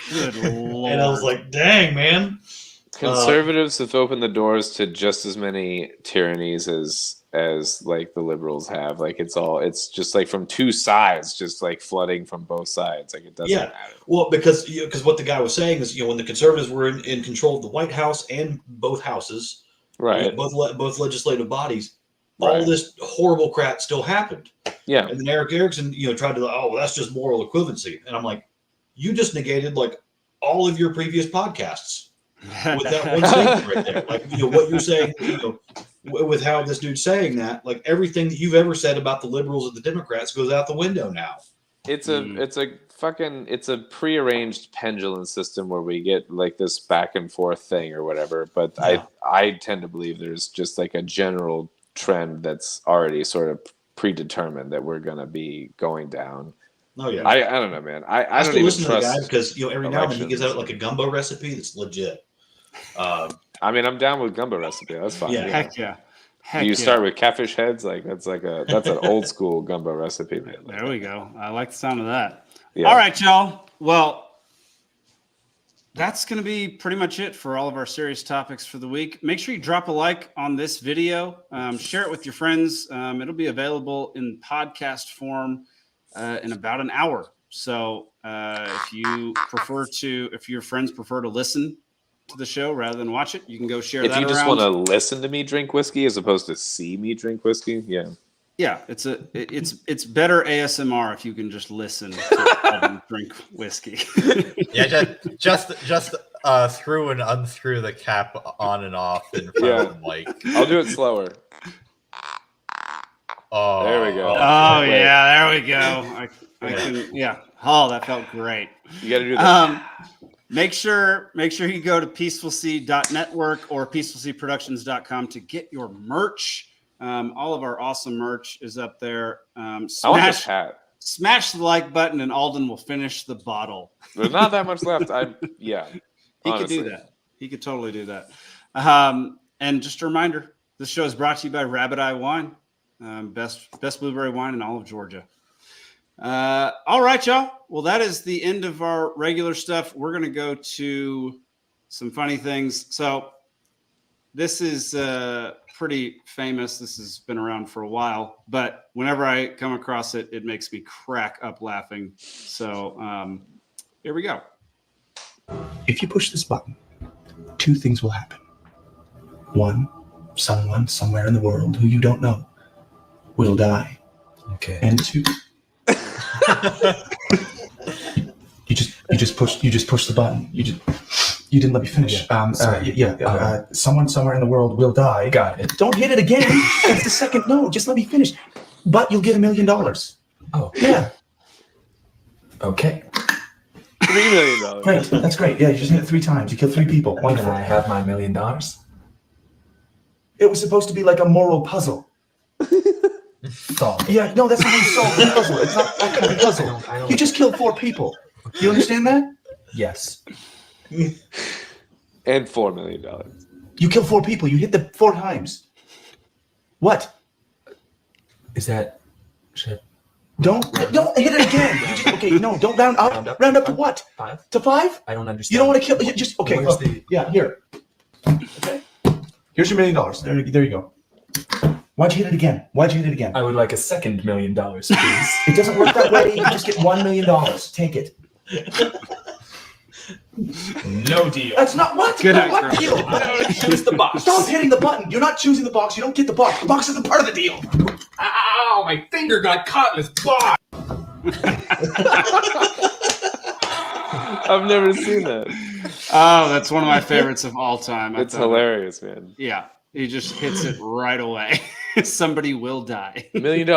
Good Lord. And I was like, dang, man. Conservatives have opened the doors to just as many tyrannies as like the liberals have. Like it's just like from two sides, just like flooding from both sides. Like it doesn't matter. Well, because what the guy was saying is, when the conservatives were in control of the White House and both houses, right, both legislative bodies, all this horrible crap still happened. Yeah. And then Eric Erickson, tried to, well, that's just moral equivalency. And I'm like, you just negated like all of your previous podcasts with that one statement right there. Like, what you're saying, with how this dude's saying that, like everything that you've ever said about the liberals and the Democrats goes out the window now. It's a prearranged pendulum system where we get like this back and forth thing or whatever. But I tend to believe there's just like a general trend that's already sort of predetermined that we're going to be going down. Oh yeah. I don't know, man. I don't still even listen trust to the guy because every now and then he gives out like a gumbo recipe that's legit. I mean, I'm down with gumbo recipe. That's fine. Yeah. Heck yeah. Do you start with catfish heads? Like that's an old school gumbo recipe, man. There we go. I like the sound of that. Yeah. All right, y'all. Well, that's going to be pretty much it for all of our serious topics for the week. Make sure you drop a like on this video. Share it with your friends. It'll be available in podcast form in about an hour. So if your friends prefer to listen to the show rather than watch it, you can go share that around. If you just want to listen to me drink whiskey as opposed to see me drink whiskey, yeah, it's better ASMR if you can just listen to Alden drink whiskey. Yeah, just screw and unscrew the cap on and off in front of the mic. I'll do it slower. Oh, there we go. Oh yeah, there we go. Oh, that felt great. You got to do that. Make sure you go to peacefulseed.network or peacefulseedproductions.com to get your merch. All of our awesome merch is up there. I want this hat. Smash the like button and Alden will finish the bottle. There's not that much left. He could do that. He could totally do that. And just a reminder, this show is brought to you by Rabbit Eye Wine, best blueberry wine in all of Georgia. All right, y'all. Well, that is the end of our regular stuff. We're going to go to some funny things. So this is pretty famous. This has been around for a while, but whenever I come across it, it makes me crack up laughing. So here we go. If you push this button, two things will happen. One, someone somewhere in the world who you don't know will die. Okay. And two, you just push the button. You didn't let me finish. Someone somewhere in the world will die. Got it. Don't hit it again. That's the second. No, just let me finish. But you'll get $1 million. Oh. Yeah. Okay. $3 million. Great. That's great. Yeah, you just hit it 3 times. You killed 3 people. Can Wonderful. I have my $1 million? It was supposed to be like a moral puzzle. Solve. Yeah, no, that's not how you solve the puzzle. It's not that kind of puzzle. I don't You just killed 4 people. You understand that? Yes. And $4 million. You killed 4 people. You hit the 4 times. What? Is that? Don't hit it again. Okay, no, don't round up. Round up to what? 5. To 5? I don't understand. You don't want to kill. Just okay. Where's Yeah, here. Okay. Here's your $1 million. There you go. Why'd you hit it again? I would like a second $1 million, please. It doesn't work that way. You just get $1 million. Take it. No deal. That's not what? Good night, What girl. deal? Choose the box. Stop hitting the button. You're not choosing the box. You don't get the box. The box isn't part of the deal. Ow, my finger got caught in this box. I've never seen that. Oh, that's one of my favorites of all time. It's hilarious, man. Yeah, he just hits it right away. Somebody will die. $1 million.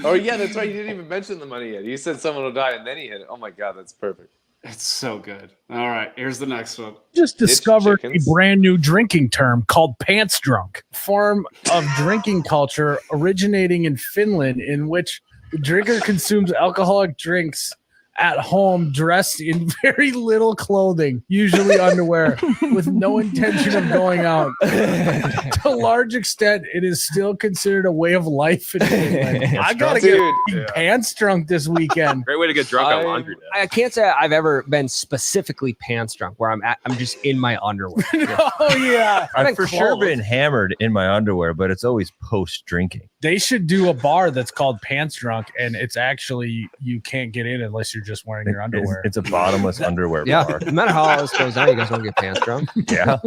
Oh yeah, that's right. You didn't even mention the money yet. You said someone will die, and then he hit it. Oh my god, that's perfect. It's so good. All right, here's the next one. Just discovered a brand new drinking term called pants drunk, form of drinking culture originating in Finland, in which the drinker consumes alcoholic drinks at home dressed in very little clothing, usually underwear, with no intention of going out. To a large extent, it is still considered a way of life in Finland. I gotta get pants drunk this weekend. Great way to get drunk on laundry day. I can't say I've ever been specifically pants drunk where I'm just in my underwear. Oh yeah, I've for sure been hammered in my underwear, but it's always post drinking. They should do a bar that's called Pants Drunk, and it's actually you can't get in unless you're just wearing your underwear. It's a bottomless underwear Yeah, bar. no matter how all this goes down, you guys want to get pants drunk. Yeah.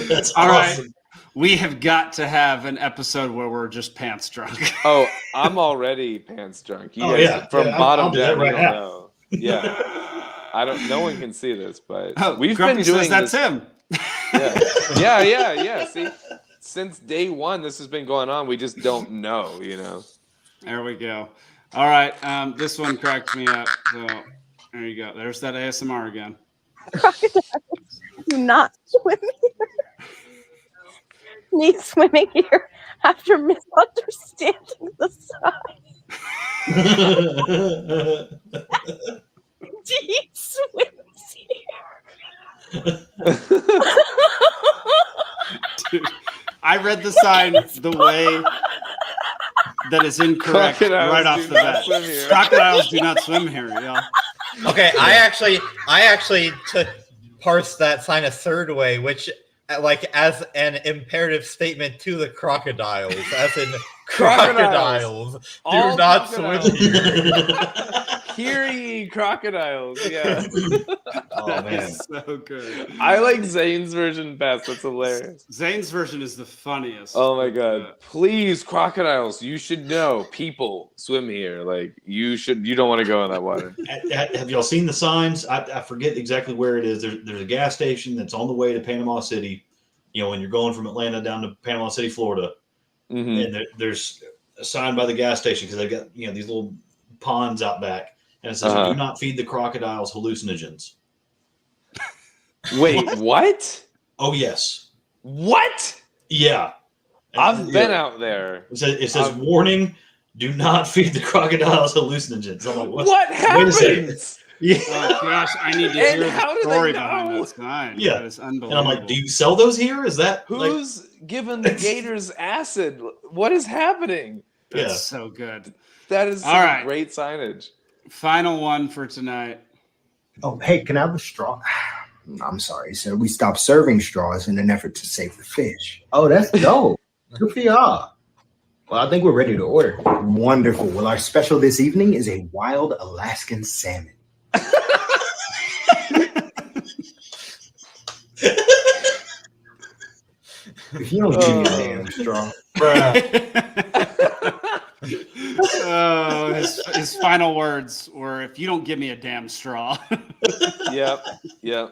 That's All awesome. right. We have got to have an episode where we're just pants drunk. Oh, I'm already pants drunk. You Oh, guys, yeah. from Yeah, bottom I'll do that down, right you don't now. know. Yeah, I don't. No one can see this, but Oh, we've Grumpy been doing says that's this. him. Yeah. See, since day one, this has been going on. We just don't know, you know. There we go. All right. This one cracked me up. So there you go. There's that ASMR again. Do not swim here. Need swimming here after misunderstanding the sign. Deep swims here. Dude, I read the sign the way that is incorrect Crocodiles right off do the not bat. swim here. Crocodiles do not swim here, y'all. Okay, I actually took parse that sign a third way, which like as an imperative statement to the crocodiles, as in crocodiles do All not crocodiles. swim here. Hear ye, crocodiles! Yeah. Oh man, That's so good. I like Zane's version best. That's hilarious. Zane's version is the funniest. Oh my god! Please, crocodiles! You should know. People swim here. Like you should. You don't want to go in that water. Have y'all seen the signs? I forget exactly where it is. There's a gas station that's on the way to Panama City. You know, when you're going from Atlanta down to Panama City, Florida, Mhm. and there's a sign by the gas station because they've got these little ponds out back, and it says, Uh-huh. "Do not feed the crocodiles hallucinogens." Wait, what? Oh yes. What? Yeah. I've been out there. It says warning: do not feed the crocodiles hallucinogens. I'm like, What Wait a second. happens? Yeah. Oh gosh, I need to And hear how the do they story know? behind that sign. Yeah. That is And unbelievable. I'm like, do you sell those here? Is that like, Who's giving the gators acid? What is happening? That's yeah. so good. That is All some right. great signage. Final one for tonight. Oh, hey, can I have a straw? I'm sorry, sir. We stopped serving straws in an effort to save the fish. Oh, that's dope. Good for y'all. Well, I think we're ready to order. Wonderful. Well, our special this evening is a wild Alaskan salmon. If you don't give me a damn straw. Oh, his final words were, "If you don't give me a damn straw." Yep. Oh,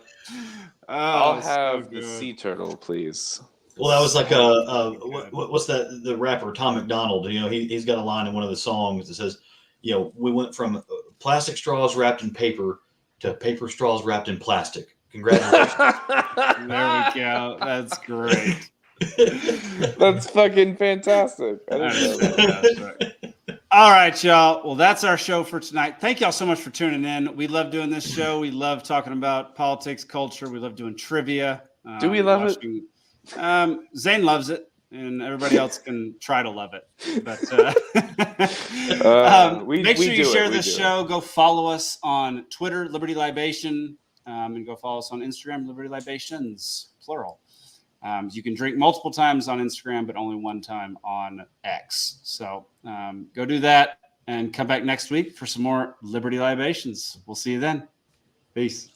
I'll so have the good. sea turtle, please. Well, that was like what's that? The rapper Tom McDonald. He's got a line in one of the songs that says, we went from plastic straws wrapped in paper to paper straws wrapped in plastic. Congratulations. There we go. That's great. That's fucking fantastic. I That didn't is know that. fantastic. All right, y'all. Well, that's our show for tonight. Thank y'all so much for tuning in. We love doing this show. We love talking about politics, culture. We love doing trivia. Do we love it? Zane loves it, and everybody else can try to love it. But we make sure you do it. share We this do it. show. Go follow us on Twitter, Liberty Libation, and go follow us on Instagram, Liberty Libations, plural. You can drink multiple times on Instagram, but only one time on X. So go do that and come back next week for some more Liberty Libations. We'll see you then. Peace.